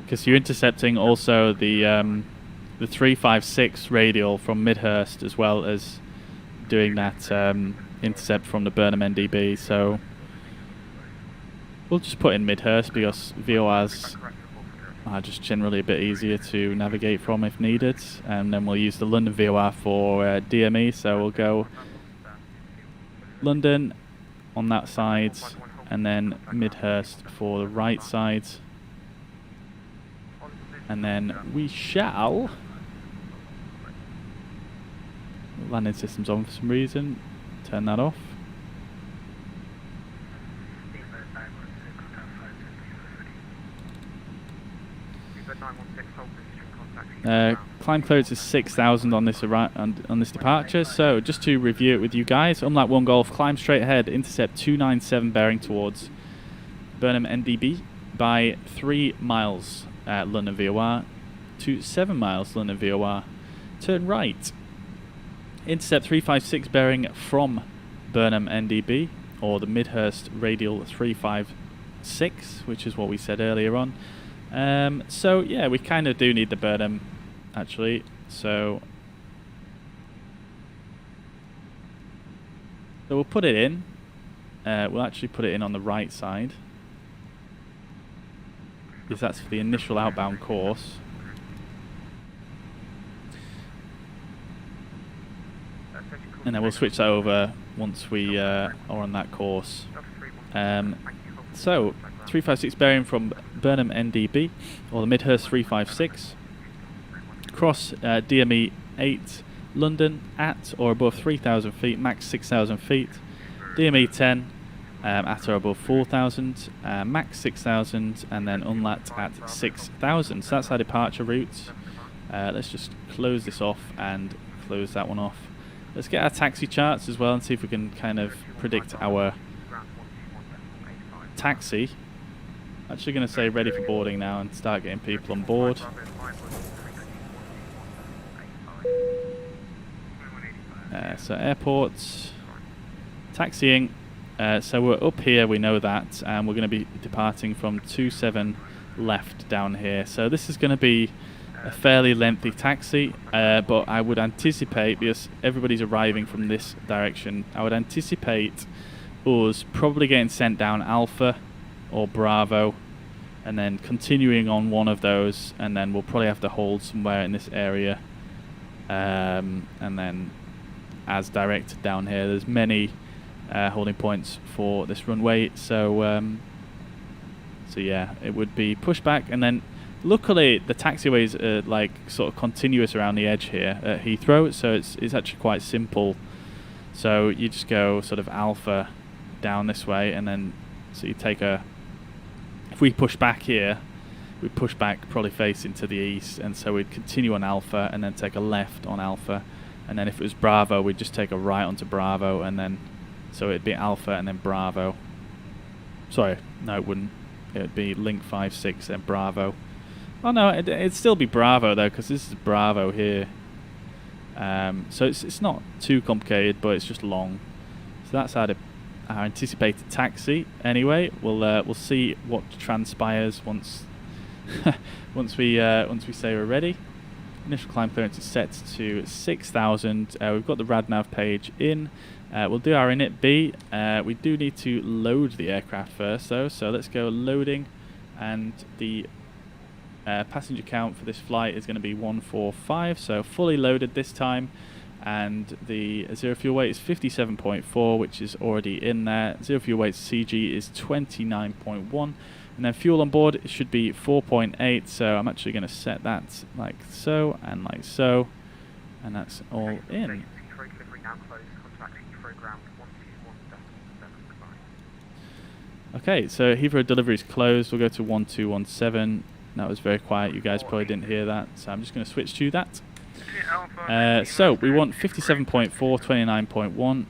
Because you're intercepting also the 356 radial from Midhurst as well as doing that intercept from the Burnham NDB, so we'll just put in Midhurst because VORs are just generally a bit easier to navigate from if needed, and then we'll use the London VOR for DME, so we'll go London on that side and then Midhurst for the right side, and then we shall landing systems on for some reason. Turn that off. Climb clearance is 6,000 on this on this departure. So just to review it with you guys, Umlaut 1 Golf, climb straight ahead, intercept 297 bearing towards Burnham NDB by 3 miles at London VOR to 7 miles London VOR. Turn right. Intercept 356 bearing from Burnham NDB, or the Midhurst radial 356, which is what we said earlier on. So yeah, we kind of do need the Burnham actually, so we'll put it in. We'll actually put it in on the right side, because that's for the initial outbound course. And then we'll switch that over once we are on that course. So 356 bearing from Burnham NDB, or the Midhurst 356. Cross DME 8 London at or above 3,000 feet, max 6,000 feet. DME 10 at or above 4,000, max 6,000, and then Umlaut at 6,000. So that's our departure route. Let's just close this off and close that one off. Let's get our taxi charts as well and see if we can kind of predict our taxi. Actually going to say ready for boarding now and start getting people on board. So airports, taxiing. So we're up here, we know that, and we're going to be departing from 27 left down here. So this is going to be a fairly lengthy taxi, but I would anticipate, because everybody's arriving from this direction, I would anticipate us probably getting sent down Alpha or Bravo, and then continuing on one of those, and then we'll probably have to hold somewhere in this area, and then as directed down here. There's many holding points for this runway, so so yeah, it would be pushback, and then luckily the taxiways are like sort of continuous around the edge here at Heathrow, so it's actually quite simple. So you just go sort of Alpha down this way, and then so you take a, if we push back here, we push back probably facing to the east, and so we'd continue on Alpha and then take a left on Alpha, and then if it was Bravo we'd just take a right onto Bravo, and then so it'd be Alpha and then Bravo. Sorry, no it wouldn't. It'd be Link 56 then Bravo. Oh no, it'd still be Bravo though, because this is Bravo here. So it's not too complicated, but it's just long. So that's our anticipated taxi. Anyway, we'll see what transpires once once we say we're ready. Initial climb clearance is set to 6,000. We've got the RadNav page in. We'll do our init B. We do need to load the aircraft first though, so let's go loading, and the passenger count for this flight is going to be 145, so fully loaded this time, and the zero fuel weight is 57.4, which is already in there. Zero fuel weight CG is 29.1, and then fuel on board should be 4.8, so I'm actually going to set that like so and like so, and that's all in. Okay, so Heathrow delivery is closed. We'll go to 1217. That was very quiet. You guys probably didn't hear that, so I'm just going to switch to that. So we want 57.4, 29.1.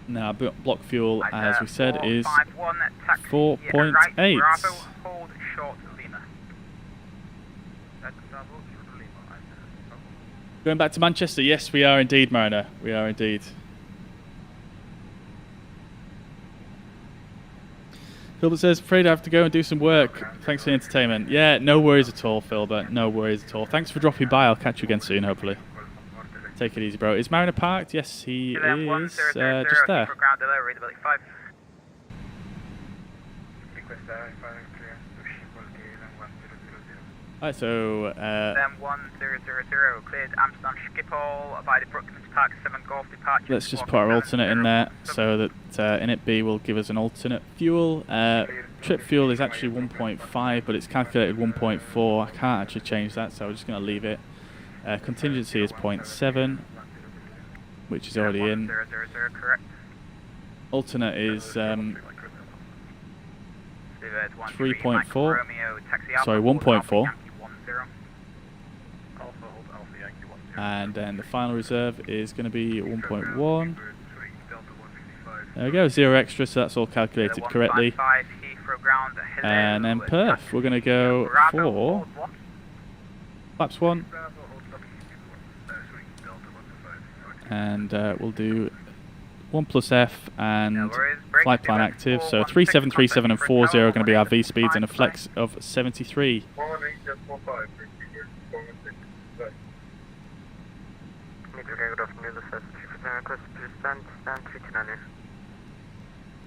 Now block fuel, as we said, is 4.8. Going back to Manchester, yes, we are indeed, Mariner. We are indeed. Philbert says, afraid I have to go and do some work. Thanks for the entertainment. Yeah, no worries at all, Philbert. No worries at all. Thanks for dropping by. I'll catch you again soon, hopefully. Take it easy, bro. Is Mariner parked? Yes, he is just there. Alright, so 1000 cleared Amsterdam Schiphol by the Brooklands Park 7 Golf departure. Let's just put our alternate in there so that init B will give us an alternate fuel. Trip fuel is actually 1.5, but it's calculated 1.4. I can't actually change that, so we're just going to leave it. Contingency is 0.7, which is already in. Alternate is 3.4. Sorry, 1.4. And then the final reserve is going to be 1.1. There we go, 0 extra, so that's all calculated correctly. And then perf, we're going to go for flaps 1. And we'll do 1 plus F and flight plan active. So 3737 and 40 are going to be our V speeds and a flex of 73. Good afternoon, the first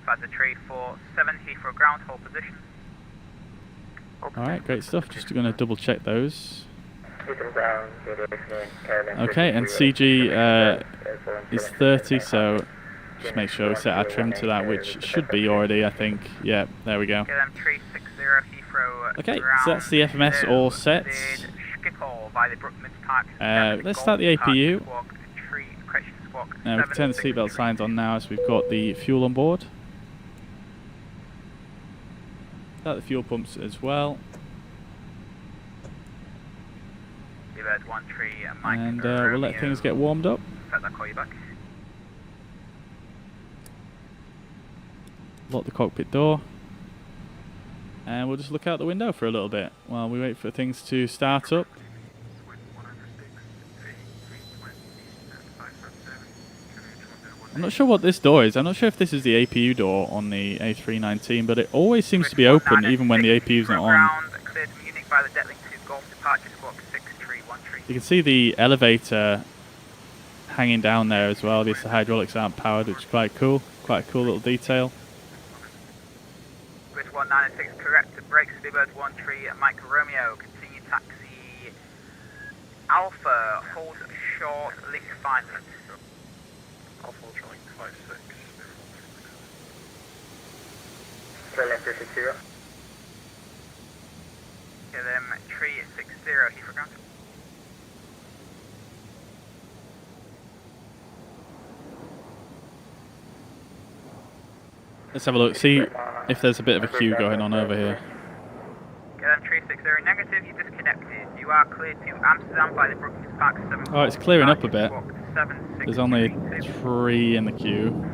Flight 347 Heathrow ground, hold position. Alright, great stuff. Just going to double check those. Okay, and CG is 30, so just make sure we set our trim to that, which should be already, I think. Yeah, there we go. Okay, so that's the FMS all set. Let's start the APU. We can turn the seatbelt signs on now as we've got the fuel on board. Start the fuel pumps as well. And we'll let things get warmed up. Lock the cockpit door. And we'll just look out the window for a little bit while we wait for things to start up. I'm not sure what this door is. I'm not sure if this is the APU door on the A319, but it always seems to be open even when the APU's not on. You can see the elevator hanging down there as well. These hydraulics aren't powered, which is quite cool. Quite a cool little detail. 196 correct to brakes, Seabird 13 Mike Romeo, continue taxi Alpha, hold short, lift 5 minutes. Alpha Ultralink 56. Left 360. KLM 360, Heathrow ground. Let's have a look, see if there's a bit of a queue going on over here. KLM 360 negative, you disconnected. You are cleared to Amsterdam by the Brookings Park 7. Oh, it's clearing up a bit. There's only 3 in the queue.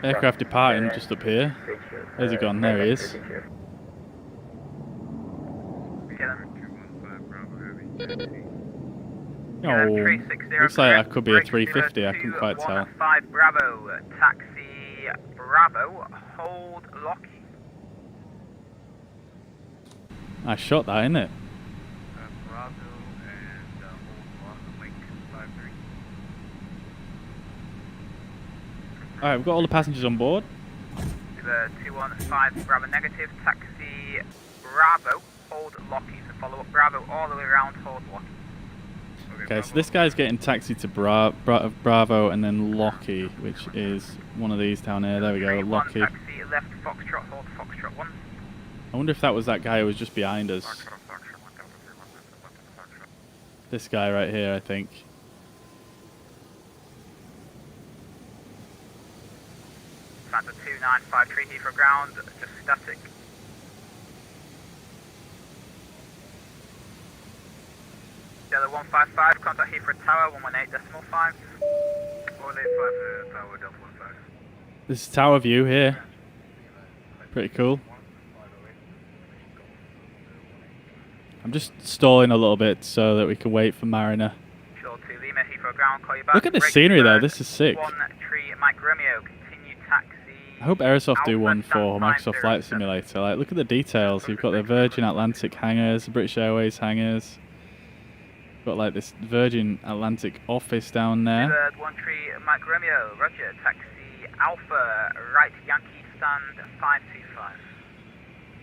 Aircraft departing just up here. Where's he gone? There he is. Oh, looks like that could be a 350, I couldn't quite tell. 5 Bravo, taxi Bravo, hold Lockheed. Nice shot that, isn't it? Bravo and hold Link 53. Alright, we've got all the passengers on board. 215 Bravo negative, taxi Bravo, hold Lockheed to follow up Bravo all the way around, hold Lockheed. Okay, so this guy's getting taxi to Bravo and then Lockheed, which is one of these down here. There we go, Lockheed. Taxi left Foxtrot, hold Foxtrot 1. I wonder if that was that guy who was just behind us. This guy right here, I think. Santa 2953 Heathrow ground, just static. Delta 155, contact Heathrow Tower, 118.5. 185 Tower, Delta 15. This is tower view here. Pretty cool. I'm just stalling a little bit so that we can wait for Mariner. Look at this scenery though, this is sick. I hope Aerosoft do one for Microsoft Flight Simulator. Like, look at the details. You've got the Virgin Atlantic hangars, the British Airways hangars. Got like this Virgin Atlantic office down there. 13 Mike Romeo, Roger, taxi Alpha, right Yankee stand 525.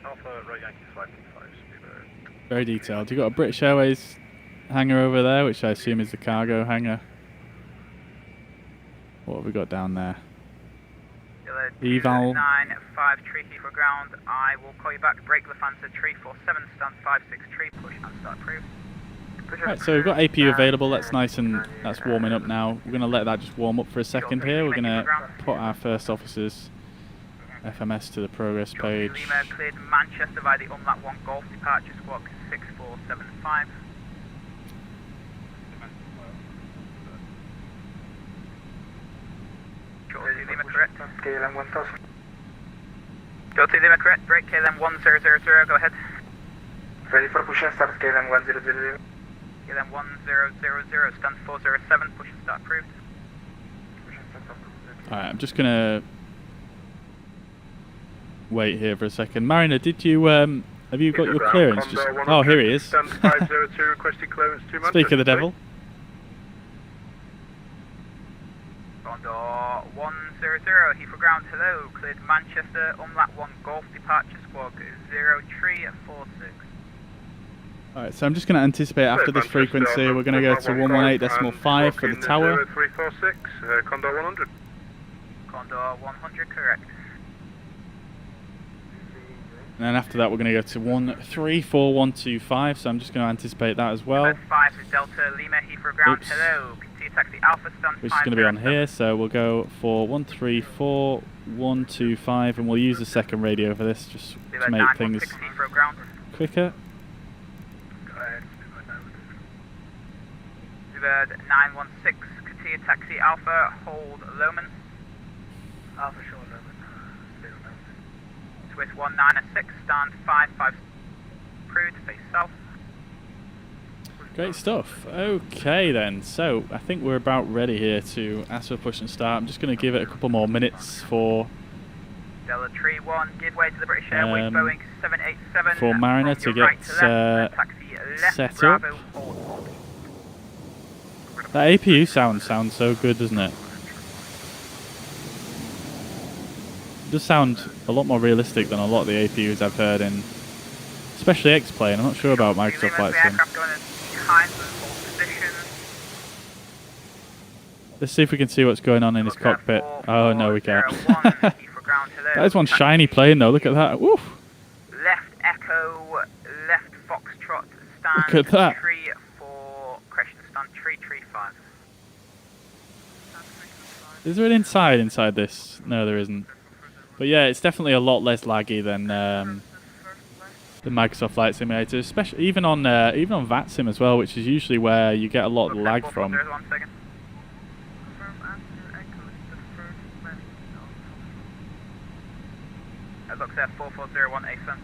Alpha, right Yankee 525. Very detailed. You've got a British Airways hangar over there, which I assume is the cargo hangar. What have we got down there? Eval. 953 Heathrow ground. I will call you back. Break Lufthansa 347, stand 563, push and start approved. Right, so we've got APU available. That's nice and that's warming up now. We're going to let that just warm up for a second here. We're going to put our first officer's FMS to the progress page. Lima cleared Manchester by the Umlaut 1 Golf departure squawk 6475. Lima correct. KLM 1000. Go to Lima correct. Break KLM 1000. Go ahead. Ready for push and start KLM 1000. KLM 1000. Stand 407. Push and start approved. Alright, I'm just going to wait here for a second. Mariner, did you have you got your clearance? Just, oh, here he is. Speak of the devil. Condor 100, Heathrow ground, hello. Cleared Manchester, Umlaut 1 Golf departure squawk 0346. Alright, so I'm just going to anticipate after this frequency, we're going to go to 118.5 for the tower. 0346, Condor 100. Condor 100, correct. And then after that, we're going to go to 134.125, so I'm just going to anticipate that as well. 5 is Delta Lima, Heathrow ground, hello. Continue taxi Alpha, stand which is going to be on here. So we'll go for 134.125, and we'll use the second radio for this just to make things quicker. Bird 916, Katia taxi Alpha, hold Loman. Alpha short Loman. Swiss 196, stand 55, approved, face south. Great stuff. Okay then, so I think we're about ready here to ask for push and start. I'm just going to give it a couple more minutes for Delta Tree 1, give way to the British Airways Boeing 787. For Mariner to get set up. That APU sounds so good, doesn't it? It does sound a lot more realistic than a lot of the APUs I've heard in, especially X-Plane. I'm not sure about Microsoft Flight Sim. Let's see if we can see what's going on in his cockpit. Oh no, we can't. That is one shiny plane though. Look at that. Woof. Left Echo, left Foxtrot, stand. Look at that. Tree 4, correction, stand tree 5. Is there an inside this? No, there isn't. But yeah, it's definitely a lot less laggy than the Microsoft Flight Simulator, especially even on Vatsim as well, which is usually where you get a lot of lag from. Looks at 4401 ASIN.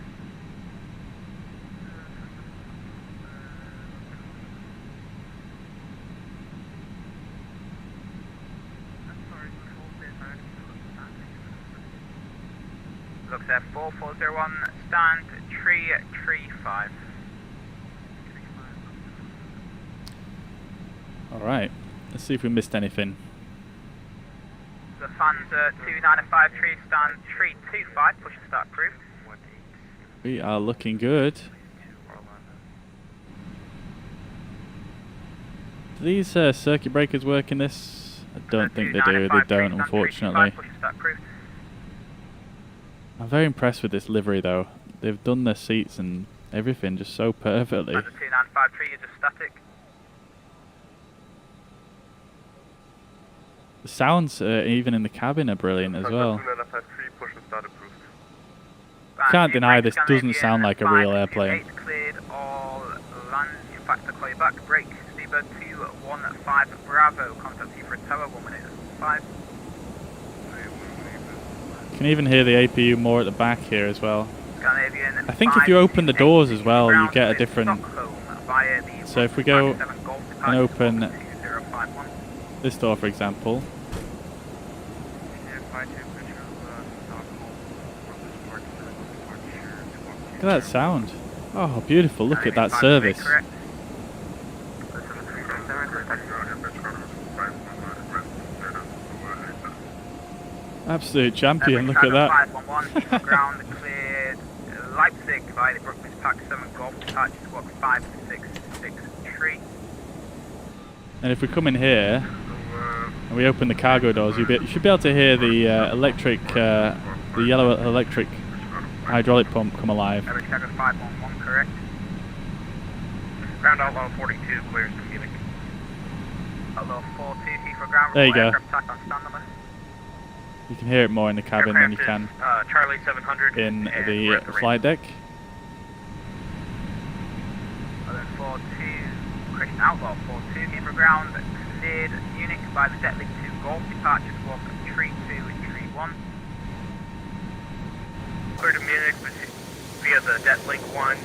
Looks at 4401, stand tree 5. Alright, let's see if we missed anything. The fans 295 tree, stand tree 25, push and start approved. We are looking good. Do these circuit breakers work in this? I don't think they do. They don't, unfortunately. I'm very impressed with this livery though. They've done their seats and everything just so perfectly. 295 tree, you're just static. The sounds even in the cabin are brilliant as well. Can't deny this doesn't sound like a real airplane. Cleared all land, in fact I'll call you back, break, Seabird 215 Bravo, contact you for a tower, 1 minute 5. You can even hear the APU more at the back here as well. Scandinavian I think if you open the doors as well, you get a different... So if we go and open this door, for example. Look at that sound. Oh, beautiful. Look at that service. Absolute champion. Look at that. Ground cleared Leipzig by the Brookman's Pack 7 Golf Departure Squawk 566 And if we come in here and we open the cargo doors, you should be able to hear the the yellow electric hydraulic pump come alive. Chicago 511, correct. Ground Outlaw 42 clears to Munich. Outlaw 42 for ground. There you go. Attack on standby. You can hear it more in the cabin than you can Charlie 700 in the flight deck. Other 42, Christian Outlaw 42, here for ground, cleared Munich by the Detlink 2 Golf, departure squawk tree 2 and tree 1. Clear to Munich via the Detlink 1,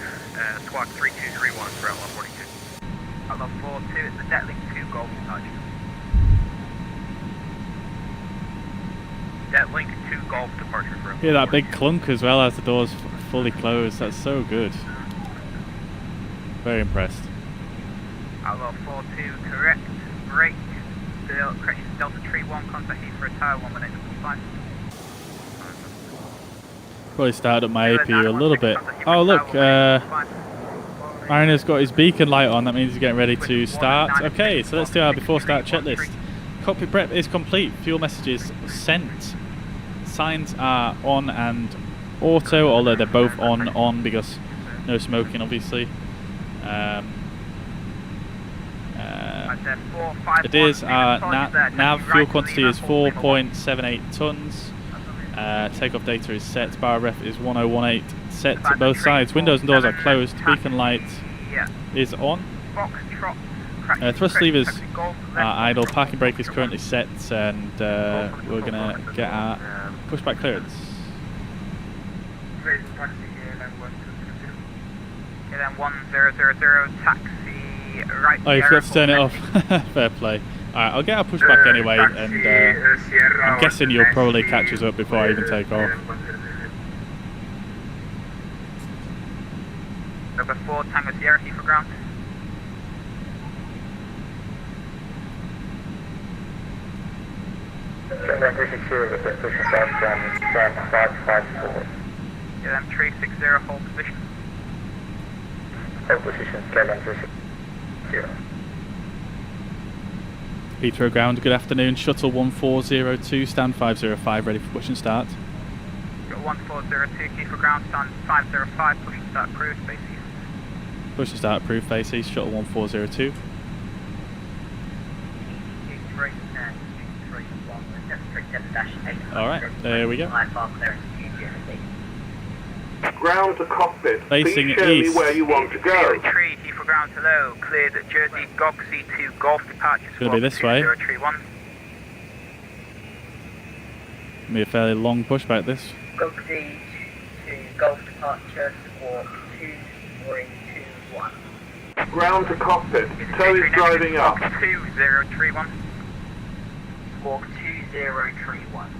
squawk 3231 for Outlaw 42. Outlaw 42, it's the Detlink 2 Golf departure. Detlink 2 Golf departure for Hear that big clunk as well as the doors fully closed. That's so good. Very impressed. Outlaw 42, correct. Break. Delta Tree 1, contact Heathrow Tower, 1 minute 5. Probably started up my APU a little bit. Oh look, Mariner's got his beacon light on. That means he's getting ready to start. Okay, so let's do our before start checklist. Cockpit prep is complete. Fuel messages sent. Signs are on and auto, although they're both on because no smoking, obviously. It is, nav fuel quantity is 4.78 tons. Takeoff data is set. Bar ref is 1018. Set to both sides. Windows and doors are closed. Beacon light is on. Thrust levers are idle. Parking brake is currently set, and we're gonna get our pushback clearance. Then 1000 taxi right. Oh, you forgot to turn it off. Fair play. Alright, I'll get our pushback anyway, and I'm guessing you'll probably catch us up before I even take off. Number 4 Tango Sierra, Heathrow ground. Yeah, then 360, hold position. Hold position, Skyline 360. Heathrow ground, good afternoon. Shuttle 1402, stand 505, ready for push and start. 1402, Heathrow ground, stand 505, push and start approved, base east. Push and start approved, base east, Shuttle 1402. Alright, there we go. Ground to cockpit. Facing Please show me east. where you want to go. 03, Heathrow ground to low, cleared Jersey Gogsy to Golf departure. It's going to be this way. 031. Going to be a fairly long pushback this. Gogsy to Golf departure, squawk 2321. Ground to cockpit. Tow is driving up. 2031. Squawk 2031.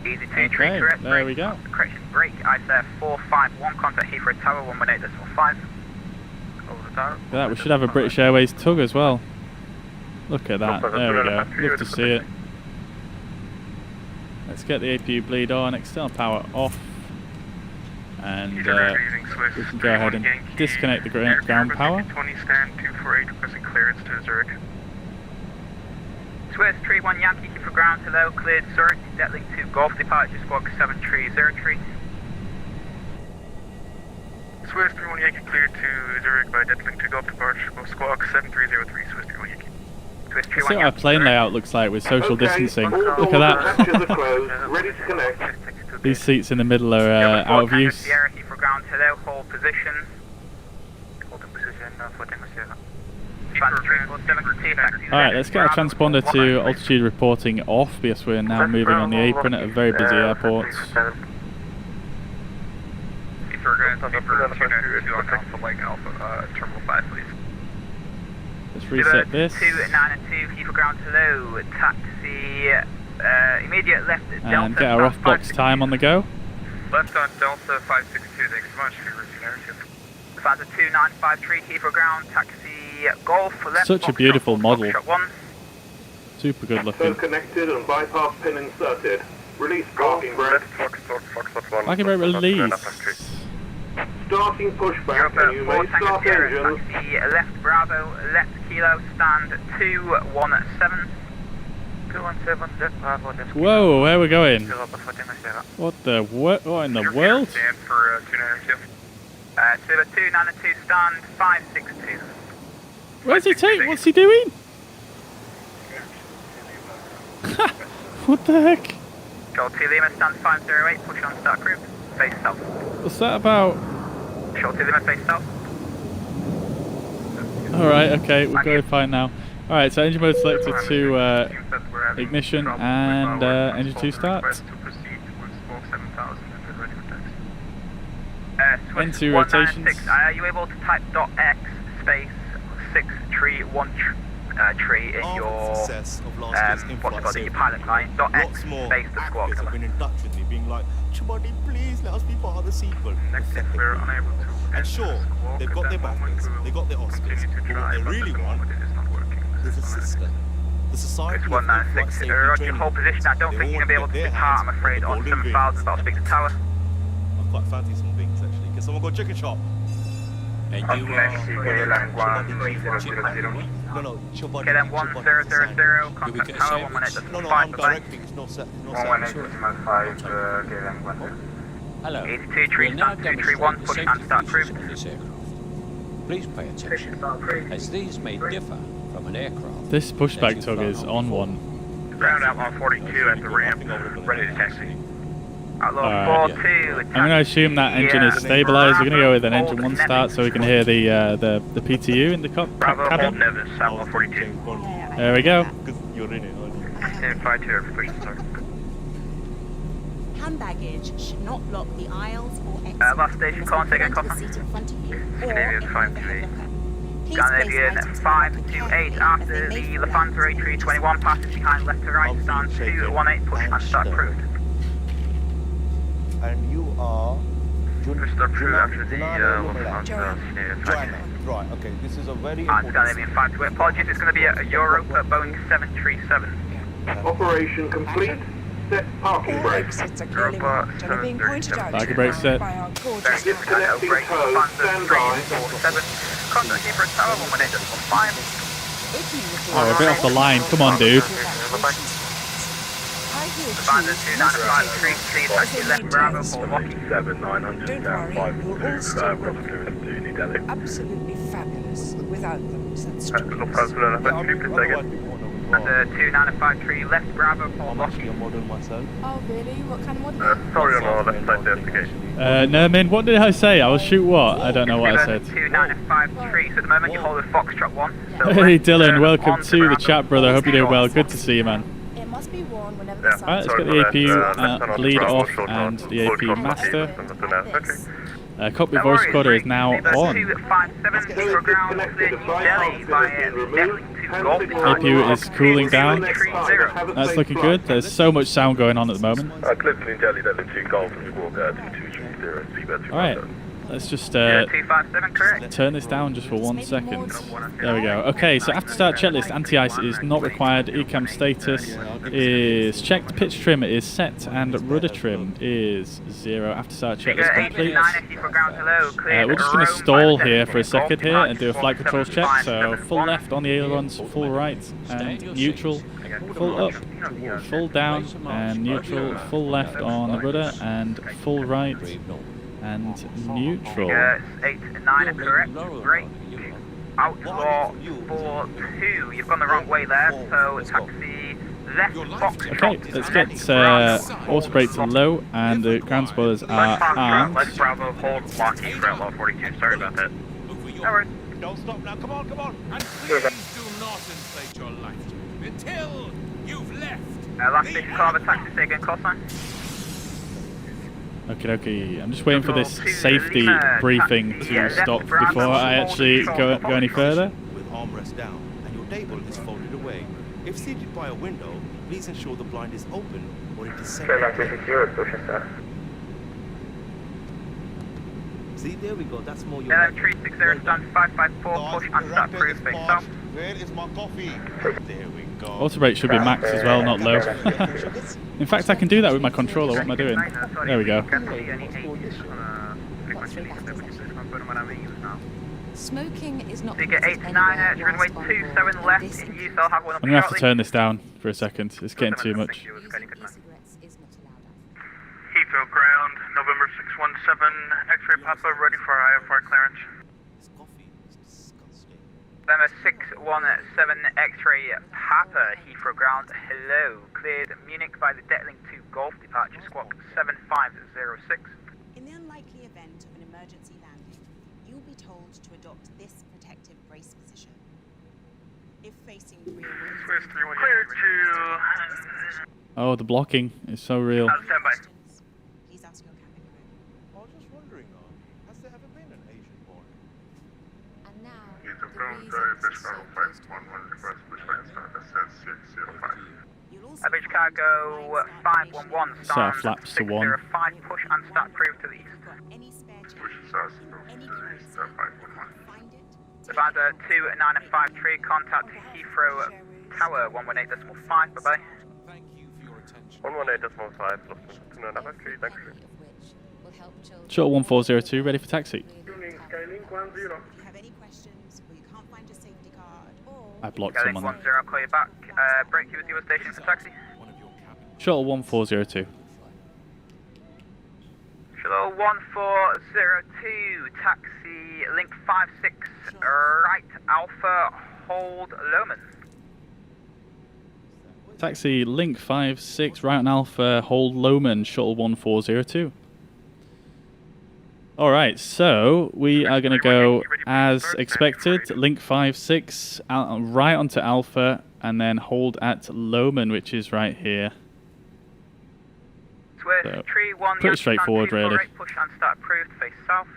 Easy to Okay, correct. there we go. Correction brake, ISF 451, contact Heathrow Tower 118.5. Over the tower. Look at that, we should have a British Airways tug as well. Look at that, there we go. Love to see it. Let's get the APU bleed on, external power off. And we can go ahead and disconnect the ground power. 20 stand 248 requesting clearance to Zurich. Swiss 31 Yankee for ground to low, cleared Zurich, Detlink to Golf departure, squawk 7303. Swiss 31 Yankee cleared to Zurich by Detlink to Golf departure, squawk 7303, Swiss 31 Yankee. Swiss 31 Let's see what our plane layout looks like with social distancing. Look at that. Ready to connect. These seats in the middle are out of use. Sierra for ground to low, hold position. Hold position, footing Sierra. Alright, let's get our transponder to altitude reporting off because we're now moving on the apron at a very busy airport. Let's reset this. 292, Heathrow ground to low, taxi, immediate left Delta. And get our off box time on the go. Left on Delta 562, thanks so much for your narrative. Fanta 2953, Heathrow ground, taxi. Golf left. Such a beautiful model. One. Super good looking. So connected and bypass pin inserted. Release parking brake. Parking brake release. Starting pushback and you may start engines. Taxi left Bravo, left Kilo, stand 217. 217, left Bravo, left Kilo. Whoa, where are we going? What in the world? Stand for 292. Silver 292, stand 562. Where's he taking? What's he doing? What the heck? Control 2 Lima, stand 508, push on start group, face south. What's that about? Control 2 Lima, face south. Alright, okay, we're going fine now. Alright, so engine mode selected to ignition and engine 2 start. N2 rotations. Are you able to type .x space 631 tree in your what's it called, in your pilot line? .x space the squawk have been in touch with me, being like, Chibody, please let us be part of the sequel. We're unable to. And sure, they've got their BAFTAs, they've got their Oscars, but what they really want is a sister. The Society of 196, roger, hold position. I don't think you're going to be able to depart, I'm afraid, on 7,000, but I'll speak to tower. I quite fancy some things actually. Can someone go chicken shop? And you No, Chibody. Okay, then 1000, contact tower, 118.5. No, I'm directing, it's not set. Hello. 82 tree, stand 231, push and start approved. Please pay attention, as these may differ from an aircraft. This pushback tug is on one. Ground outlaw 42 at the ramp, ready to taxi. Outlaw 42. I'm going to assume that engine is stabilized. We're going to go with an engine 1 start so we can hear the PTU in the cabin. Outlaw 42. There we go. Stand 52 push the start. Hand baggage should not block the aisles or exit. Last station, call and take a copy. Scandinavian 528. Scandinavian 528 after the Lufthansa A321 passes behind left to right, stand 218, push and start approved. And you are... Push start approved after the Lufthansa. Right, okay, this is a very important... Scandinavian 528, apologies, it's going to be a Europa Boeing 737. Operation complete. Set parking brakes. Parking brakes set. Disconnecting code. Stand by. Contact for a tower 118.5. Oh, we're a bit off the line. Come on, dude. Lufthansa 295, taxi left Bravo for Lockheed. 7900 down 542, New Delhi. Absolutely fabulous. Without them, that's true. The 2953 left Bravo for Lockheed. Oh really? What kind of model? Sorry on our left side certification. No, Min, what did I say? I will shoot what? I don't know what I said. 2953, so at the moment you hold a Foxtrot 1. So hey Dylan, welcome to the chat, brother. Hope you're doing well. Good to see you, man. It must be worn whenever the sun Alright, let's get the APU lead off and the APU master. Cockpit voice recorder is now on. APU is cooling down. That's looking good. There's so much sound going on at the moment. Alright, let's just turn this down just for 1 second. There we go. Okay, so after start checklist, anti-ice is not required. ECAM status is checked. Pitch trim is set, and rudder trim is 0. After start checklist complete. We're just going to stall here for a second here and do a flight controls check. So full left on the ailerons, full right, and neutral. Full up, full down, and neutral. Full left on the rudder, and full right. And neutral. 8-9 correct. Break. Outlaw 4-2. You've gone the wrong way there, so taxi left box. Okay, let's get auto brake to low, and the ground spoilers are armed. Let's Bravo hold Lockheed for Outlaw 42. Sorry about that. No worries. Don't stop now. Come on, come on. And please do not inflate your life until you've left. Last station call of a taxi, say again, call sign. Okay, I'm just waiting for this safety briefing to stop before I actually go any further. With armrest down and your table is folded away. If seated by a window, please ensure the blind is open or it is set. See, there we go, that's more your... 360 stand 554, push and start through space south. Where is my coffee? There we go. Auto brake should be max as well, not low. In fact, I can do that with my controller. What am I doing? There we go. Smoking is not. Ticket 8-9, runway 27 left in use. I'll have one up. I'm gonna have to turn this down for a second. It's getting too much. Heathrow ground, November 617, X-ray Papa ready for IFR clearance. November 617 X-ray Papa, Heathrow ground, hello. Cleared Munich by the Detling 2 Golf departure squawk 7506. In the unlikely event of an emergency landing, you'll be told to adopt this protective brace position. If facing rear winds, cleared to... Oh, the blocking is so real. please ask your cabin crew. I was just wondering though, has there ever been an Asian born? And now, Average cargo 511, start flaps to 1. 605, push and start proof to the east. Nevada 2953, contact Heathrow Tower 118.5, bye bye. Thank you for your attention. 118.5, Lufthansa 2953, thanks. Shuttle 1402, ready for taxi. If you have any questions or you can't find your safety card, or I blocked Skyline someone. 10, I'll call you back. Break you with your station for taxi. Shuttle 1402. Shuttle 1402, taxi link 56, right Alpha, hold Loman. Taxi link 56, right on Alpha, hold Loman, shuttle 1402. Alright, so we are going to go as expected, link 56, right onto Alpha, and then hold at Loman, which is right here. So, pretty straightforward, really. Push and start approved, face south.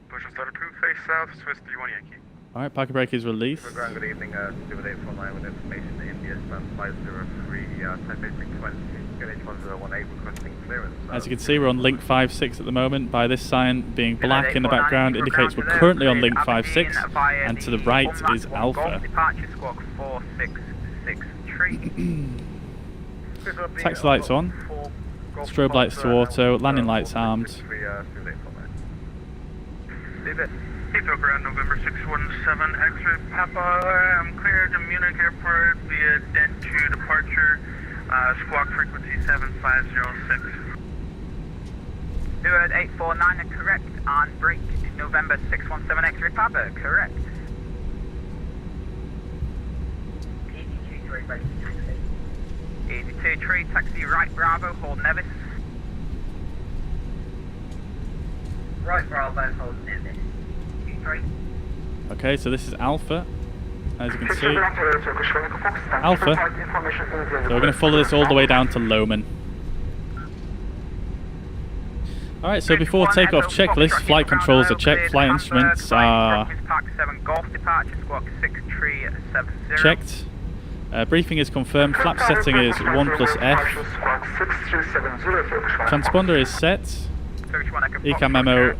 Push and start approved, face south, Swiss 31 Yankee. Alright, parking brake is released. Good evening, Super 849 with information to India, span 503, type 8320, H1018 requesting clearance. As you can see, we're on link 56 at the moment. By this sign being black in the background indicates we're currently on link 56, and to the right is Alpha. Departure squawk 4663. Taxi lights on. Strobe lights to auto, landing lights armed. Heathrow ground November 617, X-ray Papa, I'm cleared to Munich Airport via Den 2 departure, squawk frequency 7506. Steward 849 are correct, on break November 617 X-ray Papa, correct. Easy 2-3, taxi right Bravo, hold Nevis. Right Bravo, hold Nevis. 2-3. Okay, so this is Alpha, as you can see. Alpha. So we're going to follow this all the way down to Loman. Alright, so before takeoff checklist, flight controls are checked, flight instruments are checked. Briefing is confirmed, flap setting is 1+F. Transponder is set. ECAM memo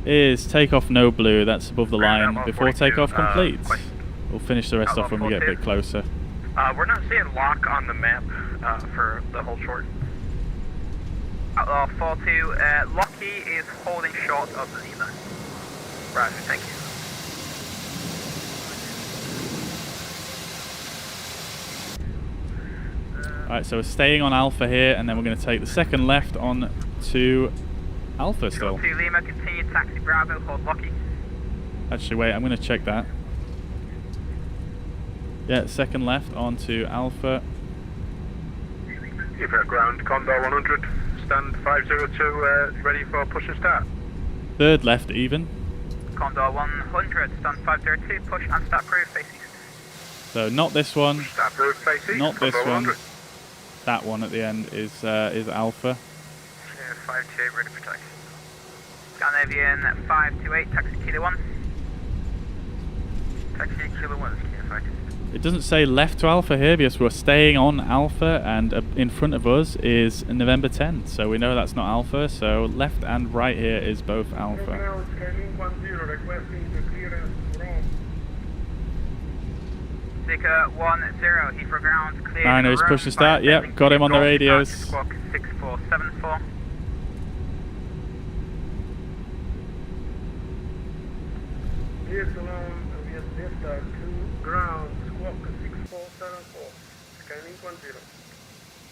is takeoff no blue, that's above the line. Before takeoff complete. We'll finish the rest off when we get a bit closer. We're not seeing lock on the map for the whole short. Outlaw 42, Locky is holding short of Lima. Roger, thank you. Alright, so we're staying on Alpha here, and then we're going to take the second left on to Alpha still. 2 Lima, continue taxi Bravo, hold Locky. Actually, wait, I'm going to check that. Yeah, second left onto Alpha. Keep it ground, Condor 100, stand 502, ready for push and start. Third left even. Condor 100, stand 502, push and start approved, face east. So not this one, Start approved, face east. not this Condor one. 100. That one at the end is Alpha. Yeah, 528, ready for taxi. Scandinavian 528, taxi Kilo 1. Taxi Kilo 1, Kilo 5. It doesn't say left to Alpha here because we're staying on Alpha, and in front of us is November 10, so we know that's not Alpha, so left and right here is both Alpha. Seeker 10, Heathrow ground, clear. Rhino's push to start, yep, got him on the radios. Squawk 6474. Ground, squawk 6474, scanning 10.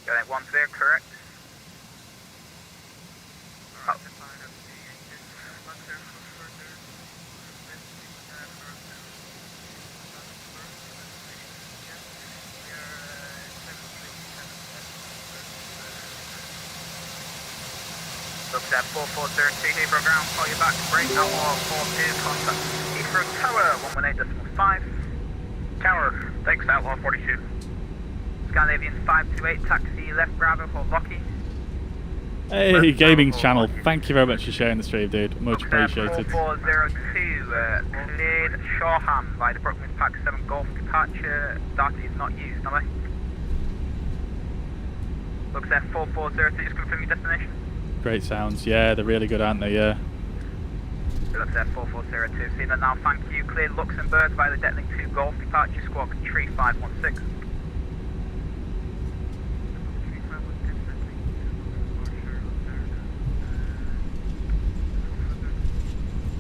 Got it, 10, correct. Looks at 4402 Heathrow ground, call you back, break outlaw 42, contact Heathrow Tower 118.5. Tower, thanks, Outlaw 42. Scandinavian 528, taxi left Bravo, hold Locky. Hey, gaming channel, thank you very much for sharing the stream, dude. Much appreciated. 4402, cleared Shoreham by the Brooklands Pack 7 Golf departure. Data is not used, am I? Looks at 4402, just confirm your destination. Great sounds, yeah, they're really good, aren't they? Yeah. Looks at 4402, see that now, thank you. Cleared Luxembourg by the Detlink 2 Golf departure, squawk 3516.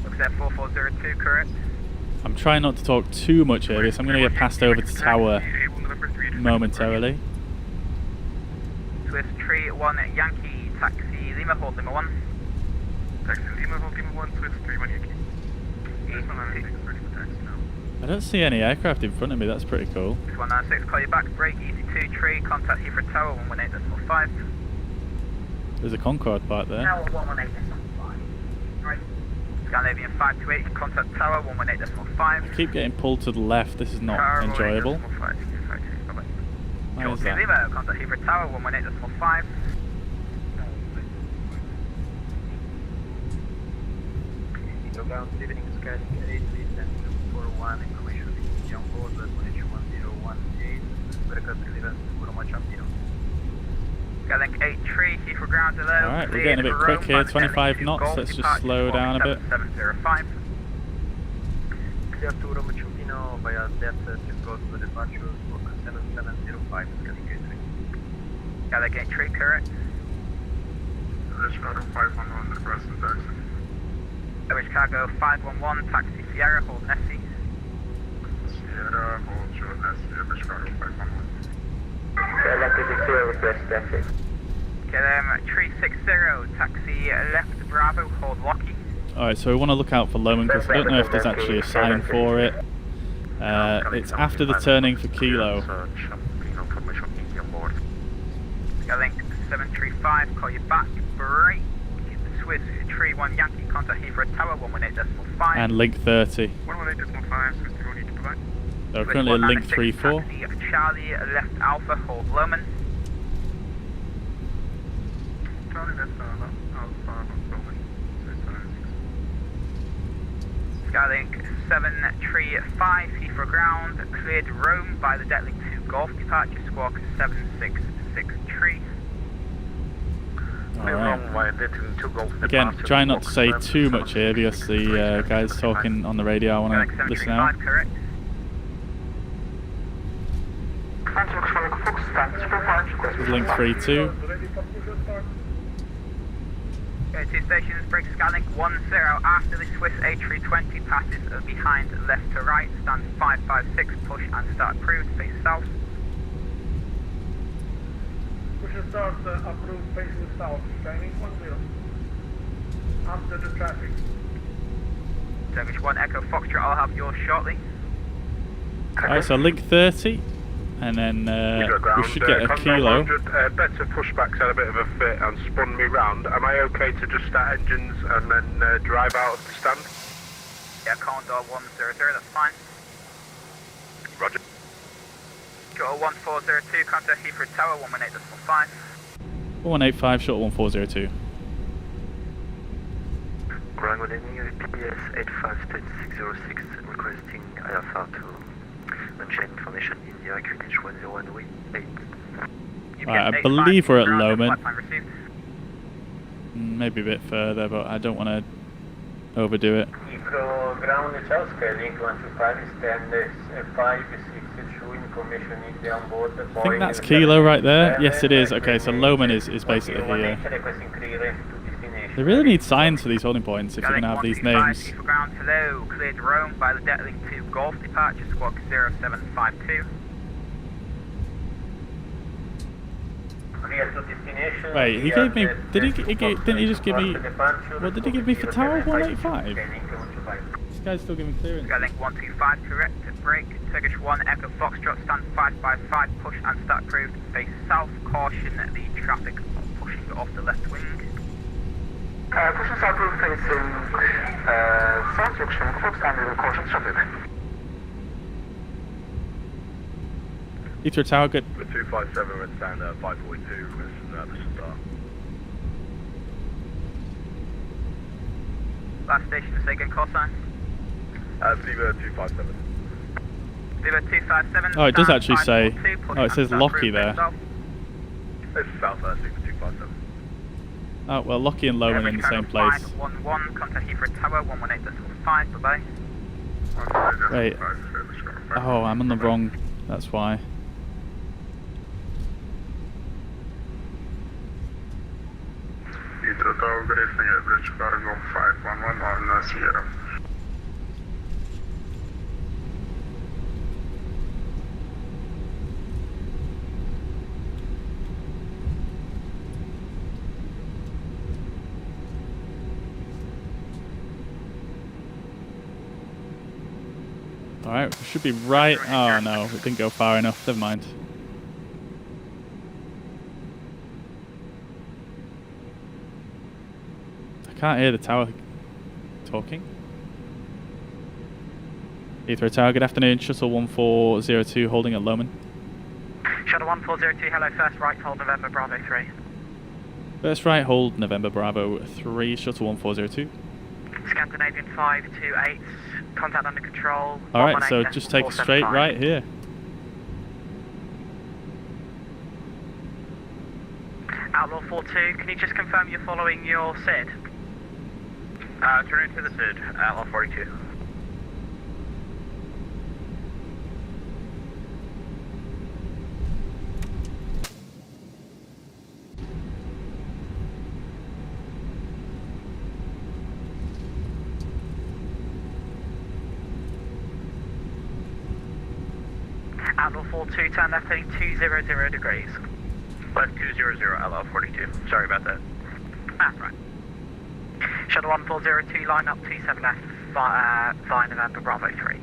Looks at 4402, correct? I'm trying not to talk too much here because I'm going to get passed over to Tower momentarily. Swiss 31 Yankee, taxi Lima, hold Lima 1. Taxi Lima, hold Lima 1, Swiss 31 Yankee. I don't see any aircraft in front of me, that's pretty cool. 196, call you back, break, easy 2 tree, contact Heathrow Tower 118.5. There's a Concorde part there. Tower 118.5. Right. Scandinavian 528, contact Tower 118.5. I keep getting pulled to the left, this is not enjoyable. Why is that? Lima, contact Heathrow Tower 118.5. Ground leaving scanning 83741 information on board 1H1018 breakup clearance for Machamino. Skylink 83, Heathrow ground below. Alright, we're getting a bit quick here, 25 knots, let's just slow down a bit. 705. Clear to Machamino via depth to go to the departure for 7705 Skylink 83. Skylink 83, correct. Chicago 511 the present taxi. Chicago 511, taxi Sierra, hold Nessie. Sierra, hold short Nessie, Chicago 511. Okay then, 360, taxi left Bravo, hold Lockheed. Alright, so we want to look out for Lowman because I don't know if there's actually a sign for it. It's after the turning for Kilo. Skylink 735, call you back, break. Swiss 31 Yankee, contact Heathrow Tower 118.5. And link 30. 118.5, Swiss 31 to provide. So currently at link 34. Taxi Charlie left Alpha, hold Lowman. Charlie left Alpha, Lowman. Skylink 735, Heathrow ground, cleared Rome by the Detlink 2 Golf departure, squawk 7663. Alright. Again, try not to say too much here because the guy's talking on the radio. I want to listen out. Link 32. Okay, 2 stations, break Skylink 10 after the Swiss A320 passes behind left to right, stand 556, push and start approved, face south. Push and start approved facing south, Chinese 10. After the traffic. Turkish 1 Echo Foxtrot, I'll have yours shortly. Alright, so link 30, and then we should get a Kilo. Better pushbacks had a bit of a fit and spun me round. Am I okay to just start engines and then drive out of the stand? Yeah, Condor 100, that's fine. Roger. Shuttle 1402, contact Heathrow Tower 118.5. 185, shuttle 1402. Ground good evening, UPS 853606 requesting IFR to unchain information India, QH 10118. Alright, I believe we're at Lowman. Maybe a bit further, but I don't want to overdo it. Heathrow ground Skylink 125 stand 562 information India on board. I think that's Kilo right there. Yes, it is. Okay, so Lowman is basically here. They really need signs for these holding points if you're going to have these names. Ground hello, cleared Rome by the Detlink 2 Golf departure, squawk 0752. Wait, he gave me. Didn't he just give me? What did he give me for Tower 185? This guy's still giving clearance. Skylink 125, correct. Break. Turkish 1 Echo Foxtrot, stand 555. Push and start approved. Face south. Caution the traffic pushing off the left wing. Push and start approved facing south direction. Fox and caution traffic. Heathrow Tower, good. 257 at stand 542 was the start. Last station, say again, call sign. Viva 257. Viva 257. Oh, it does actually say. Oh, it says Lockheed there. It's south Viva 257. Oh, well, Lockheed and Lowman in the same place. 511, contact Heathrow Tower 118.5, bye bye. Wait. Oh, I'm on the wrong. That's why. Heathrow Tower, good evening, British Airways 511 on Sierra. Alright, we should be right. Oh no, it didn't go far enough. Never mind. I can't hear the tower talking. Heathrow Tower, good afternoon. Shuttle 1402 holding at Lowman. Shuttle 1402, hello, first right, hold November Bravo 3. First right, hold November Bravo 3, Shuttle 1402. Scandinavian 528, contact under control. Alright, so just take a straight right here. Outlaw 42, can you just confirm you're following your SID? Turn into the SID, Outlaw 42. Outlaw 42, turn left heading 200 degrees. Left 200, Outlaw 42. Sorry about that. That's right. Shuttle 1402, line up 27 left via November Bravo 3.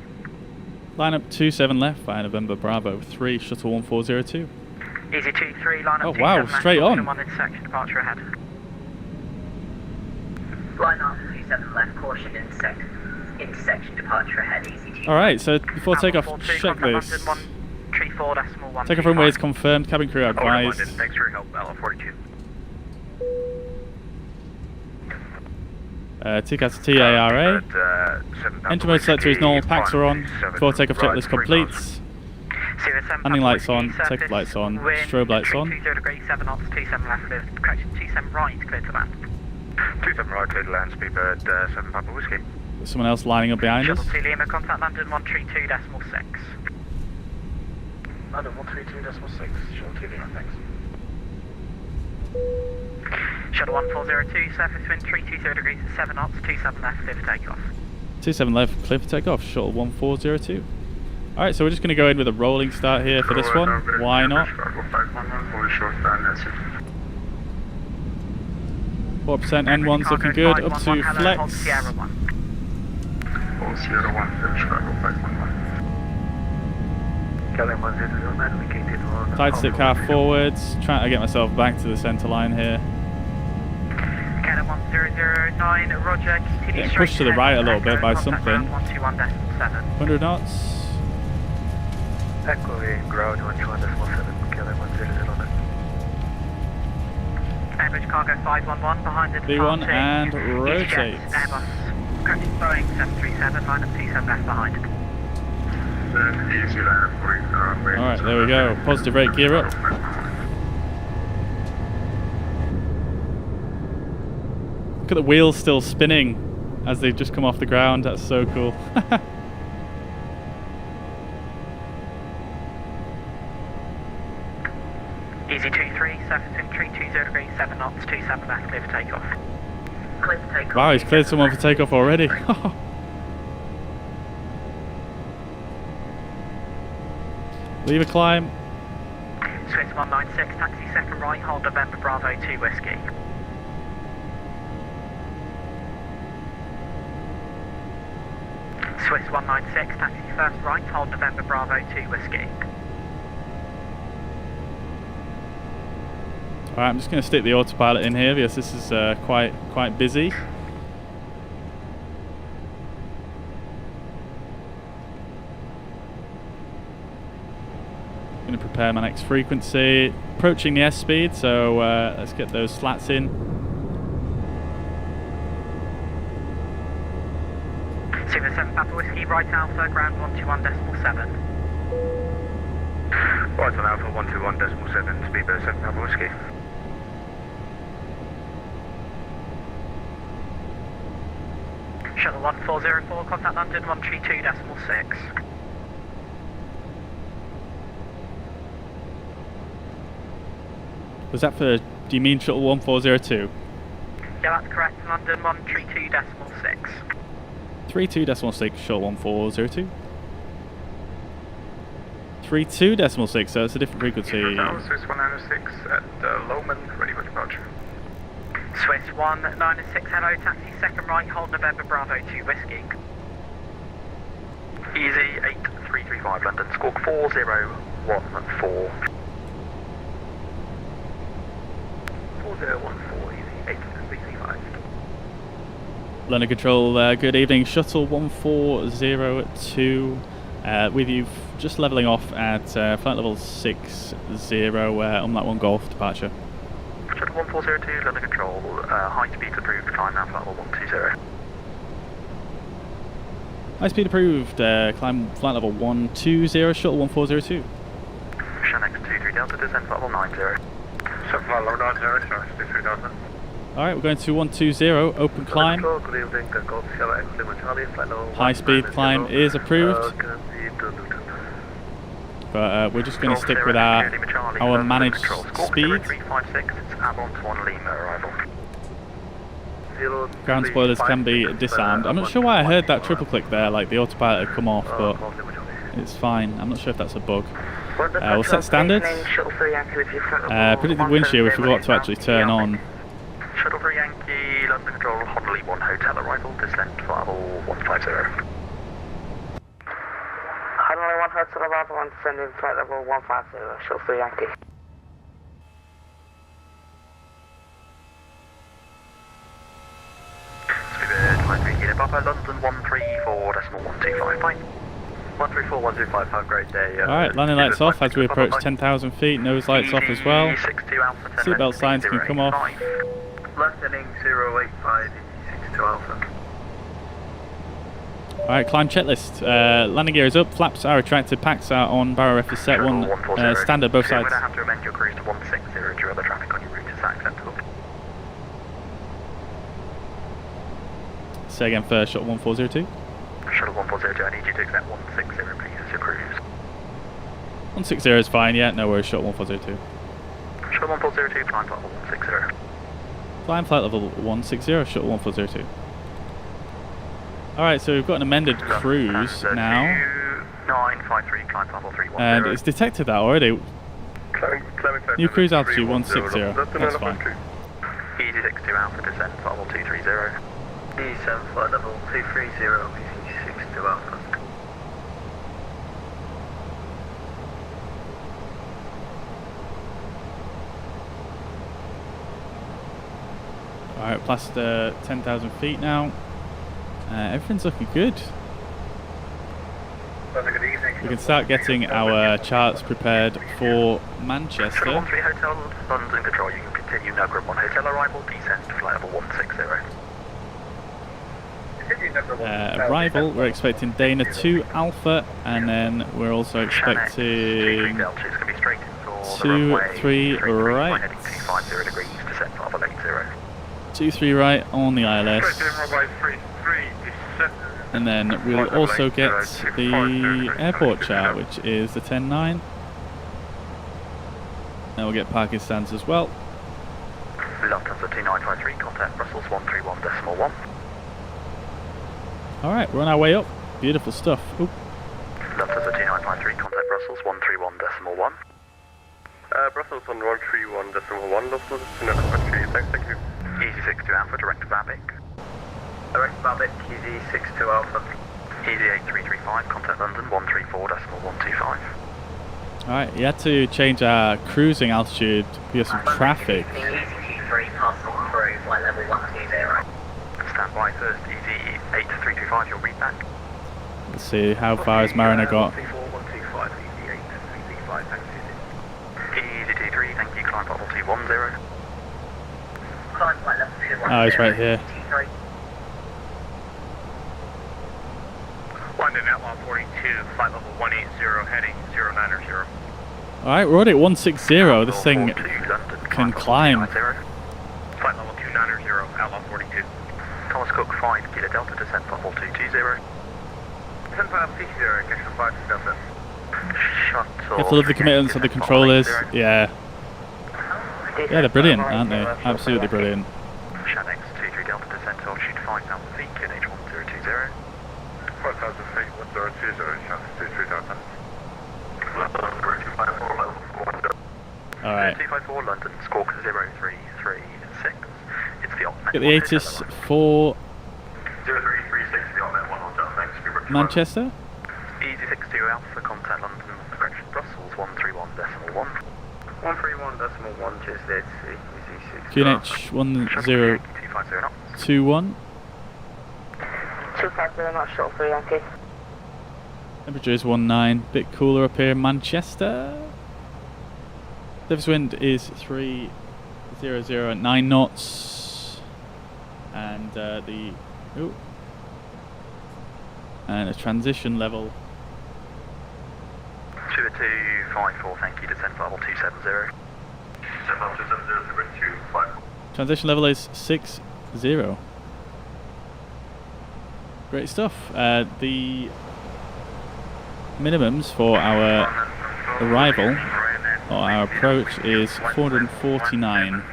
Line up 27 left via November Bravo 3, Shuttle 1402. Easy 23, line up 27 wow, left, straight on. 1 intersection, departure ahead. Line up 27 left, caution intersection, departure ahead, easy 23. Alright, so before takeoff, check this. Takeoff runway is confirmed, cabin crew advised. Thanks for your help, Outlaw 42. TCAS TARA. Enter mode selector is null, packs are on. Before takeoff checklist completes. Landing lights on, takeoff lights on, strobe lights on. 20 degrees, 7 knots, 27 left, correction, 27 right, clear to land. 27 right, clear to land, speedbird 7 Papa Whiskey. There's someone else lining up behind us. Shuttle 2 Lima, contact London 132.6. London 132.6, Shuttle 2 Lima, thanks. Shuttle 1402, surface wind 320 degrees at 7 knots, 27 left, clear for takeoff. 27 left, clear for takeoff, Shuttle 1402. Alright, so we're just going to go in with a rolling start here for this one. Why not? 4% N1's looking good, up to flex. Side stick car forwards, trying to get myself back to the centre line here. Canon 1009, roger, continue Getting pushed to the right a little bit by something. 121.7. 100 knots. Echoing ground 121.7, Canon 1009. Airbus cargo 511 behind the V1 and rotate. Airbus, correcting Boeing 737, line up 27 left behind. Alright, there we go. Positive rate, gear up. Look at the wheels still spinning as they've just come off the ground. That's so cool. Easy 23, surface wind 320 degrees, 7 knots, 27 left, clear for takeoff. Clear for takeoff. Wow, he's cleared someone for takeoff already. Leave a climb. Swiss 196, taxi second right, hold November Bravo 2 Whiskey. Swiss 196, taxi first right, hold November Bravo 2 Whiskey. Alright, I'm just going to stick the autopilot in here because this is quite busy. Going to prepare my next frequency. Approaching the S speed, so let's get those slats in. Super 7 Papa Whiskey, right Alpha, ground 121.7. Right on Alpha 121.7, speedbird 7 Papa Whiskey. Shuttle 1404, contact London 132.6. Was that for, do you mean Shuttle 1402? Yeah, that's correct, London 132.6. 32.6, Shuttle 1402. 32.6, so it's a different frequency. Swiss 196 at Lowman, ready for departure. Swiss 196, hello, taxi second right, hold November Bravo 2 Whiskey. Easy 8335 London, squawk 4014. 4014, easy 8335. London Control, good evening. Shuttle 1402 with you, just levelling off at flight level 60 on that one Golf departure. Shuttle 1402, London Control, high speed approved, climb now flight level 120. High speed approved, climb flight level 120, Shuttle 1402. Shannon XG240R Delta, descend flight level 90. So flight level 90, Shannon XG240R Delta. Alright, we're going to 120, open climb. Good evening, High speed climb is approved. But we're just going to stick with our managed speed. Ground spoilers can be disarmed. I'm not sure why I heard that triple click there, like the autopilot had come off, but it's fine. I'm not sure if that's a bug. We'll set standards. Predicted wind shear we forgot to actually turn on. Shuttle 3 Yankee, London Control, Honolulu 1 Hotel arrival, descent flight level 150. Honolulu 1 Hotel arrival, descending flight level 150, Shuttle 3 Yankee. Speedbird 53 Kilo Papa, London 134.125, fine. 134.125, have a great day. Alright, landing lights off as we approach 10,000 feet, nose lights off as well. Seatbelt signs can come off. Left heading 085, 62 Alpha. Alright, climb checklist. Landing gear is up, flaps are retracted, packs are on, barrel ref is set, one standard both sides. You're going to have to amend your cruise to 160 due to other traffic on your route. Is that acceptable? Say again first, Shuttle 1402. Shuttle 1402, I need you to accept 160 please as your cruise. 160 is fine, yeah, no worries, Shuttle 1402. Shuttle 1402, climb level 160. Climb flight level 160, Shuttle 1402. Alright, so we've got an amended cruise now. 953, climb level 310. And it's detected that already. New cruise altitude 160, that's fine. Easy 62 Alpha, descent flight level 230. E7 flight level 230, easy 62 Alpha. Alright, past 10,000 feet now. Everything's looking good. We can start getting our charts prepared for Manchester. Shuttle 13 Hotel, London Control, you can continue now group 1 Hotel arrival, descent flight level 160. Arrival, we're expecting Dana 2 Alpha, and then we're also expecting 2-3 right. 2-3 right on the ILS. And then we'll also get the airport chart, which is the 10-9. And we'll get parking stands as well. Lufthansa 2953, contact Brussels 131.1. Alright, we're on our way up. Beautiful stuff. Oop. Lufthansa 2953, contact Brussels 131.1. Brussels on 131.1, Lufthansa 2953, thank you. Easy 62 Alpha, direct Babic. Direct Babic, easy 62 Alpha. Easy 8335, contact London 134.125. Alright, you had to change our cruising altitude because of traffic. Easy Q3, passing through, flight level 120. Stand by first, easy 8325, you'll read back. Let's see, how far has Mariner got? 125, easy 8335, thank you. Easy 23, thank you, climb level 210. Climb flight level 210. Oh, he's right here. London Outlaw 42, flight level 180, heading 090. Alright, we're already at 160. This thing can climb. Flight level 290, Outlaw 42. Thomas Cook 5, Kilo Delta, descent level 220. Descent level 220, Kilo 5 Delta. Shuttle. You have to love the commitments of the controllers. Yeah. Yeah, they're brilliant, aren't they? Absolutely brilliant. Shannon XG240R Delta, descent altitude 5,000 feet, QNH 1020. 5,000 feet, 1020, Shannon Delta. Alright. 254 London, squawk 0336. It's the Altman. Get the ATIS for 0336, the Altman 1 hotel, thanks. Manchester. 2 Alpha, contact London, correction, Brussels 131.1. 131.1, just let's see. QNH 1021. 250 knots, Shuttle 3 Yankee. Temperature is 19, bit cooler up here in Manchester. Surface wind is 300 at 9 knots. And and a transition level. 224, thank you, descent level 270. Descent level 270, grid 254. Transition level is 60. Great stuff. The minimums for our arrival or our approach is 449.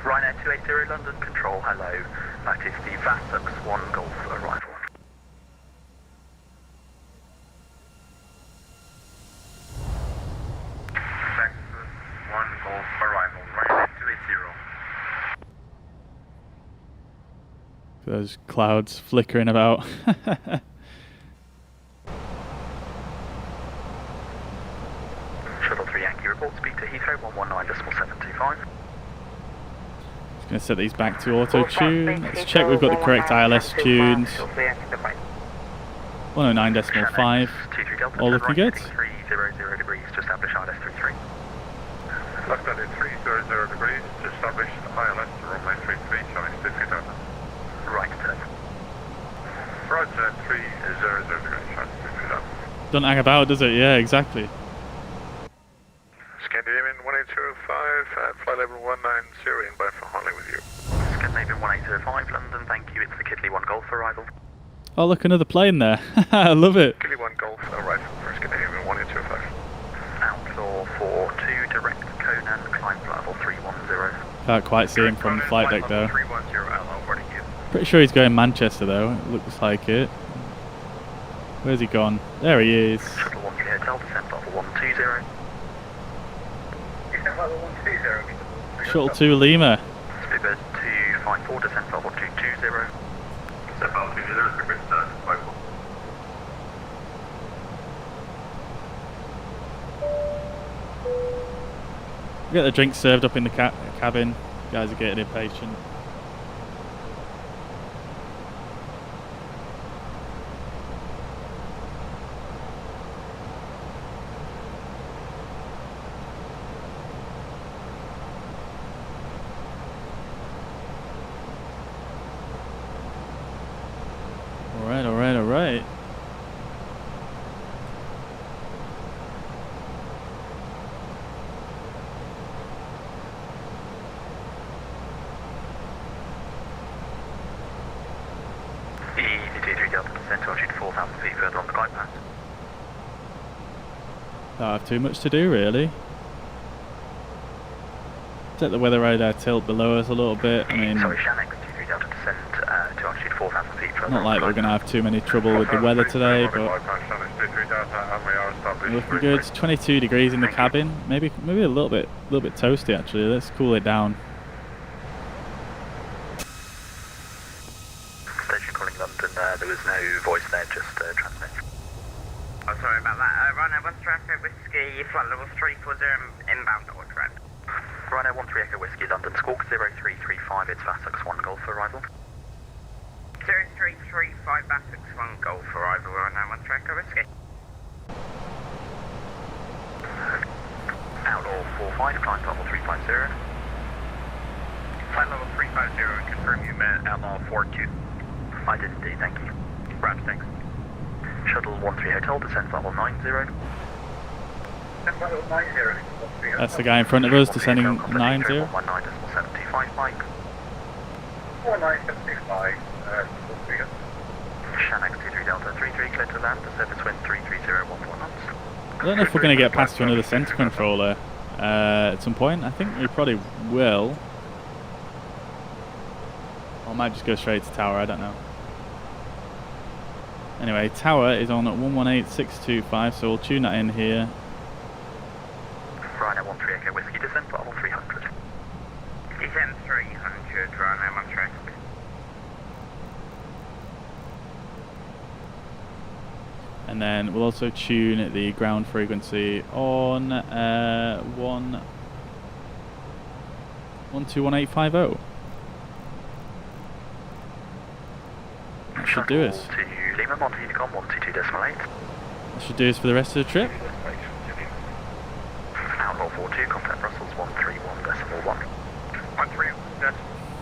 Ryanair 280 London Control, hello. That is the Vatsim 1 Golf arrival. Vatsim 1 Golf arrival, Ryanair 280. Those clouds flickering about. Shuttle 3 Yankee report, speed to Heathrow 119.725. Going to set these back to auto tune. Let's check we've got the correct ILS tuned. 109.5. All looking good. 300 degrees to establish ILS 33. Left at 300 degrees to establish ILS runway 33, showing 50,000. Right turn. Roger, 300 degrees, showing 50,000. Don't hang about, does it? Yeah, exactly. Scandinavian 1805, flight level 190, inbound for Harley with you. Scandinavian 1805, London, thank you, it's the Kidley 1 Golf arrival. Oh, look, another plane there. I love it. Kidley 1 Golf arrival for Scandinavian 1805. Outlaw 42, direct Conan, climb flight level 310. Can't quite see him from the flight deck though. 310, outlaw, ready you. Pretty sure he's going Manchester though, it looks like it. Where's he gone? There he is. Shuttle 1 Hotel, descent level 120. Descent level 120. Shuttle 2 Lima. Speedbird 254, descent level 220. Descent level 220, Speedbird 254. Get the drinks served up in the cabin. Guys are getting impatient. Alright. The ET3 Delta descent to altitude 4,000 feet further on the glide path. Don't have too much to do really. Set the weather radar tilt below us a little bit. I mean, sorry, Shannon, ET3 Delta descent to altitude 4,000 feet further. Not like we're going to have too many trouble with the weather today, but looking good. It's 22 degrees in the cabin. Maybe a little bit toasty actually. Let's cool it down. Station calling London. There was no voice there, just transmit. Oh, sorry about that. Ryanair 1 Echo Whiskey, flight level 340, inbound or direct. Ryanair 13 Echo Whiskey, London, Squawk 0335, it's Vatsim 1 Golf arrival. 0335, Vatsim 1 Golf arrival, Ryanair 1 Echo Whiskey. Outlaw 45, climb level 350. Flight level 350, confirm you met Outlaw 42. I did indeed, thank you. Roger, thanks. Shuttle 13 Hotel, descent level 90. That's the guy in front of us descending 90. 19.75 Mike. 1975, Shannon 23 Delta 33, clear to land, the surface wind 33014 knots. I don't know if we're going to get past to another center controller at some point. I think we probably will. Or I might just go straight to tower, I don't know. Anyway, tower is on at 118625, so we'll tune that in here. Ryanair 13 Echo Whiskey, descent level 300. Descent 300, Ryanair 13. And then we'll also tune the ground frequency on 121850. That should do us. To Lima, Monte Unicom 122.8. That should do us for the rest of the trip. Outlaw 42, contact Brussels 131.1.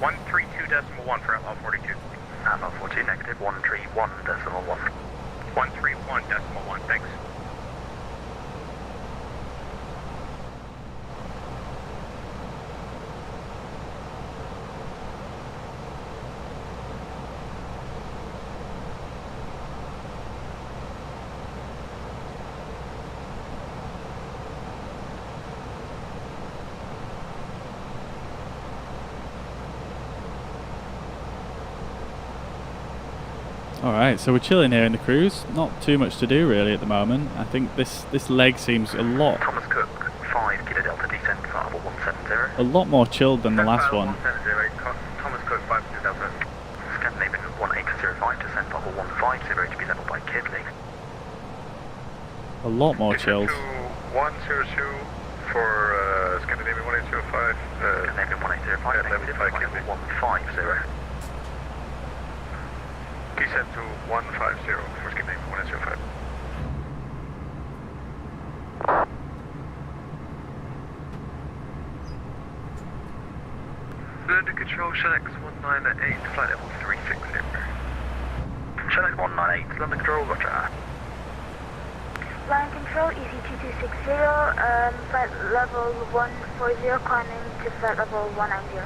132.1 for Outlaw 42. Outlaw 42, negative 131.1. 131.1, thanks. Alright, so we're chilling here in the cruise. Not too much to do really at the moment. I think this leg seems a lot... Thomas Cook, 5 Kilo Delta descent, Fartable 170. a lot more chilled than the last one. 170, Thomas Cook, 5 Kilo Delta. Scandinavian 1805, descent, Fartable 150 to be level by Kidley. A lot more chilled. 102 for Scandinavian 1805. Scandinavian 1805, negative, Fartable 150. Descent to 150 for Scandinavian 1805. London Control, Shuttle 198, flight level 360. Shuttle 198, London Control, roger. Line Control, EC2260, flight level 140, climbing to flight level 190.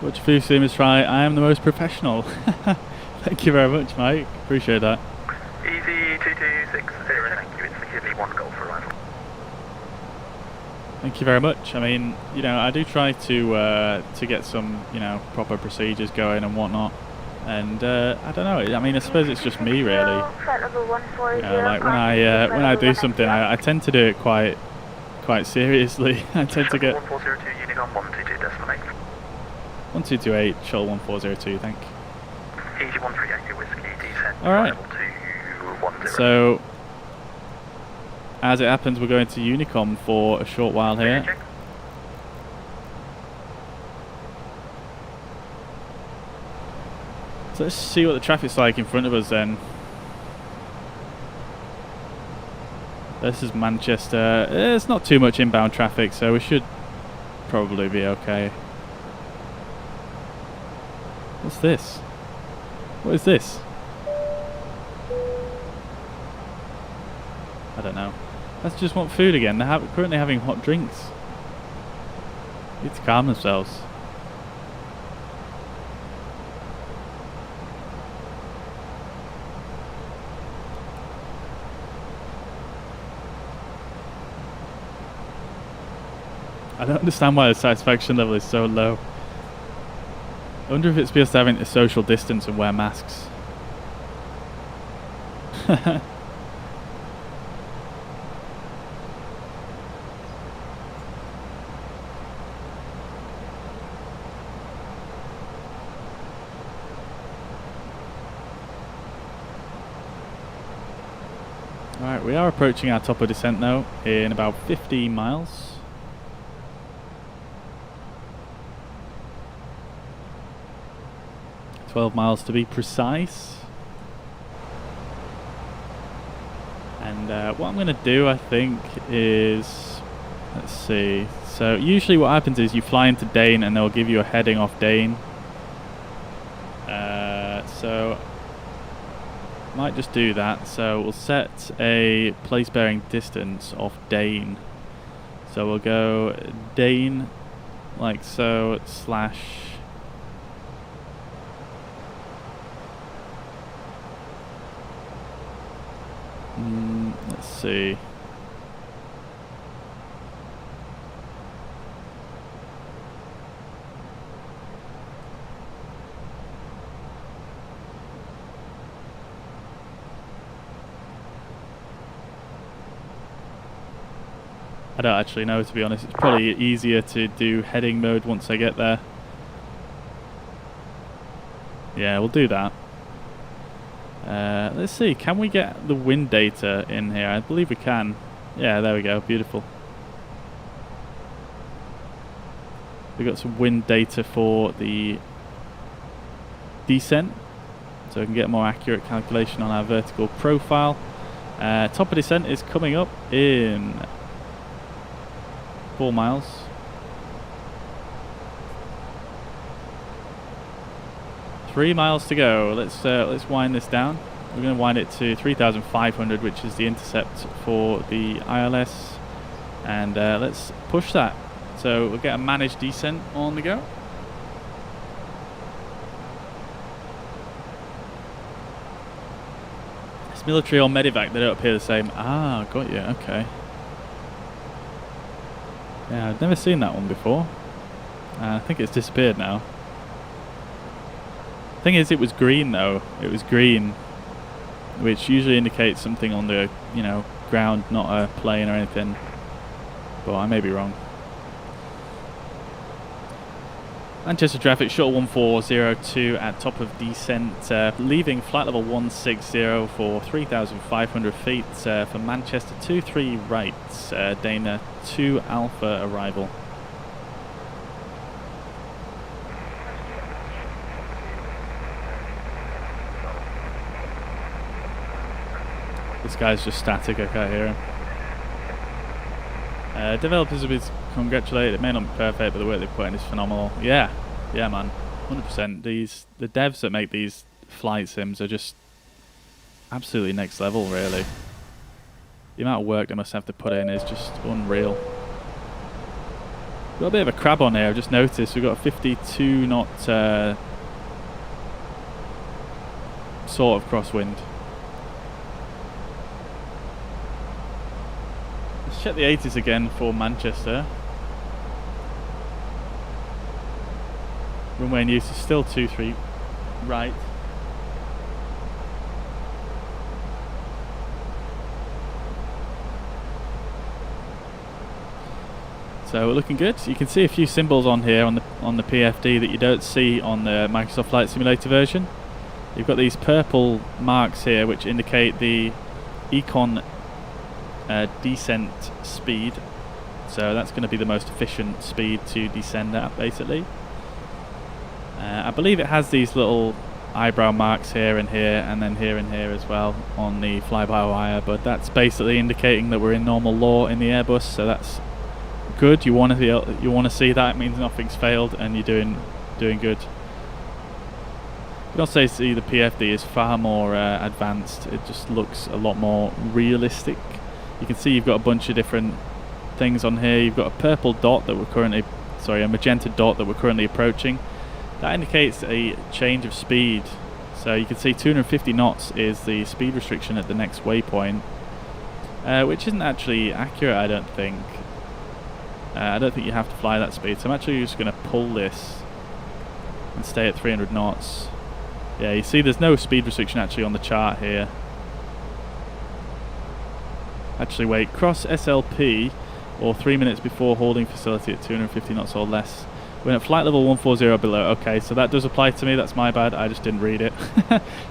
Watch Viewsonic try. I am the most professional. Thank you very much, Mike. Appreciate that. Easy 2260, thank you. It's the Kidley 1 Golf arrival. Thank you very much. I mean, you know, I do try to get some, you know, proper procedures going and whatnot. And I don't know. I mean, I suppose it's just me, really. You know, like when I do something, I tend to do it quite seriously. I tend to get 1402 Unicom 122.8. 1228 Shuttle 1402. Thank. Easy 138 whiskey descent. All right. Level 210. So, as it happens, we're going to Unicom for a short while here. So let's see what the traffic's like in front of us then. This is Manchester. There's not too much inbound traffic, so we should probably be okay. What's this? What is this? I don't know. Let's just want food again. They're currently having hot drinks. Need to calm themselves. I don't understand why the satisfaction level is so low. I wonder if it's because they're having to social distance and wear masks. Alright, we are approaching our top of descent though in about 15 miles. 12 miles to be precise. And what I'm going to do, I think, is... Let's see. So usually what happens is you fly into Dane and they'll give you a heading off Dane. So might just do that. So we'll set a place bearing distance off Dane. So we'll go Dane like so slash... let's see. I don't actually know, to be honest. It's probably easier to do heading mode once I get there. Yeah, we'll do that. Let's see, can we get the wind data in here? I believe we can. Yeah, there we go, beautiful. We've got some wind data for the descent, so we can get a more accurate calculation on our vertical profile. Top of descent is coming up in 4 miles. Three miles to go. Let's wind this down. We're going to wind it to 3,500, which is the intercept for the ILS, and let's push that. So we'll get a managed descent on the go. It's military or medevac, they don't appear the same. Ah, got you, okay. Yeah, I've never seen that one before. I think it's disappeared now. Thing is, it was green though. It was green, which usually indicates something on the, you know, ground, not a plane or anything. But I may be wrong. Manchester traffic, Shuttle 1402 at top of descent, leaving flight level 160 for 3,500 feet for Manchester 23 right, Dana 2 Alpha arrival. This guy's just static, I can't hear him. Developers will be congratulated. It may not be perfect, but the work they've put in is phenomenal. Yeah, man, 100%. The devs that make these flight sims are just absolutely next level, really. The amount of work they must have to put in is just unreal. We've got a bit of a crab on here, I've just noticed. We've got a 52 knot sort of crosswind. Check the 80s again for Manchester. Runway in use is still 23 right. So we're looking good. You can see a few symbols on here on the PFD that you don't see on the Microsoft Flight Simulator version. You've got these purple marks here which indicate the Econ descent speed, so that's going to be the most efficient speed to descend at, basically. I believe it has these little eyebrow marks here and here, and then here and here as well on the fly-by-wire, but that's basically indicating that we're in normal law in the Airbus, so that's good. You want to see that. It means nothing's failed and you're doing good. You can also see the PFD is far more advanced. It just looks a lot more realistic. You can see you've got a bunch of different things on here. You've got a purple dot that we're currently, a magenta dot that we're currently approaching. That indicates a change of speed. So you can see 250 knots is the speed restriction at the next waypoint, which isn't actually accurate, I don't think. I don't think you have to fly that speed. So I'm actually just going to pull this and stay at 300 knots. Yeah, you see there's no speed restriction actually on the chart here. Actually, wait, cross SLP or 3 minutes before holding facility at 250 knots or less. We're at flight level 140 below. Okay, so that does apply to me. That's my bad. I just didn't read it.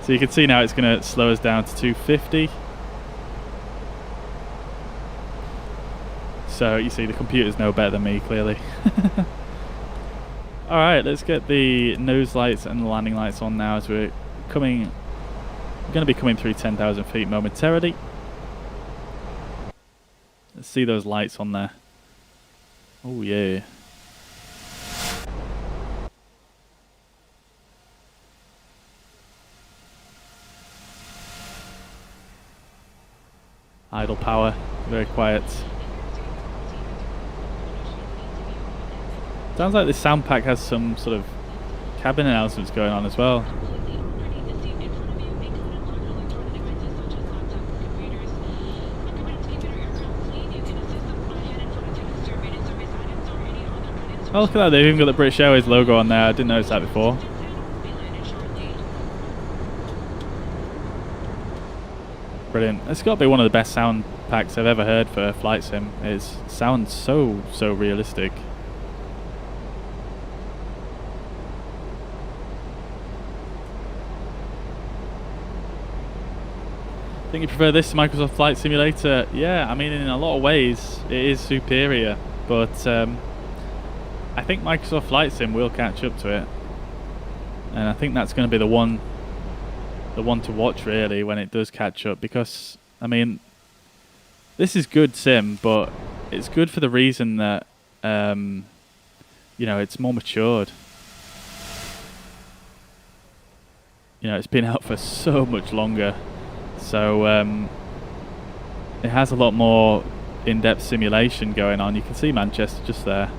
So you can see now it's going to slow us down to 250. So you see the computers know better than me, clearly. Alright, let's get the nose lights and the landing lights on now as we're going to be coming through 10,000 feet momentarily. Let's see those lights on there. Oh yeah. Idle power, very quiet. Sounds like this sound pack has some sort of cabin announcements going on as well. Oh, look at that, they've even got the British Airways logo on there. I didn't notice that before. Brilliant. It's got to be one of the best sound packs I've ever heard for a flight sim. It sounds so realistic. Think you prefer this to Microsoft Flight Simulator? Yeah, I mean, in a lot of ways, it is superior, but I think Microsoft Flight Sim will catch up to it, and I think that's going to be the one to watch really when it does catch up, because I mean, this is good sim, but it's good for the reason that you know, it's more matured. You know, it's been out for so much longer, so it has a lot more in-depth simulation going on. You can see Manchester just there.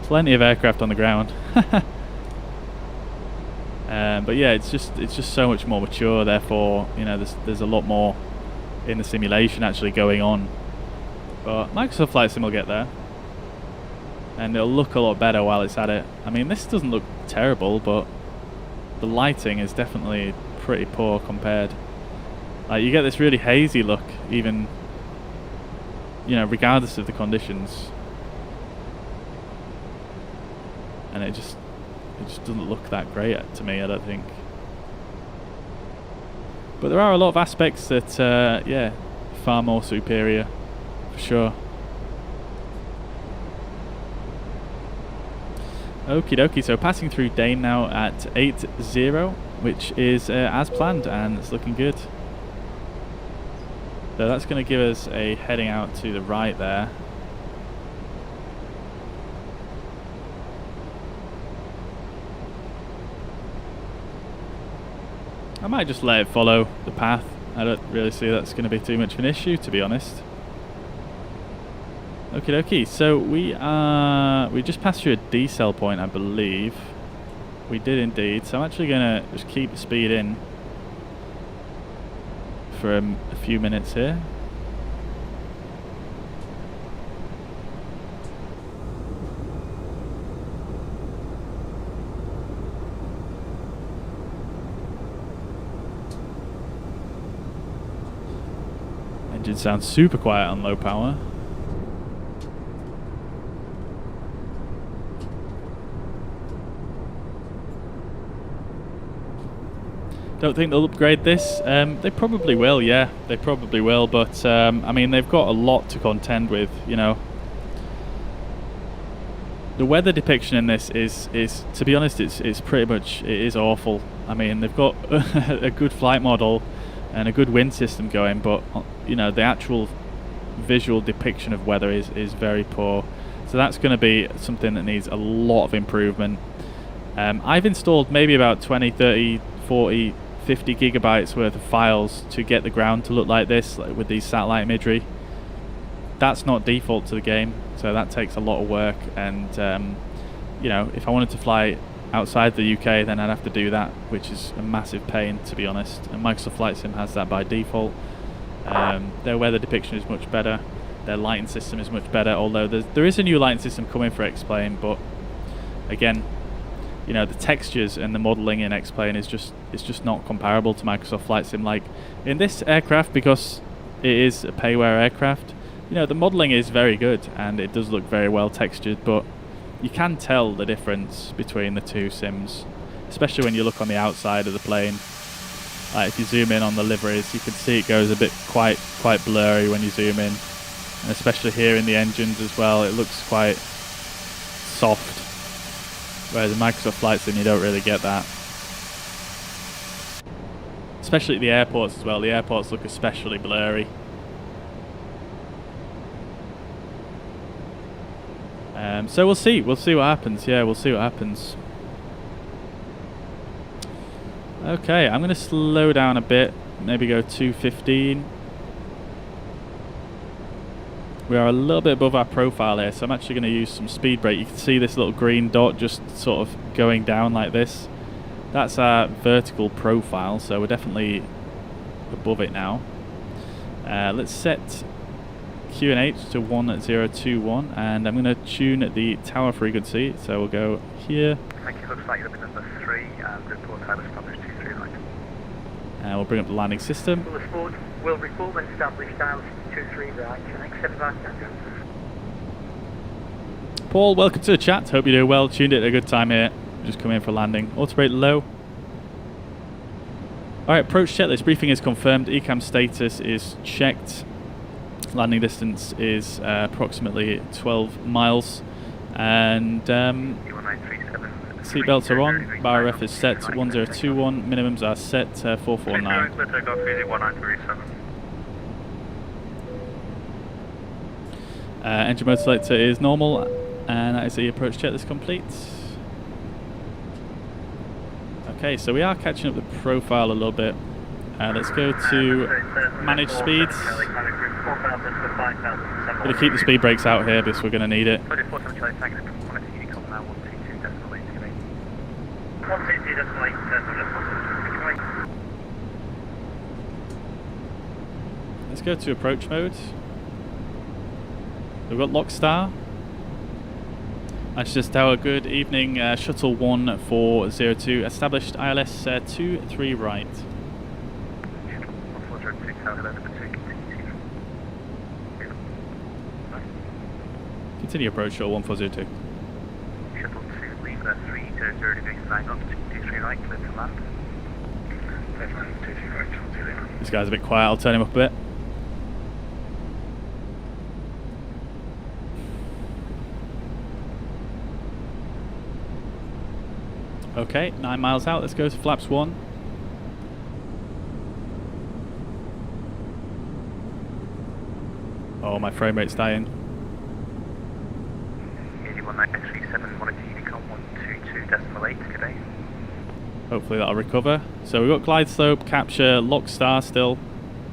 Plenty of aircraft on the ground. But yeah, it's just so much more mature. Therefore, you know, there's a lot more in the simulation actually going on. But Microsoft Flight Sim will get there, and it'll look a lot better while it's at it. I mean, this doesn't look terrible, but the lighting is definitely pretty poor compared. Like, you get this really hazy look, even, you know, regardless of the conditions, and it just doesn't look that great to me, I don't think. But there are a lot of aspects that, yeah, far more superior, for sure. Okie dokie, so passing through Dane now at 8-0, which is as planned, and it's looking good. So that's going to give us a heading out to the right there. I might just let it follow the path. I don't really see that's going to be too much of an issue, to be honest. Okie dokie, so we just passed through a decel point, I believe. We did indeed, so I'm actually going to just keep the speed in for a few minutes here. Engine sounds super quiet on low power. Don't think they'll upgrade this. They probably will, yeah. They probably will, but I mean, they've got a lot to contend with, you know. The weather depiction in this is to be honest, it's pretty much, it is awful. I mean, they've got a good flight model and a good wind system going, but you know, the actual visual depiction of weather is very poor. So that's going to be something that needs a lot of improvement. I've installed maybe about 20, 30, 40, 50 gigabytes worth of files to get the ground to look like this, like with these satellite imagery. That's not default to the game, so that takes a lot of work, and you know, if I wanted to fly outside the UK, then I'd have to do that, which is a massive pain, to be honest, and Microsoft Flight Sim has that by default. Their weather depiction is much better, their lighting system is much better, although there is a new lighting system coming for X-Plane, but again, you know, the textures and the modelling in X-Plane is just not comparable to Microsoft Flight Sim. Like in this aircraft, because it is a payware aircraft, you know, the modelling is very good and it does look very well textured, but you can tell the difference between the two sims, especially when you look on the outside of the plane. Like if you zoom in on the liveries, you can see it goes a bit quite blurry when you zoom in, and especially here in the engines as well, it looks quite soft. Whereas in Microsoft Flight Sim, you don't really get that. Especially at the airports as well. The airports look especially blurry. So we'll see. We'll see what happens. Yeah, we'll see what happens. Okay, I'm going to slow down a bit. Maybe go 215. We are a little bit above our profile here, so I'm actually going to use some speed brake. You can see this little green dot just sort of going down like this. That's our vertical profile, so we're definitely above it now. Let's set QNH to 1021, and I'm going to tune at the tower frequency, so we'll go here. Thank you, looks like you're number 3, and report time established 239. And we'll bring up the landing system. Will report when established dials 23 right, next 75 Tango. Paul, welcome to the chat, hope you're doing well, tuned it at a good time here, just come in for landing. Auto brake low. Alright, approach checklist. Briefing is confirmed. ECAM status is checked. Landing distance is approximately 12 miles. And seatbelts are on. Bar ref is set to 1021. Minimums are set to 449. Engine mode selector is normal. And that is the approach checklist complete. Okay, so we are catching up the profile a little bit. Let's go to manage speeds. Going to keep the speed brakes out here because we're going to need it. Let's go to approach mode. We've got Lockstar. Manchester Tower, good evening. Shuttle 1402, established ILS 23 right. Continue approach Shuttle 1402. Shuttle 2, Lima 300 degrees 9 knots, 23 right, clear to land. This guy's a bit quiet, I'll turn him up a bit. Okay, 9 miles out, let's go to flaps 1. Oh, my frame rate's dying. Hopefully that'll recover. So we've got glide slope, capture, Lockstar still.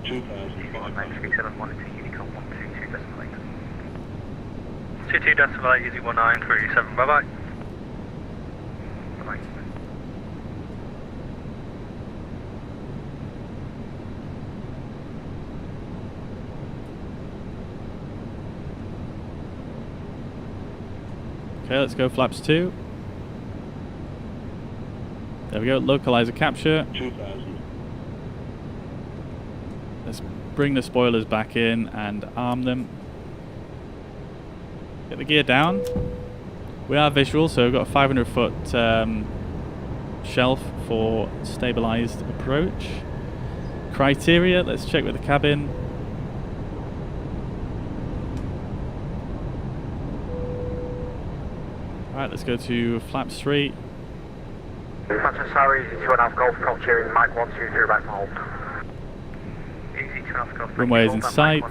22.8, easy 1937, bye bye. Okay, let's go flaps 2. There we go, localizer capture. 2000. Let's bring the spoilers back in and arm them. Get the gear down. We are visual, so we've got a 500 foot shelf for stabilized approach. Criteria, let's check with the cabin. Alright, let's go to flaps 3. Manchester Tower, easy 2.5 Golf, call cheering, Mike 123 back to hold. Easy 2.5 Golf. Runway is in sight. 4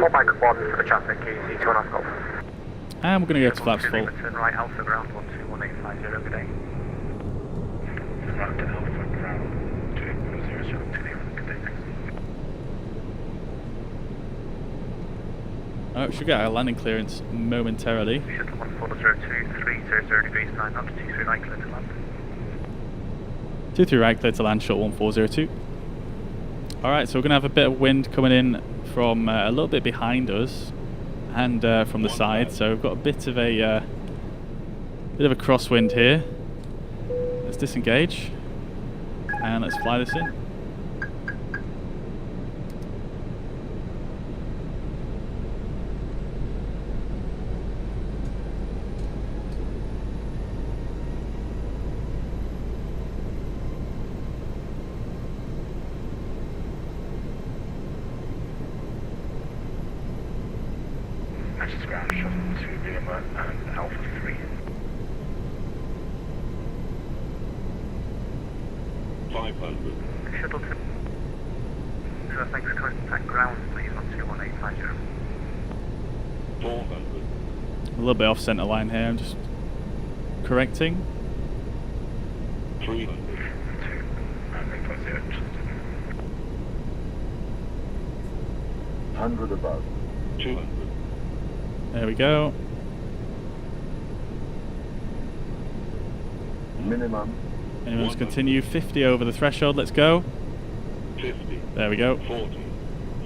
Mike 1 for the traffic, easy 2.5 Golf. And we're going to go to flaps full. Turn right, Alpha ground 121850, good day. Right to Alpha ground 210, good day, thanks. Oh, should get our landing clearance momentarily. Shuttle 1402, 300 degrees 9 knots, 23 right, clear to land. 23 right, clear to land, Shuttle 1402. Alright, so we're going to have a bit of wind coming in from a little bit behind us and from the side, so we've got a bit of a crosswind here. Let's disengage and let's fly this in. Manchester ground, Shuttle 2 Lima and Alpha 3. 500. Shuttle 2. So thanks for contact ground, please, on 21850. 400. A little bit off centre line here, I'm just correcting. 300. 2, and 850. 100 above. 200. There we go. Minimum. Minimums continue. 50 over the threshold. Let's go. 50. There we go. 40.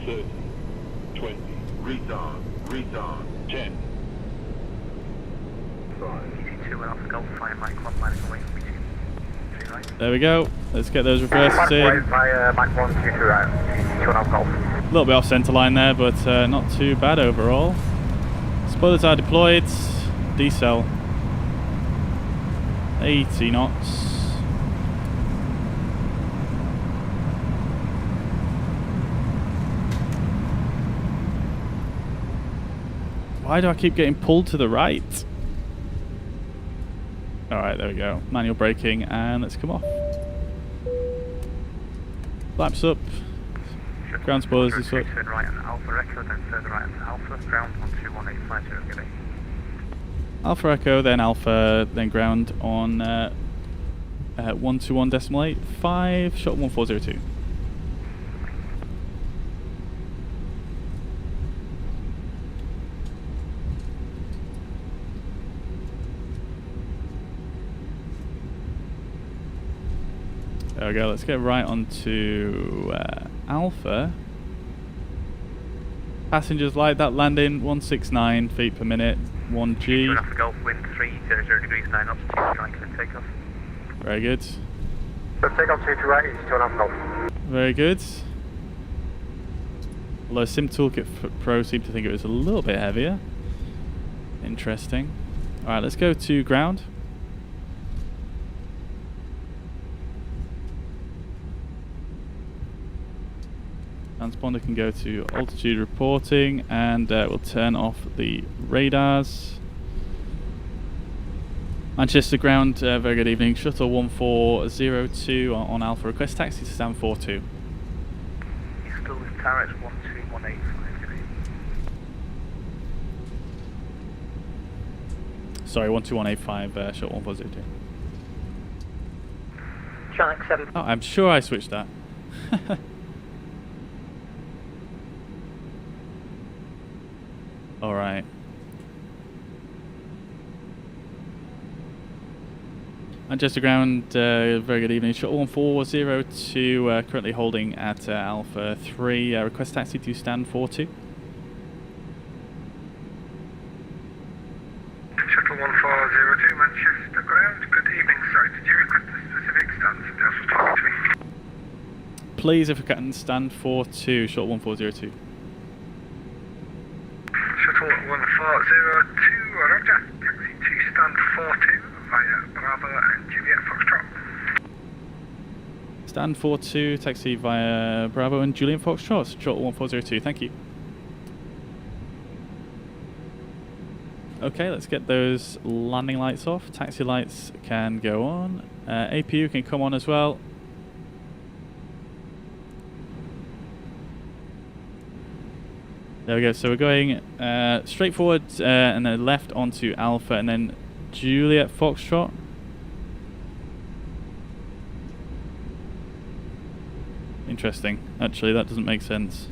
30. 20. Retard. Retard. 10. 5. Easy 2 and off Golf, fire Mike 1 landing away from me 2. Right. There we go. Let's get those reverses in. By Mike 1, 2 right. Easy 2 and off Golf. A little bit off centre line there, but not too bad overall. Spoilers are deployed. Decel. 80 knots. Why do I keep getting pulled to the right? Alright, there we go. Manual braking, and let's come off. Flaps up. Ground spoilers this way. Turn right on Alpha Echo, then further right on Alpha, ground 12185, good day. Alpha Echo, then Alpha, then ground on 121.85, shot 1402. There we go, let's get right onto Alpha. Passengers like that landing, 169 feet per minute, 1G. 2.5 Golf, wind 300 degrees 9 knots, 2 strike and takeoff. Very good. So takeoff 2 to right, is 2.5 Golf. Very good. Although Sim Toolkit Pro seemed to think it was a little bit heavier. Interesting. Alright, let's go to ground. Transponder can go to altitude reporting, and we'll turn off the radars. Manchester ground, very good evening. Shuttle 1402 on Alpha, request taxi to stand 42. He's still with tower, it's 12185. Sorry, 12185, shuttle 1402. Channel 7. Oh, I'm sure I switched that. Alright. Manchester ground, very good evening. Shuttle 1402, currently holding at Alpha 3. Request taxi to stand 42. Shuttle 1402, Manchester ground. Good evening, sir. Did you request a specific stance? Delta talking to me. Please, if we can, stand 42, shuttle 1402. Shuttle 1402, roger. Taxi to stand 42 via Bravo and Juliet Foxtrot. Stand 42, taxi via Bravo and Juliet Foxtrot, shuttle 1402, thank you. Okay, let's get those landing lights off. Taxi lights can go on. APU can come on as well. There we go, so we're going straight forward and then left onto Alpha and then Juliet Foxtrot. Interesting, actually that doesn't make sense.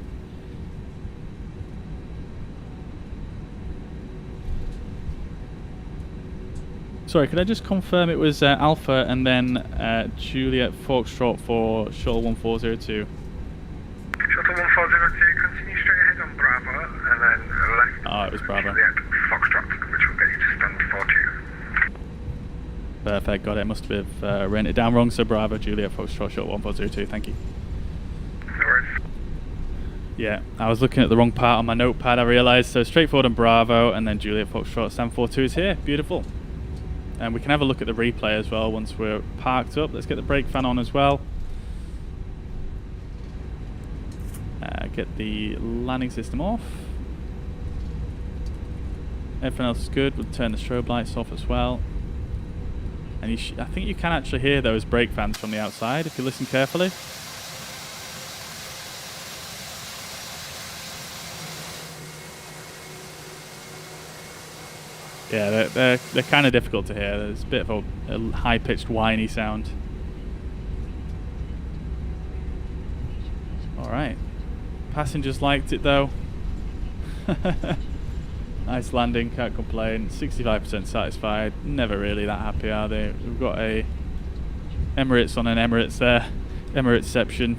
Sorry, could I just confirm it was Alpha and then Juliet Foxtrot for Shuttle 1402? Shuttle 1402, continue straight ahead on Bravo and then left. Oh, it was Bravo. Juliet Foxtrot, which will get you to stand 42. Perfect, got it. Must have written it down wrong, so Bravo, Juliet Foxtrot, Shuttle 1402, thank you. No worries. Yeah, I was looking at the wrong part on my notepad, I realised. So straight forward on Bravo and then Juliet Foxtrot, stand 42 is here. Beautiful. And we can have a look at the replay as well once we're parked up. Let's get the brake fan on as well. Get the landing system off. Everything else is good. We'll turn the strobe lights off as well. And I think you can actually hear those brake fans from the outside if you listen carefully. Yeah, they're kind of difficult to hear. There's a bit of a high-pitched, whiny sound. All right. Passengers liked it though. Nice landing, can't complain. 65% satisfied. Never really that happy, are they? We've got a Emirates on an Emirates there. Emiratesception.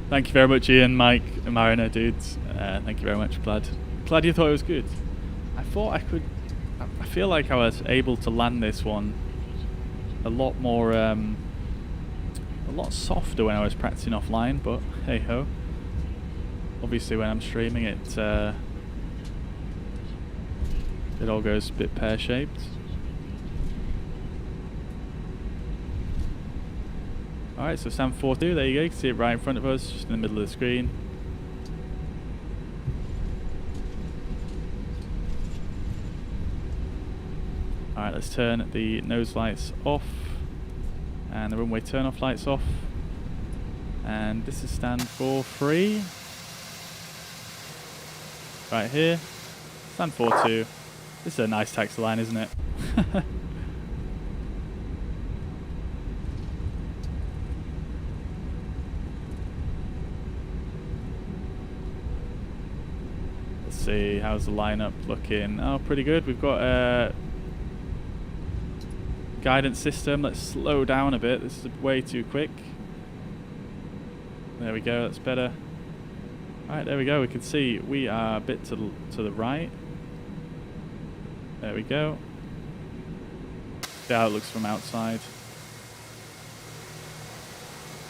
Thank you very much, Ian, Mike, and Mariner, dudes. Thank you very much. Glad you thought it was good. I thought I could. I feel like I was able to land this one a lot more, a lot softer when I was practicing offline. But hey ho. Obviously, when I'm streaming it, it all goes a bit pear-shaped. Alright, so stand 42, there you go, you can see it right in front of us, just in the middle of the screen. let's turn the nose lights off and the runway turn off lights off. And this is stand for 3. Right here. Stand for 2. This is a nice taxi line, isn't it? Let's see, how's the lineup looking? Oh, pretty good. We've got a guidance system. Let's slow down a bit. This is way too quick. There we go, that's better. Alright, there we go. We can see we are a bit to the right. There we go. See how it looks from outside.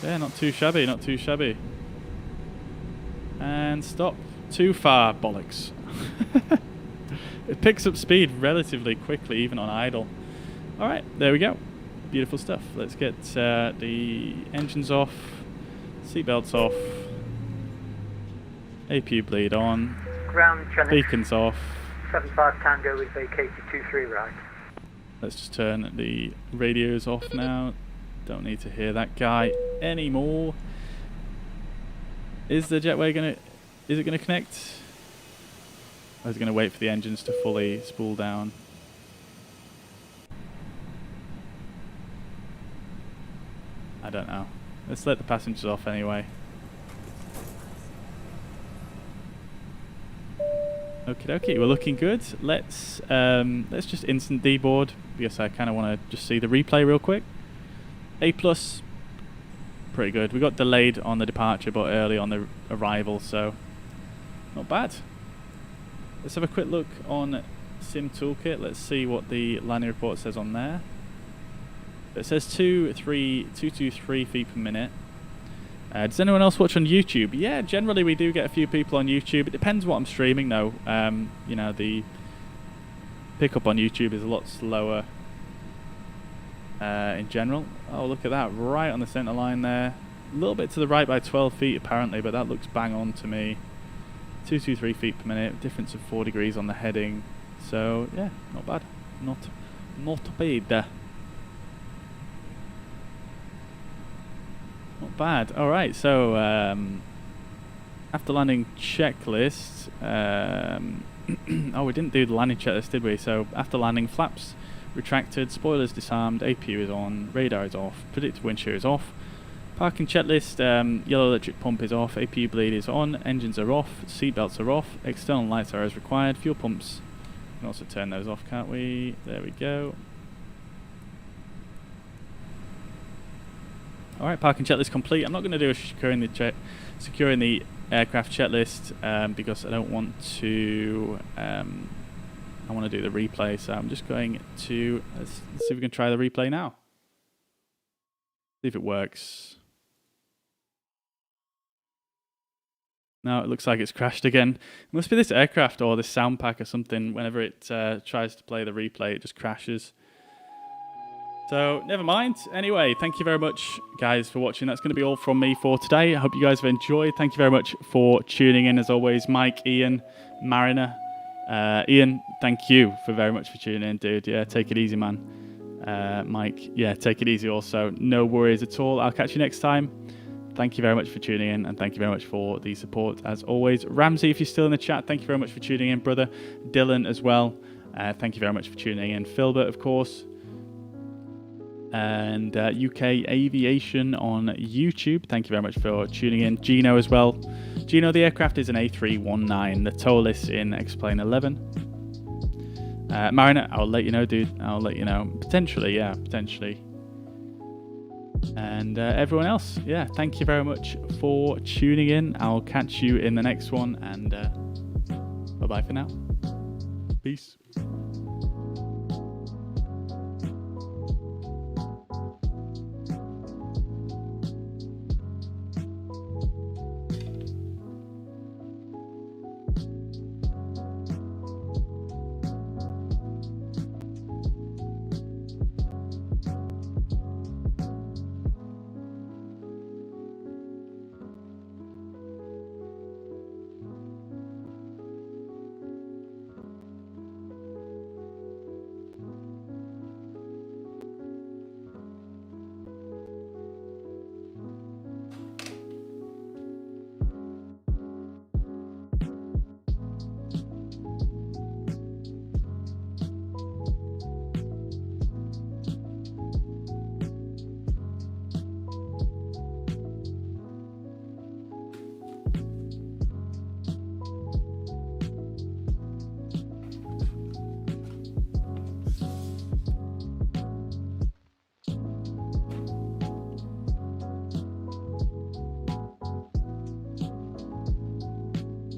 Yeah, not too shabby, not too shabby. And stop. Too far, bollocks. It picks up speed relatively quickly, even on idle. Alright, there we go. Beautiful stuff. Let's get the engines off, seatbelts off, APU bleed on, ground beacons off. 75 Tango with vacated 23 right. Let's just turn the radios off now. Don't need to hear that guy anymore. Is the jetway is it gonna connect? Or is it gonna wait for the engines to fully spool down? I don't know. Let's let the passengers off anyway. Okie dokie, we're looking good. Let's just instant deboard because I kind of want to just see the replay real quick. A+, pretty good. We got delayed on the departure but early on the arrival, so not bad. Let's have a quick look on Sim Toolkit. Let's see what the landing report says on there. It says 223 feet per minute. Does anyone else watch on YouTube? Yeah, generally we do get a few people on YouTube. It depends what I'm streaming though. You know, the pickup on YouTube is a lot slower in general. Oh, look at that, right on the center line there. A little bit to the right by 12 feet apparently, but that looks bang on to me. 223 feet per minute, difference of 4 degrees on the heading. So yeah, not bad. Not bad. Not bad. Alright, so after landing checklist, oh, we didn't do the landing checklist, did we? So after landing, flaps retracted, spoilers disarmed, APU is on, radar is off, predicted wind shear is off, parking checklist, yellow electric pump is off, APU bleed is on, engines are off, seatbelts are off, external lights are as required, fuel pumps, we can also turn those off, can't we? There we go. Alright, parking checklist complete. I'm not going to do a securing the aircraft checklist because I don't want to. I want to do the replay, so I'm just going to let's see if we can try the replay now. See if it works. No, it looks like it's crashed again. It must be this aircraft or this sound pack or something. Whenever it tries to play the replay, it just crashes. So, never mind. Anyway, thank you very much, guys, for watching. That's going to be all from me for today. I hope you guys have enjoyed. Thank you very much for tuning in, as always. Mike, Ian, Mariner. Ian, thank you very much for tuning in, dude. Yeah, take it easy, man. Mike, yeah, take it easy also. No worries at all. I'll catch you next time. Thank you very much for tuning in, and thank you very much for the support, as always. Ramsey, if you're still in the chat, thank you very much for tuning in, brother. Dylan as well. Thank you very much for tuning in. Filbert, of course. And UK Aviation on YouTube, thank you very much for tuning in. Gino as well. Gino, the aircraft is an A319, the TOLIS in X-Plane 11. Mariner, I'll let you know, dude. I'll let you know. Potentially, yeah, potentially. And everyone else, yeah, thank you very much for tuning in. I'll catch you in the next one, and bye-bye for now. Peace.